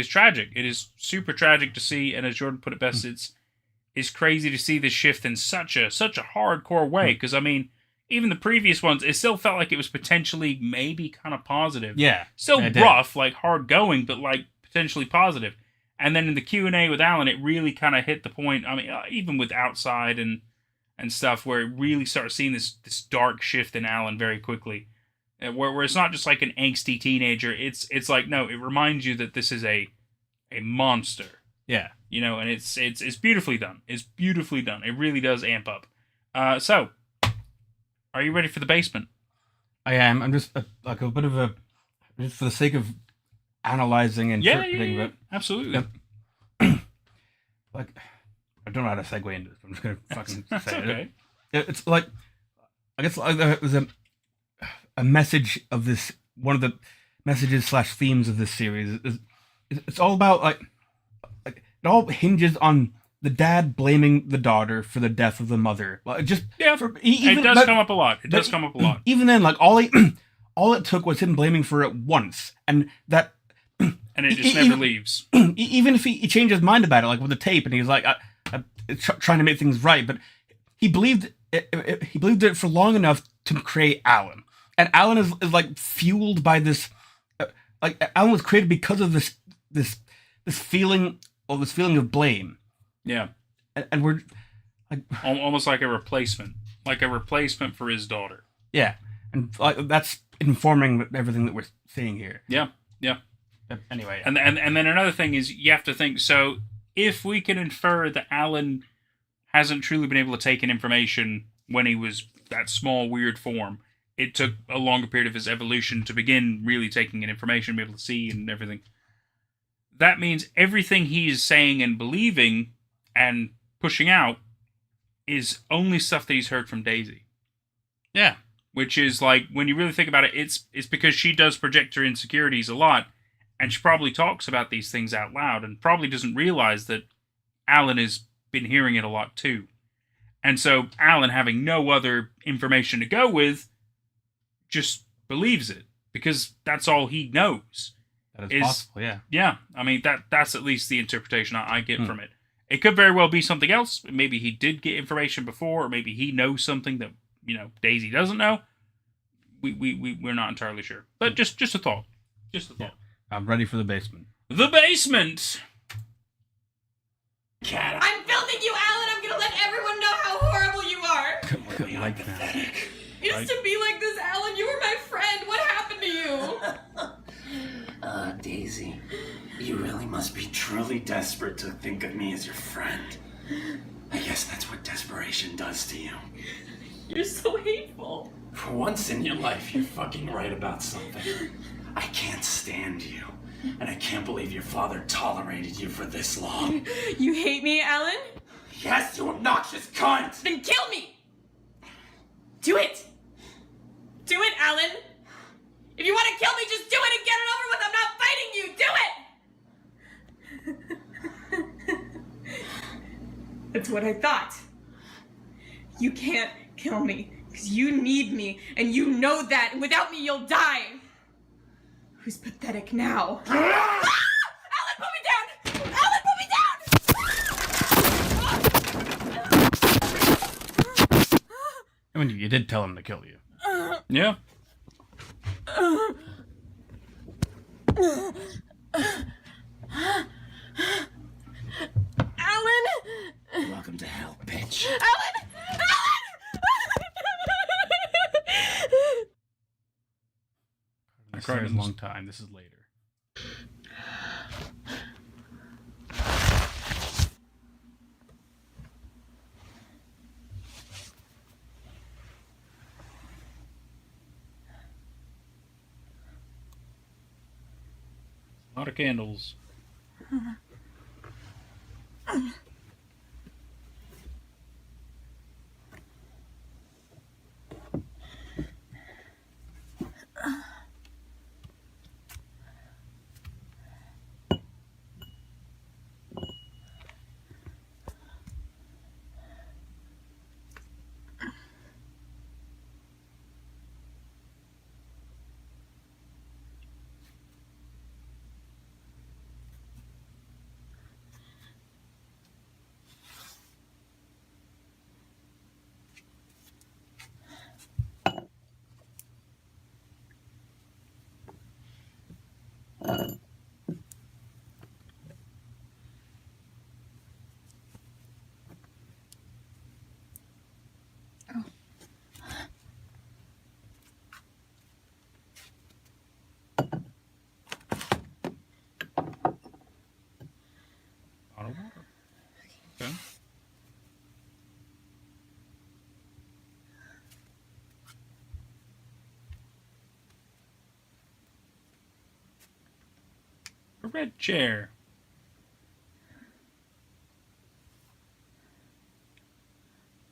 tragic. It is super tragic to see. And as Jordan put it best, it's crazy to see this shift in such a hardcore way. Because, I mean, even the previous ones, it still felt like it was potentially maybe kind of positive. Yeah. Still rough, like hard going, but like potentially positive. And then in the Q&A with Alan, it really kind of hit the point. I mean, even with Outside and stuff, where it really starts seeing this dark shift in Alan very quickly, where it's not just like an angsty teenager. It's like, no, it reminds you that this is a monster. Yeah, and it's beautifully done. It's beautifully done. It really does amp up. So, are you ready for the basement? I am. I'm just like a bit of a, just for the sake of analyzing and interpreting. Yeah, absolutely. Like, I don't know how to segue into this. I'm just gonna fucking say okay. it. It's like, I guess like there's a message of this. One of the messages / themes of this series is it's all about like it all hinges on the dad blaming the daughter for the death of the mother. Like, just it does come up a lot. It does come up a lot. Even then, like all it took was him blaming for it once, and that. And it just never leaves. Even if he changed his mind about it, like with the tape, and he's like trying to make things right, but he believed it. He believed it for long enough to create Alan, and Alan is like fueled by this. Like Alan was created because of this feeling of blame. Yeah, and we're like almost like a replacement for his daughter. Yeah, and like that's informing everything that we're seeing here. Yeah. Anyway, and then another thing is you have to think. So if we can infer that Alan hasn't truly been able to take in information when he was that small, weird form, it took a longer period of his evolution to begin really taking in information, be able to see and everything. That means everything he is saying and believing and pushing out is only stuff that he's heard from Daisy. Yeah. Which is like, when you really think about it, it's because she does project her insecurities a lot, and she probably talks about these things out loud, and probably doesn't realize that Alan has been hearing it a lot too. And so Alan, having no other information to go with, just believes it, because that's all he knows. That is possible, yeah. Yeah, I mean, that's at least the interpretation I get from it. It could very well be something else. Maybe he did get information before, or maybe he knows something that, Daisy doesn't know. We're not entirely sure. But just a thought. Just a thought. Yeah. I'm ready for the basement. The basement! Cat, I'm filming you, Alan! I'm gonna let everyone know how horrible you are! really pathetic. It used to be like this, Alan. You were my friend. What happened to you? Daisy, you really must be truly desperate to think of me as your friend. I guess that's what desperation does to you. You're so hateful. For once in your life, you're fucking right about something. I can't stand you. And I can't believe your father tolerated you for this long. You hate me, Alan? Yes, you obnoxious cunt! Then kill me! Do it! Do it, Alan! If you want to kill me, just do it and get it over with! I'm not fighting you! Do it! That's what I thought. You can't kill me, because you need me, and you know that, and without me, you'll die! Who's pathetic now? Alan, put me down! Alan, put me down! I mean, you did tell him to kill you. Yeah. Alan! Welcome to hell, bitch. Alan! This is a long time. This is later. A lot of candles. Bottle of water. Okay. A red chair.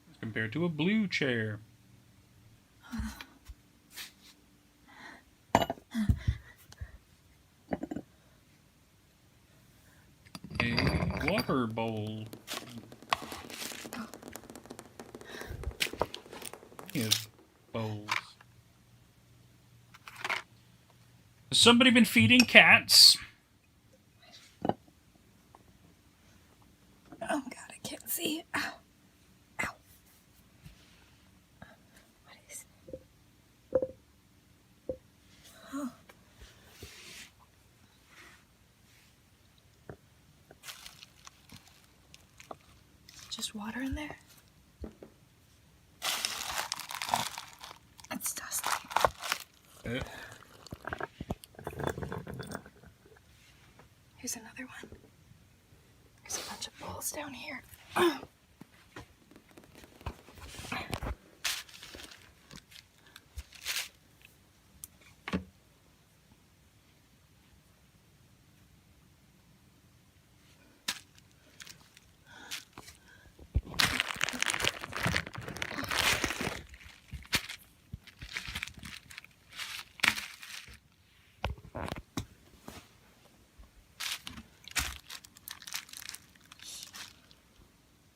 As compared to a blue chair. A water bowl. Plenty of bowls. Has somebody been feeding cats? Oh god, I can't see. Ow. Ow. What is it? Oh. Just water in there? It's dusty. Here's another one. There's a bunch else down here.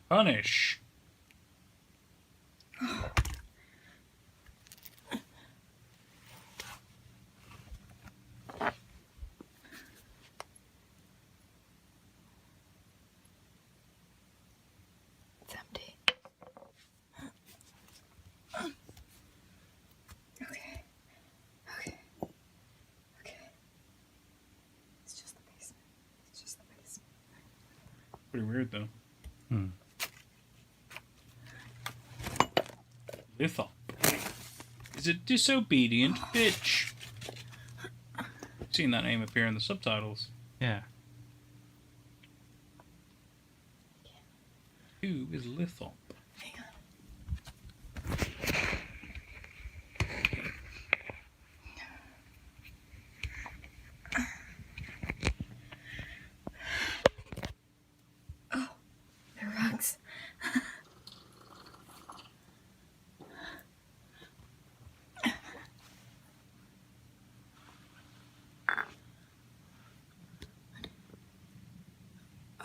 Punish. It's empty. Okay. Okay. Okay. It's just the basement. It's just the basement. Pretty weird, though. Hmm. Lithop. Is a disobedient bitch. I've seen that name appear in the subtitles. Yeah. Who is Lithop? Hang on. Oh, they're rugs.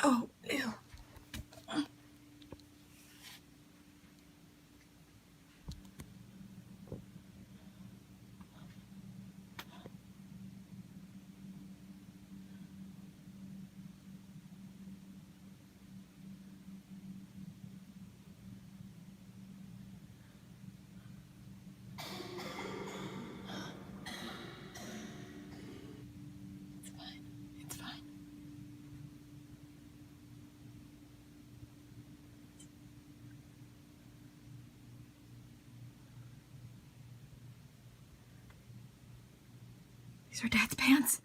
Oh, ew. It's fine. It's fine. These are Dad's pants.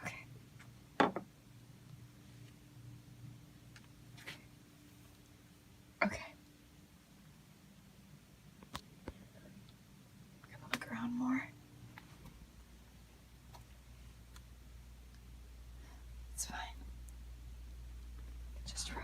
Okay. Okay. I'm gonna look around more. It's fine. Just a rug.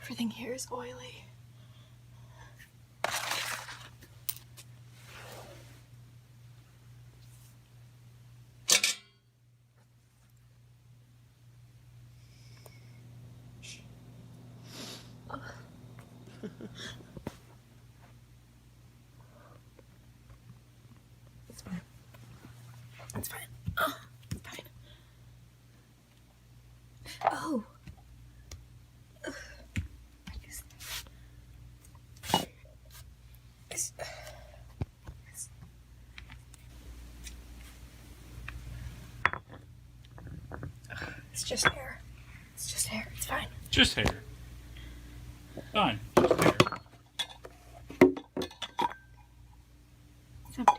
Everything here is oily. It's fine. It's fine. Oh, it's fine. Oh. Ugh. What is that? It's just hair. It's just hair. It's fine. Just hair. Fine. Just hair. It's empty.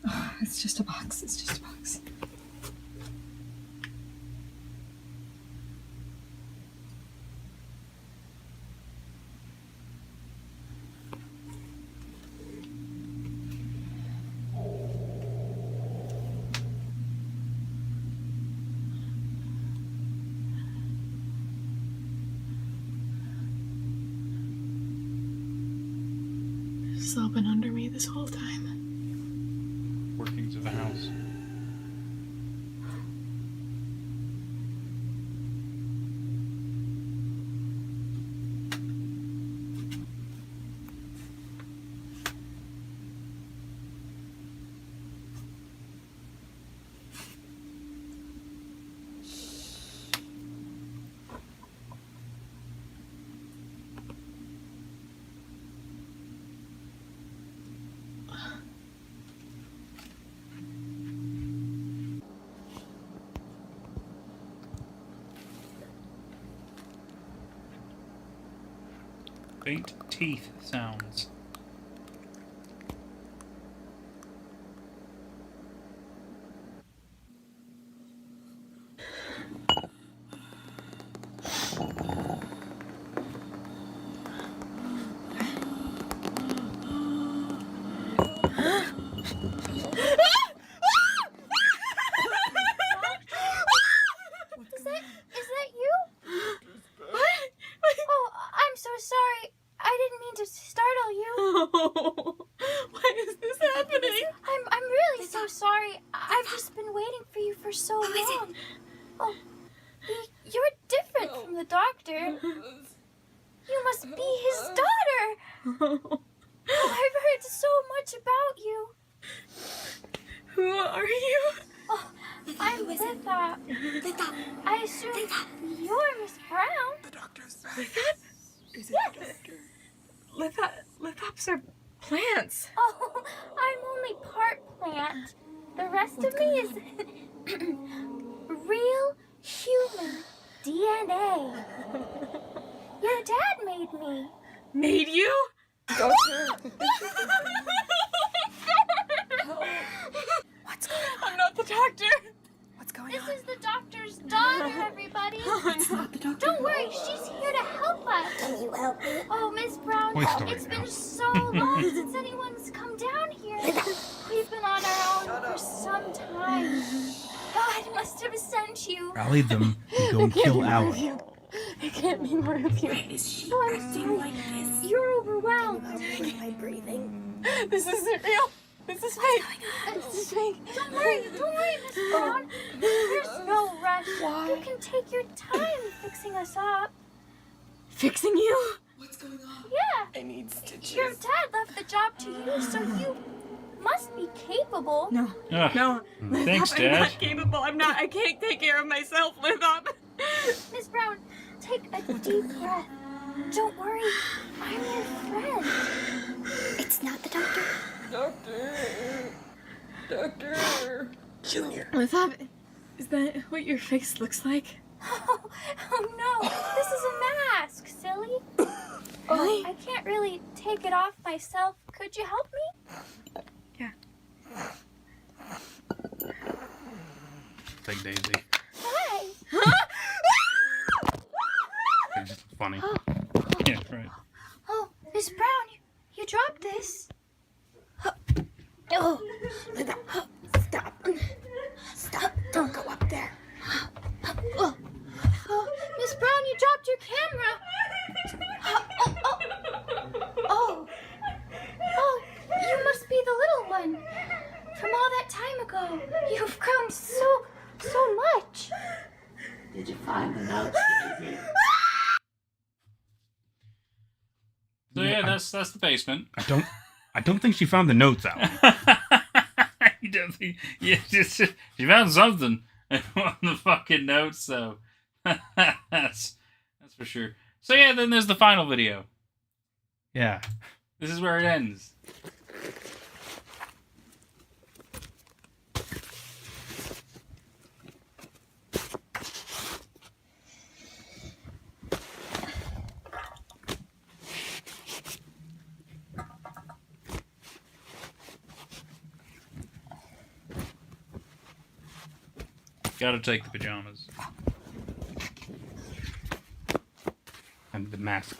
Oh, it's just a box. It's just a box. It's all been under me this whole time. of a house. Faint teeth sounds. Is that you? Oh, I'm so sorry. I didn't mean to startle you. Why is this happening? I'm really so sorry. I've just been waiting for you for so long. Oh, you're different from the doctor. You must be his daughter. Oh, I've heard so much about you. Who are you? Oh, I'm Litha. I assume you're Miss Brown. Lithops are plants. Oh, I'm only part plant. The rest of me is real human DNA. Your dad made me. Made you? What's going on? I'm not the doctor. What's going This on? is the doctor's daughter, everybody. It's not the doctor. Don't worry, she's here to help us. Can you help me? Oh, Miss Brown, Toy Story it's now. been so long since anyone's come down here. We've been on our own for some time. God must have sent you. Rally them and go and kill Alan. It can't be more of you. Is she Oh, I'm acting sorry. like this? You're overwhelmed. With my breathing? This isn't real. This is fake. This is fake. Don't worry, Miss Brown. There's no rush. You can take your time fixing us up. Fixing you? What's going on? Yeah, I need stitches. your dad left the job to you, so you must be capable. No. Ugh. No. Thanks, I'm not Dad. capable. I can't take care of myself, Lithop. Miss Brown, take a deep breath. Don't worry, I'm your friend. It's not the doctor. Doctor. Junior. Lithop, is that what your face looks like? Oh no, this is a mask, silly. Really? I can't really take it off myself. Could you help me? Big Daisy. Hi. It's just funny. Yeah, right. Oh, Miss Brown, you dropped this. Oh, stop. Stop. Don't go up there. Oh, Miss Brown, you dropped your camera. Oh, you must be the little one. From all that time ago, you've grown so much. Did you find the notes, Daisy? So yeah, that's the basement. I don't think she found the notes out. You don't think? Yeah, she found something on the fucking notes, so that's for sure. So yeah, then there's the final video. Yeah. This is where it ends. Gotta take the pajamas. And the mask.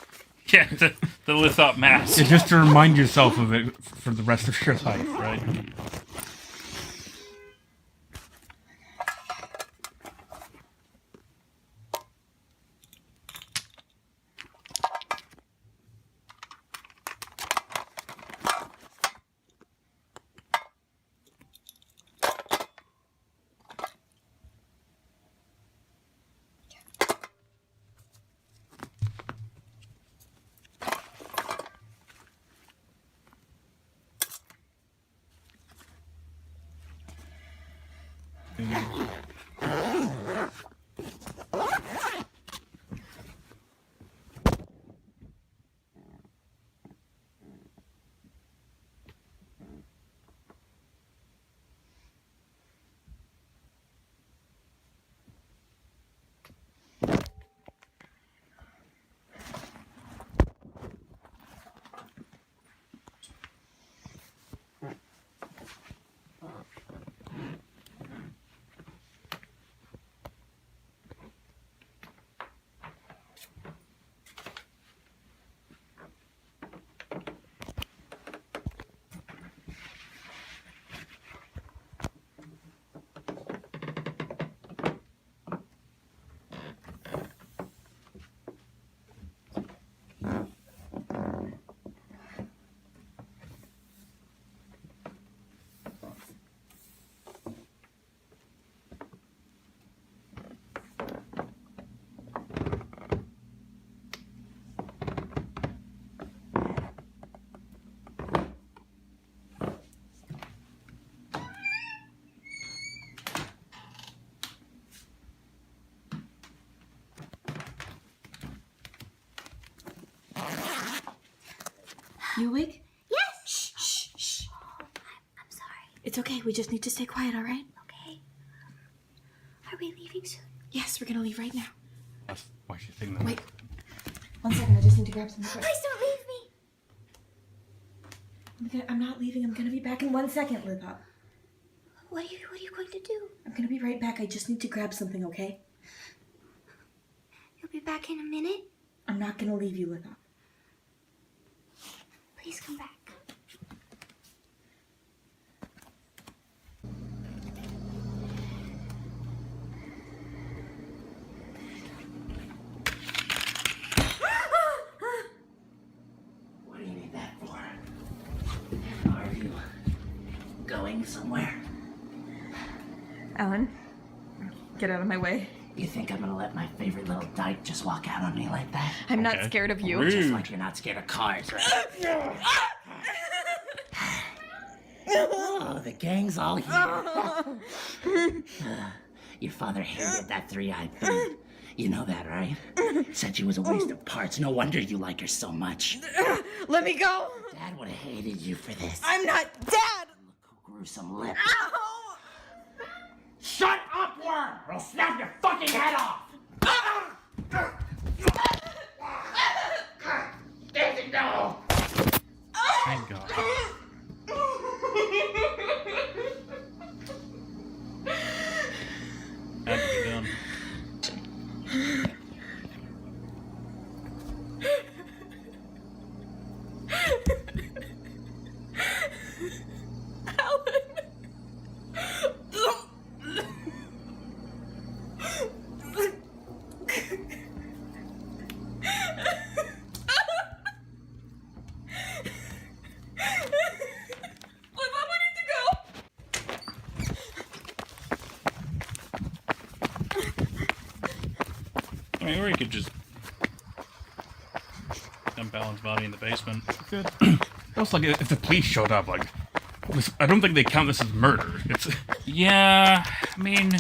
Yeah, the Lithop mask. It's just to remind yourself of it for the rest of your life, right? You awake? Yes! Shh, shh, shh. I'm sorry. It's okay. We just need to stay quiet, all right? Okay. Are we leaving soon? Yes, we're gonna leave right now. That's why she's thinking that. Wait. 1 second. I just need to grab something quick. Please don't leave me. I'm not leaving. I'm gonna be back in 1 second, Lipa. What are you going to do? I'm gonna be right back. I just need to grab something, okay? You'll be back in a minute? I'm not gonna leave you, Lipa. Please come back. What do you need that for? Are you going somewhere? Alan, get out of my way. You think I'm gonna let my favorite little dyke just walk out on me like that? I'm not Okay. scared of you. Rude. Just like you're not scared of cars, right? Oh, the gang's all here. Your father hated that three-eyed thing. You know that, right? Said she was a waste of parts. No wonder you like her so much. Let me go. Dad would have hated you for this. I'm not Dad. Look who grew some lip. Ow. Shut up, worm, or I'll snap your fucking head off! Daisy, no! Thank God. Had to be done. I mean, or you could just dump Alan's body in the basement. Good. Also, like, if the police showed up, like, I don't think they count this as murder. It's Yeah, I mean,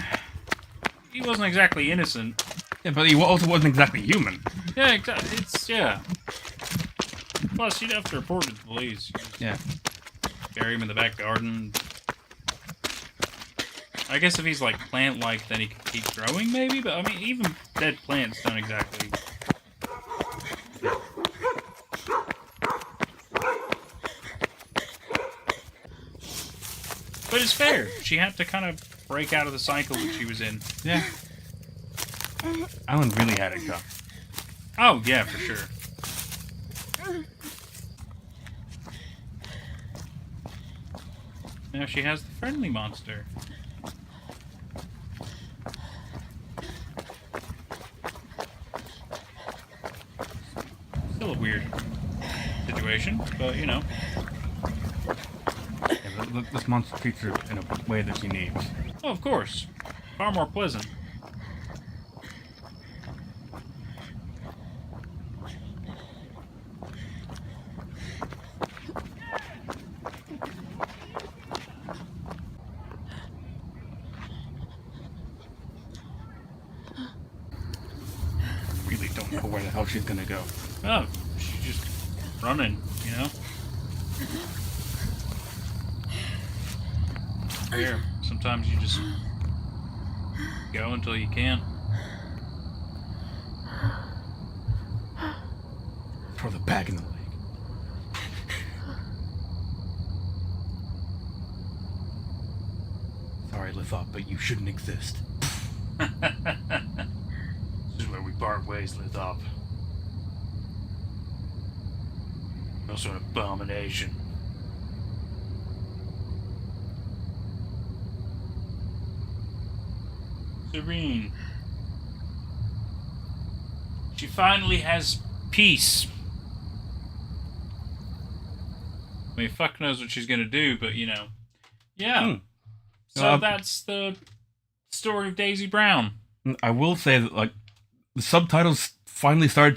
he wasn't exactly innocent. yeah, but he also wasn't exactly human. Yeah, exactly. Yeah. Plus, you'd have to report it to the police. Yeah. Bury him in the back garden. I guess if he's like plant-like, then he could keep growing, maybe. But I mean, even dead plants don't exactly. But it's fair. She had to kind of break out of the cycle that she was in. Yeah. Alan really had it come. Oh yeah, for sure. Now she has the friendly monster. Still a weird situation, but you know. Yeah, but this monster treats her in a way that she needs. Oh, of course. Far more pleasant. how she's gonna go. Oh, she's just running, you know? Here, sometimes you just go until you can. Throw the bag in the lake. Sorry, Lithop, but you shouldn't exist. This is where we part ways, Lithop. You're also an abomination. Serene. She finally has peace. I mean, fuck knows what she's gonna do, but you know. Yeah. So that's the story of Daisy Brown. I will say that, like, the subtitles finally started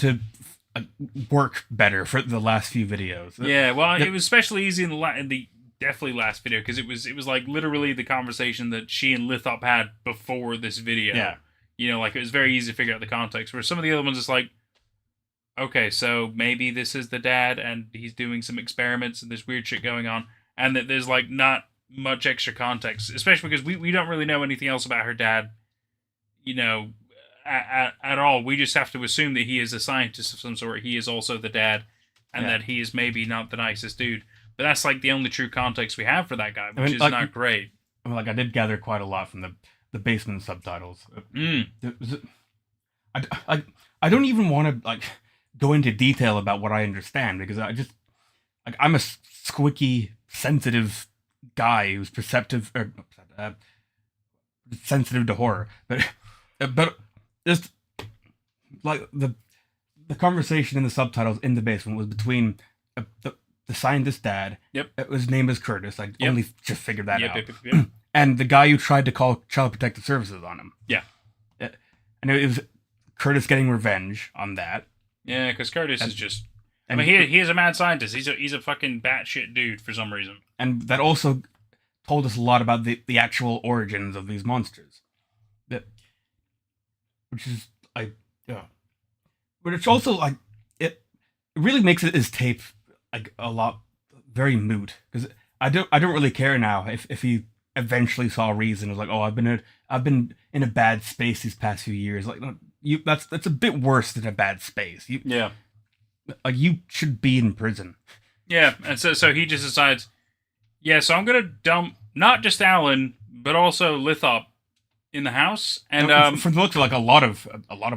to work better for the last few videos. Yeah, well, it was especially easy in the definitely last video because it was like literally the conversation that she and Lithop had before this video. Yeah. You know, like it was very easy to figure out the context. Where some of the other ones, it's like, okay, so maybe this is the dad and he's doing some experiments and there's weird shit going on, and that there's like not much extra context, especially because we don't really know anything else about her dad, you know, at all. We just have to assume that he is a scientist of some sort. He is also the dad, and that he is maybe not the nicest dude. But that's like the only true context we have for that guy, which is like, not great. I mean, like, I did gather quite a lot from the basement subtitles. I don't even want to like go into detail about what I understand, because I just like, I'm a squicky, sensitive guy who's sensitive to horror, but just like the conversation in the subtitles in the basement was between the scientist dad. Yep. His name is Curtis. I only just figured that out. Yep. And the guy who tried to call Child Protective Services on him. Yeah. And it was Curtis getting revenge on that. Yeah, because Curtis is just... I mean, he is a mad scientist. He's a fucking batshit dude for some reason. And that also told us a lot about the actual origins of these monsters. Which is, like, yeah. But it's also, like, it really makes his tape, like, a lot, very moot. Because I don't really care now if he eventually saw a reason. It was like, oh, I've been in a bad space these past few years. Like, that's a bit worse than a bad space. Yeah. Like, you should be in prison. Yeah, and so he just decides, yeah, so I'm gonna dump not just Alan, but also Lithop in the house. And from the looks of, like, a lot of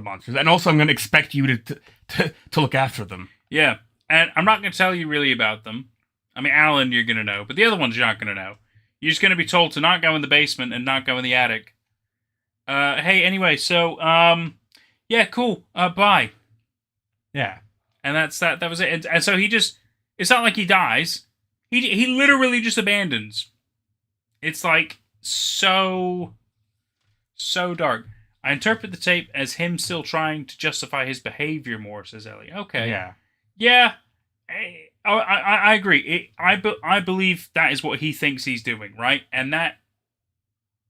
monsters, and also I'm gonna expect you to look after them. Yeah, and I'm not gonna tell you really about them. I mean, Alan, you're gonna know, but the other ones you're not gonna know. You're just gonna be told to not go in the basement and not go in the attic. Hey, anyway, so yeah, cool. Bye. Yeah. And that's that. That was it. And so he just, it's not like he dies. He literally just abandons. It's like so dark. I interpret the tape as him still trying to justify his behavior more, says Ellie. Okay. Yeah. Yeah. I agree. I believe that is what he thinks he's doing, right? And that,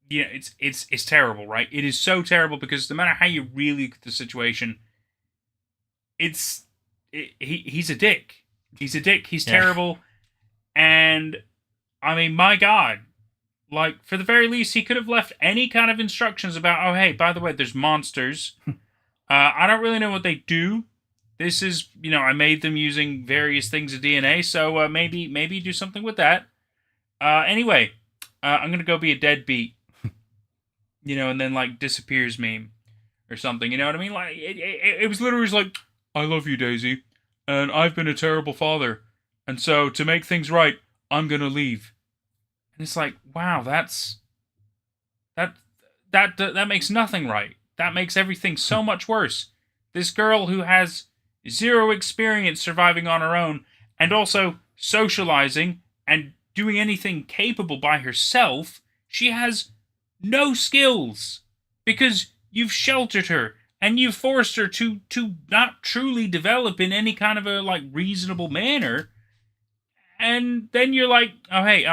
yeah, it's terrible, right? It is so terrible because no matter how you really look at the situation, he's a dick. He's a dick. He's terrible. And I mean, my God, like, for the very least, he could have left any kind of instructions about, oh, hey, by the way, there's monsters. I don't really know what they do. This is, you know, I made them using various things of DNA, so maybe do something with that. Anyway, I'm gonna go be a deadbeat, you know, and then like disappears meme or something. You know what I mean? Like it was literally just like, I love you, Daisy, and I've been a terrible father, and so to make things right, I'm gonna leave. And it's like, wow, that makes nothing right. That makes everything so much worse. This girl who has zero experience surviving on her own, and also socializing and doing anything capable by herself, she has no skills because you've sheltered her and you've forced her to not truly develop in any kind of a like reasonable manner. And then you're like, oh hey,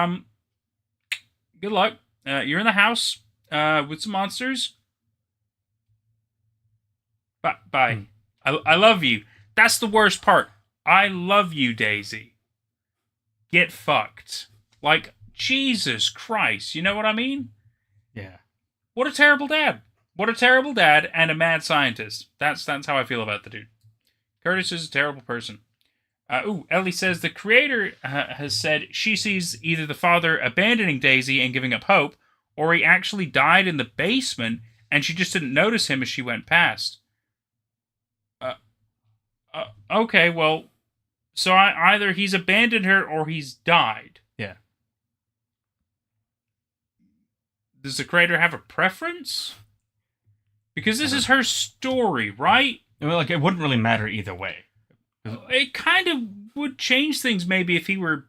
good luck. You're in the house with some monsters. Bye. I love you. That's the worst part. I love you, Daisy. Get fucked. Like, Jesus Christ, you know what I mean? Yeah. What a terrible dad. What a terrible dad and a mad scientist. That's how I feel about the dude. Curtis is a terrible person. Ellie says the creator has said she sees either the father abandoning Daisy and giving up hope, or he actually died in the basement and she just didn't notice him as she went past. Okay, well, so either he's abandoned her or he's died. Yeah. Does the creator have a preference? Because this is her story, right? I mean, like, it wouldn't really matter either way. It kind of would change things maybe if he were,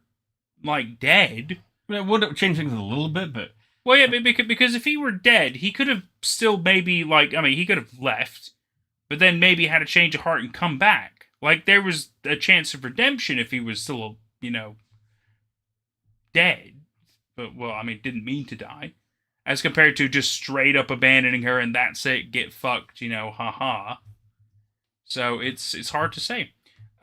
like, dead. I mean, it would change things a little bit, but... Well, yeah, because if he were dead, he could have still maybe, like, I mean, he could have left, but then maybe had a change of heart and come back. Like, there was a chance of redemption if he was still, you know, dead. But, well, I mean, didn't mean to die. As compared to just straight up abandoning her and that's it, get fucked, you know, haha. So it's hard to say.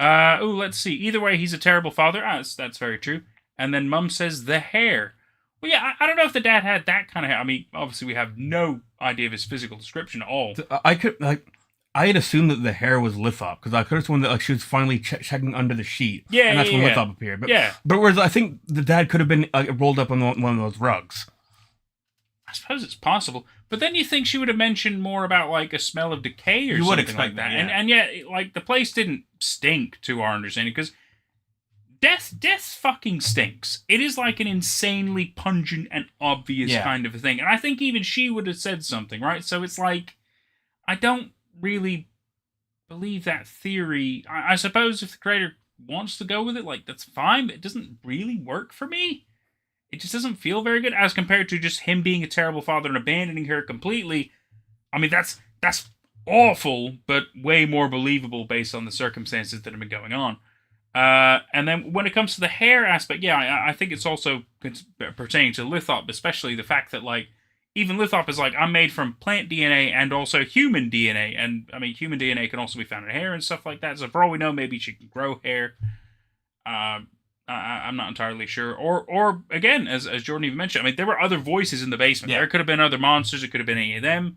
Let's see. Either way, he's a terrible father. That's very true. And then Mum says the hair. Well, yeah, I don't know if the dad had that kind of hair. I mean, obviously we have no idea of his physical description at all. I had assumed that the hair was Lithop, because I could have sworn that, like, she was finally checking under the sheet. Yeah, and that's when yeah. Lithop appeared. But, Yeah. But whereas I think the dad could have been rolled up on one of those rugs. I suppose it's possible. But then you think she would have mentioned more about, like, a smell of decay or You would something expect like that. that, yeah. And yet, like, the place didn't stink, to our understanding, because death fucking stinks. It is like an insanely pungent and obvious kind of a thing. And I think even she would have said something, right? So it's like, I don't really believe that theory. I suppose if the creator wants to go with it, like, that's fine, but it doesn't really work for me. It just doesn't feel very good as compared to just him being a terrible father and abandoning her completely. I mean, that's awful, but way more believable based on the circumstances that have been going on. And then when it comes to the hair aspect, yeah, I think it's also pertaining to Lithop, especially the fact that, like, even Lithop is like, I'm made from plant DNA and also human DNA. And, I mean, human DNA can also be found in hair and stuff like that. So for all we know, maybe she can grow hair. I'm not entirely sure. Or again, as Jordan even mentioned, I mean, there were other voices in the basement. Yeah. There could have been other monsters. It could have been any of them.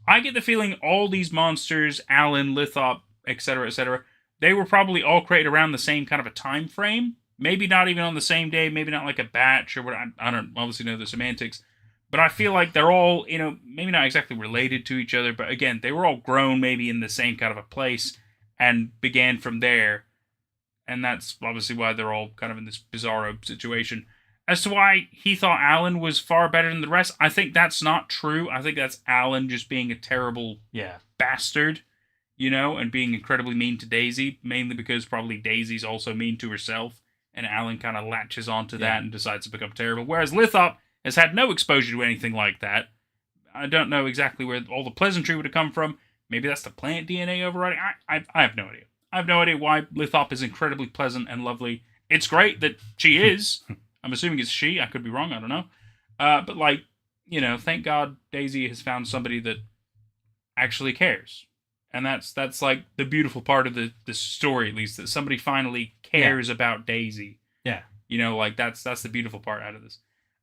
I get the feeling all these monsters, Alan, Lithop, etc., they were probably all created around the same kind of a time frame. Maybe not even on the same day. Maybe not like a batch or what. I don't obviously know the semantics. But I feel like they're all, you know, maybe not exactly related to each other. But again, they were all grown maybe in the same kind of a place and began from there. And that's obviously why they're all kind of in this bizarro situation. As to why he thought Alan was far better than the rest, I think that's not true. I think that's Alan just being a terrible bastard, you know, and being incredibly mean to Daisy, mainly because probably Daisy's also mean to herself, and Alan kind of latches onto that and decides to become terrible. Whereas Lithop has had no exposure to anything like that. I don't know exactly where all the pleasantry would have come from. Maybe that's the plant DNA overriding. I have no idea. I have no idea why Lithop is incredibly pleasant and lovely. It's great that she is. I'm assuming it's she. I could be wrong. I don't know. But, like, you know, thank God Daisy has found somebody that actually cares. And that's like, the beautiful part of the story, at least, that somebody finally cares about Daisy. Yeah. You know, like, that's the beautiful part out of this.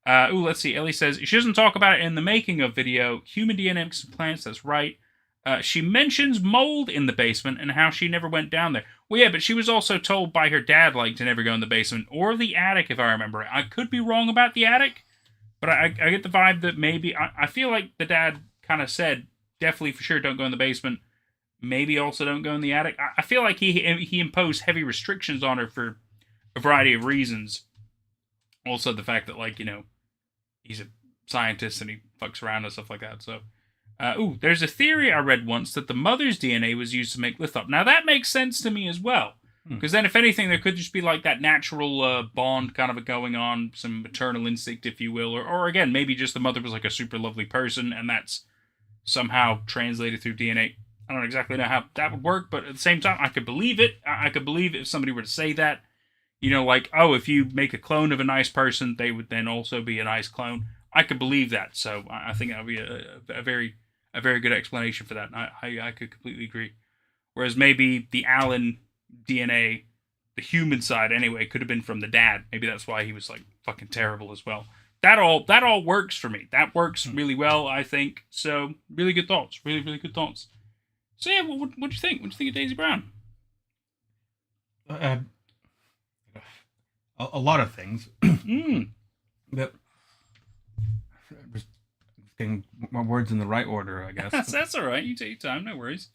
Let's see. Ellie says, she doesn't talk about it in the making of video. Human DNA mixed with plants, that's right. She mentions mold in the basement and how she never went down there. Well, yeah, but she was also told by her dad, like, to never go in the basement or the attic, if I remember it. I could be wrong about the attic, but I get the vibe that maybe... I feel like the dad kind of said, definitely for sure don't go in the basement. Maybe also don't go in the attic. I feel like he imposed heavy restrictions on her for a variety of reasons. Also the fact that, like, you know, he's a scientist and he fucks around and stuff like that, so... there's a theory I read once that the mother's DNA was used to make Lithop. Now, that makes sense to me as well. Because then, if anything, there could just be, like, that natural bond kind of going on, some maternal instinct, if you will. Or again, maybe just the mother was, like, a super lovely person, and that's somehow translated through DNA. I don't exactly know how that would work, but at the same time, I could believe it. I could believe it if somebody were to say that. You know, like, oh, if you make a clone of a nice person, they would then also be a nice clone. I could believe that, so I think that would be a very good explanation for that. And I could completely agree. Whereas maybe the Alan DNA, the human side anyway, could have been from the dad. Maybe that's why he was like fucking terrible as well. That all works for me. That works really well, I think. So really good thoughts. Really, really good thoughts. So yeah, what do you think? What do you think of Daisy Brown? A lot of things. But just getting my words in the right order, I guess. That's all right. You take your time. No worries.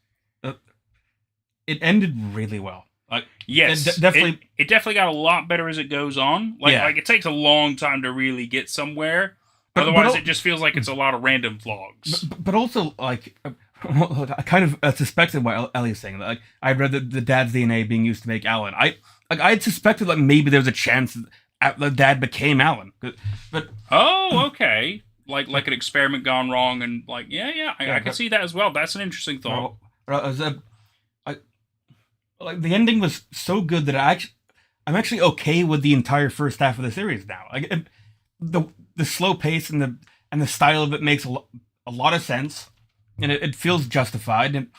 It ended really well. Like, yes, definitely. It definitely got a lot better as it goes on. Like it takes a long time to really get somewhere. Otherwise, it just feels like it's a lot of random vlogs. But also, like, I kind of suspected what Ellie's saying. Like, I read the dad's DNA being used to make Alan. I had suspected like maybe there was a chance that the dad became Alan. But okay, like an experiment gone wrong, and like I can see that as well. That's an interesting thought. Like the ending was so good that I'm actually okay with the entire first half of the series now. Like the slow pace and the style of it makes a lot of sense, and it feels justified. And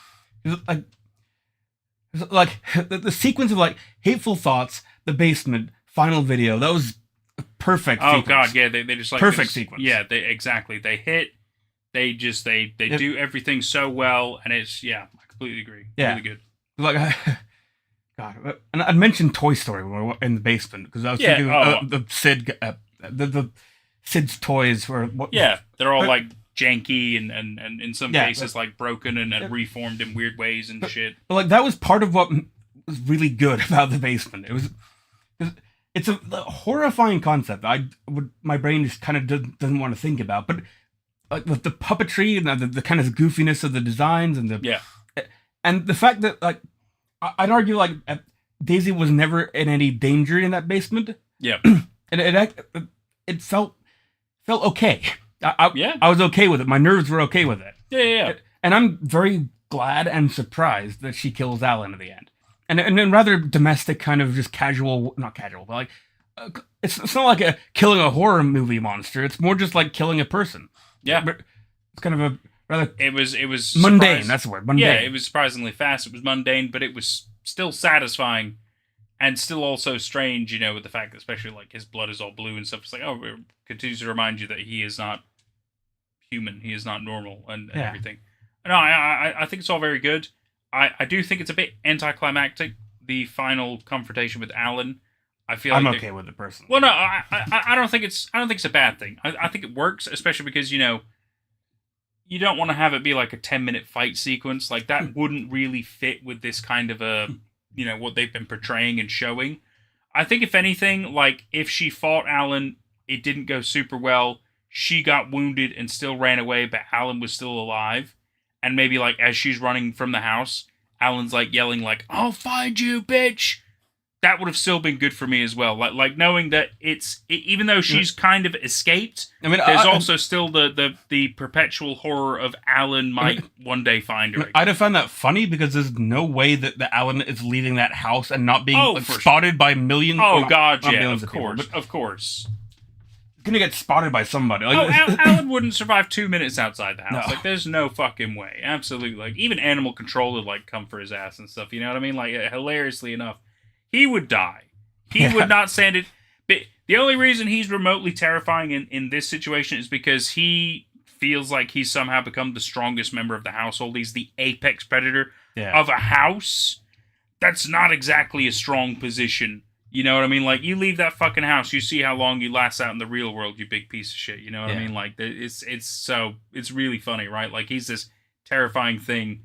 like the sequence of like hateful thoughts, the basement, final video, that was a perfect. Oh sequence. God, yeah, they just like perfect sequence. Yeah, exactly. They hit. They do everything so well, and it's I completely agree. Yeah, really good. Like. God, and I mentioned Toy Story when we were in the basement because I was thinking the Sid, the Sid's toys were they're all like janky and in some cases like broken and reformed in weird ways and shit. But like that was part of what was really good about the basement. It's a horrifying concept. My brain just kind of doesn't want to think about, but like the puppetry and the kind of goofiness of the designs and and the fact that like. I'd argue like Daisy was never in any danger in that basement. Yeah, and it felt okay. I was okay with it. My nerves were okay with it. Yeah. And I'm very glad and surprised that she kills Alan in the end. And in rather domestic kind of just casual, not casual, but like it's not like killing a horror movie monster. It's more just like killing a person. Yeah, it's kind of a. It was mundane. That's the word. Mundane. Yeah, it was surprisingly fast. It was mundane, but it was still satisfying, and still also strange. With the fact that especially like his blood is all blue and stuff. It's like it continues to remind you that he is not human. He is not normal, and everything. No, I think it's all very good. I do think it's a bit anticlimactic. The final confrontation with Alan. I feel I'm like okay with it personally. Well, no, I don't think it's a bad thing. I think it works, especially because you don't want to have it be like a 10-minute fight sequence. Like, that wouldn't really fit with this kind of a, what they've been portraying and showing. I think, if anything, like, if she fought Alan, it didn't go super well. She got wounded and still ran away, but Alan was still alive. And maybe, like, as she's running from the house, Alan's, like, yelling, like, "I'll find you, bitch!" That would have still been good for me as well. Like knowing that even though she's kind of escaped, there's also still the perpetual horror of Alan might one day find her. I'd have found that funny because there's no way that the Alan is leaving that house and not being spotted by millions. Oh God, yeah, of course, people, of course. Gonna get spotted by somebody. Alan wouldn't survive 2 minutes outside the house. No. Like, there's no fucking way. Absolutely. Like, even animal control would like come for his ass and stuff. You know what I mean? Like, hilariously enough. He would die. He would not stand it. But the only reason he's remotely terrifying in this situation is because he feels like he's somehow become the strongest member of the household. He's the apex predator of a house. That's not exactly a strong position. You know what I mean? Like, you leave that fucking house, you see how long you last out in the real world, you big piece of shit. You know what I mean? Like, it's really funny, right? Like, he's this terrifying thing,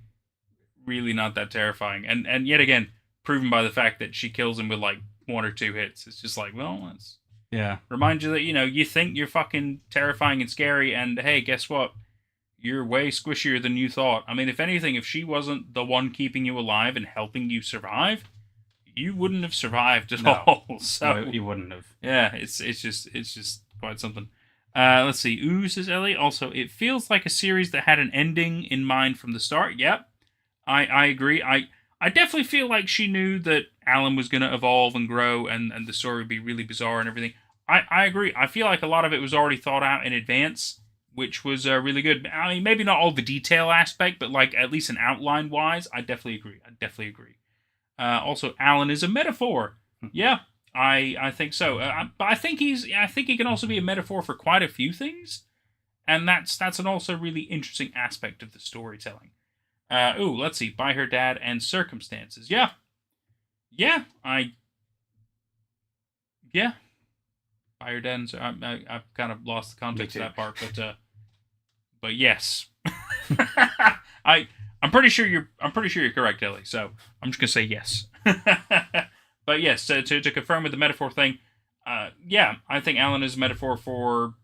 really not that terrifying. And yet again, proven by the fact that she kills him with like 1 or 2 hits. It's just like, well, that's remind you that you think you're fucking terrifying and scary, and hey, guess what? You're way squishier than you thought. I mean, if anything, if she wasn't the one keeping you alive and helping you survive, you wouldn't have survived at all. So no, you wouldn't have. Yeah, it's just quite something. Let's see. Ooh, says Ellie. Also, it feels like a series that had an ending in mind from the start. Yep, I agree. I definitely feel like she knew that Alan was going to evolve and grow and the story would be really bizarre and everything. I agree. I feel like a lot of it was already thought out in advance which was really good. I mean, maybe not all the detail aspect, but like at least an outline wise, I definitely agree. Also, Alan is a metaphor. Yeah, I think so. But I think he can also be a metaphor for quite a few things, and that's an also really interesting aspect of the storytelling. Let's see. By her dad and circumstances. Yeah. By her dad and I've kind of lost the context of that part, but yes. I'm pretty sure you're correct, Ellie. So I'm just gonna say yes. But yes, to confirm with the metaphor thing, I think Alan is a metaphor for.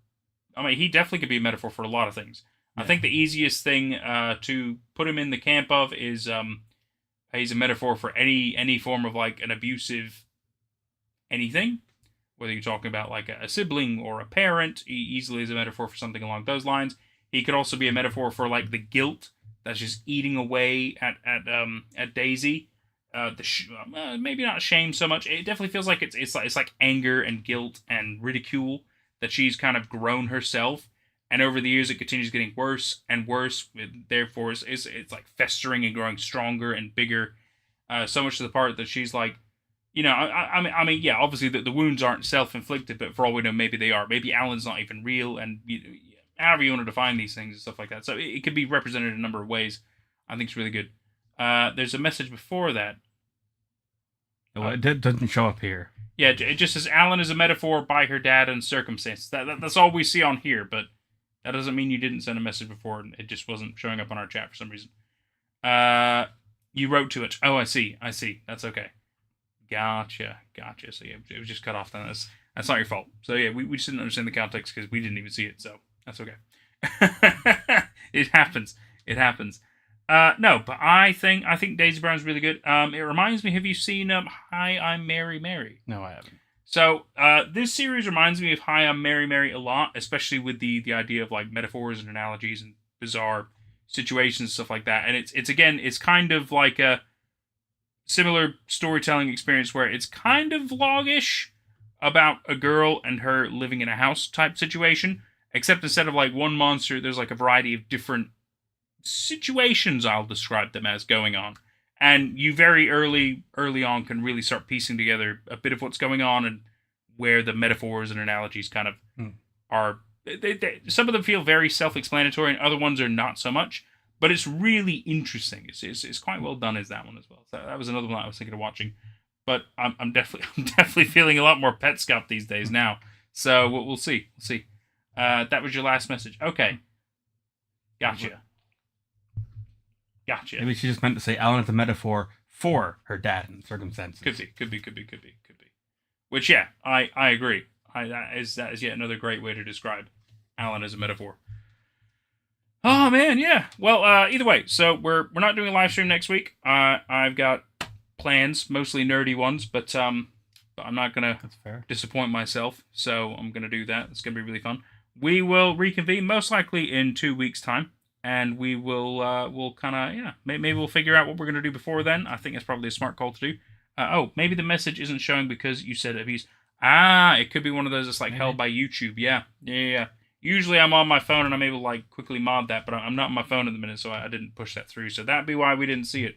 I mean, he definitely could be a metaphor for a lot of things. Yeah. I think the easiest thing to put him in the camp of is he's a metaphor for any form of like an abusive anything, whether you're talking about like a sibling or a parent. He easily is a metaphor for something along those lines. He could also be a metaphor for like the guilt that's just eating away at Daisy. Maybe not shame so much. It definitely feels like it's like anger and guilt and ridicule that she's kind of grown herself, and over the years it continues getting worse and worse. Therefore, it's like festering and growing stronger and bigger. So much to the part that she's like, I mean, yeah, obviously the wounds aren't self-inflicted, but for all we know, maybe they are. Maybe Alan's not even real, and however you want to define these things and stuff like that. So it could be represented in a number of ways. I think it's really good. There's a message before that. Well, it doesn't show up here. Yeah, it just says Alan is a metaphor by her dad and circumstances. That's all we see on here, but that doesn't mean you didn't send a message before and it just wasn't showing up on our chat for some reason. You wrote to it. Oh, I see. That's okay. Gotcha. So yeah, it was just cut off then. That's not your fault. So yeah, we just didn't understand the context because we didn't even see it, so that's okay. It happens. No, but I think Daisy Brown's really good. It reminds me, have you seen Hi, I'm Mary Mary? No, I haven't. So this series reminds me of Hi, I'm Mary Mary a lot, especially with the idea of like metaphors and analogies and bizarre situations and stuff like that. And it's kind of like a similar storytelling experience where it's kind of vlog-ish about a girl and her living in a house type situation, except instead of like one monster, there's like a variety of different situations, I'll describe them as, going on, and you very early on can really start piecing together a bit of what's going on and where the metaphors and analogies kind of are. Some of them feel very self-explanatory and other ones are not so much, but it's really interesting. It's quite well done as that one as well. So that was another one I was thinking of watching, but I'm definitely feeling a lot more Petscop these days now, so we'll see. That was your last message. Okay, gotcha. Maybe she just meant to say Alan is a metaphor for her dad and circumstances. Could be. Which, yeah, I agree. That is yet another great way to describe Alan as a metaphor. Oh man, yeah. Well, either way, so we're not doing a live stream next week. I've got plans, mostly nerdy ones, but I'm not gonna disappoint myself. So I'm gonna do that. It's gonna be really fun. We will reconvene most likely in 2 weeks' time. And we will, we'll kind of, maybe we'll figure out what we're going to do before then. I think that's probably a smart call to do. Maybe the message isn't showing because you said abuse. It could be one of those that's like held by YouTube. Yeah. Usually I'm on my phone and I'm able to like quickly mod that, but I'm not on my phone at the minute, so I didn't push that through. So that'd be why we didn't see it.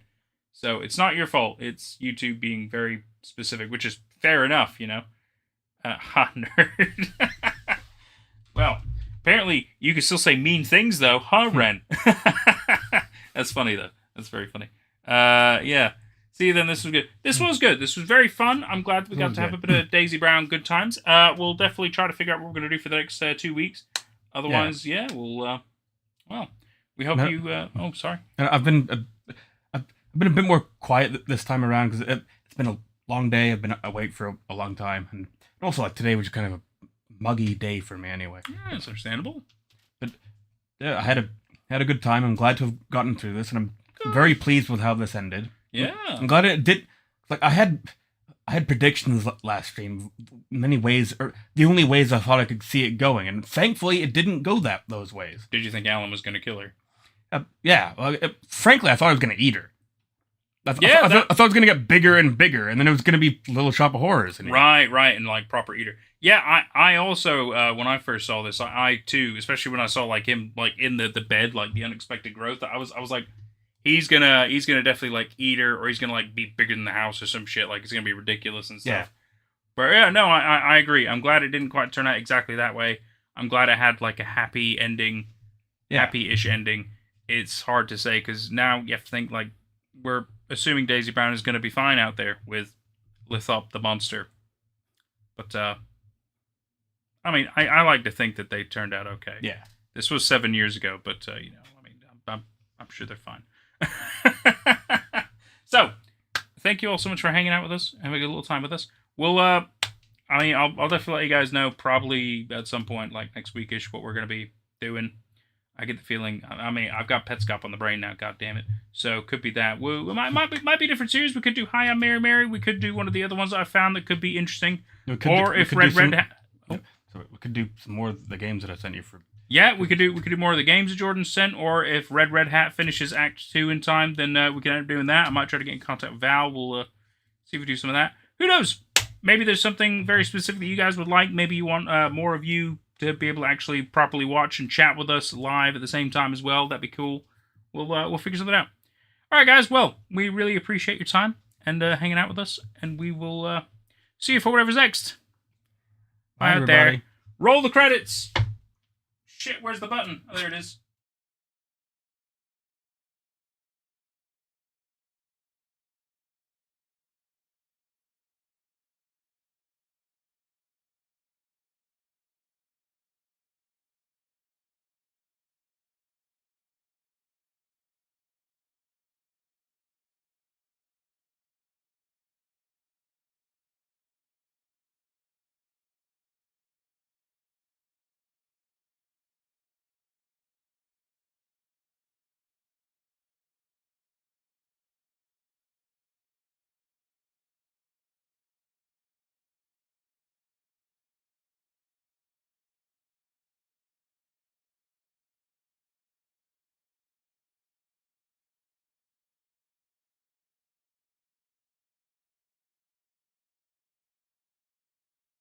So it's not your fault. It's YouTube being very specific, which is fair enough, nerd. Well, apparently, you can still say mean things, though, huh, Ren? That's funny, though. That's very funny. Yeah. See, then this was good. This was good. This was very fun. I'm glad we got to have a bit of Daisy Brown good times. We'll definitely try to figure out what we're going to do for the next 2 weeks. Otherwise, we'll, we hope you, sorry. I've been a bit more quiet this time around because it's been a long day. I've been awake for a long time. And also, like, today was kind of a muggy day for me anyway. Yeah, that's understandable. But yeah, I had a good time. I'm glad to have gotten through this, and I'm very pleased with how this ended. Yeah, I'm glad it did. Like I had predictions last stream, many ways, or the only ways I thought I could see it going, and thankfully it didn't go those ways. Did you think Alan was going to kill her? Yeah. Frankly, I thought I was going to eat her. I thought it was gonna get bigger and bigger, and then it was gonna be Little Shop of Horrors. Right, and like proper eater. Yeah, I also when I first saw this, I too, especially when I saw like him like in the bed, like the unexpected growth. I was like, he's gonna definitely like eat her, or he's gonna like be bigger than the house or some shit. Like it's gonna be ridiculous and stuff. Yeah. But yeah, no, I agree. I'm glad it didn't quite turn out exactly that way. I'm glad it had like a happy ending, happy-ish ending. It's hard to say because now you have to think like we're assuming Daisy Brown is going to be fine out there with Lithop the monster. But I mean, I like to think that they turned out okay. Yeah. This was 7 years ago, but you know, I mean, I'm sure they're fine. So, thank you all so much for hanging out with us, having a little time with us. We'll I mean, I'll definitely let you guys know probably at some point, like next weekish, what we're gonna be doing. I get the feeling. I mean, I've got Petscop on the brain now. God damn it! So could be that. We might be a different series. We could do Hi, I'm Mary Mary. We could do one of the other ones I found that could be interesting. Or if Red Hat. So we could do some more of the games that I sent you for. Yeah, we could do more of the games that Jordan sent. Or if Red Hat finishes Act 2 in time, then we can end up doing that. I might try to get in contact with Val. We'll see if we do some of that. Who knows? Maybe there's something very specific that you guys would like. Maybe you want more of you to be able to actually properly watch and chat with us live at the same time as well. That'd be cool. We'll figure something out. All right, guys. Well, we really appreciate your time and hanging out with us, and we will see you for whatever's next. Bye, out there. everybody. Roll the credits. Shit, where's the button? Oh, there it is.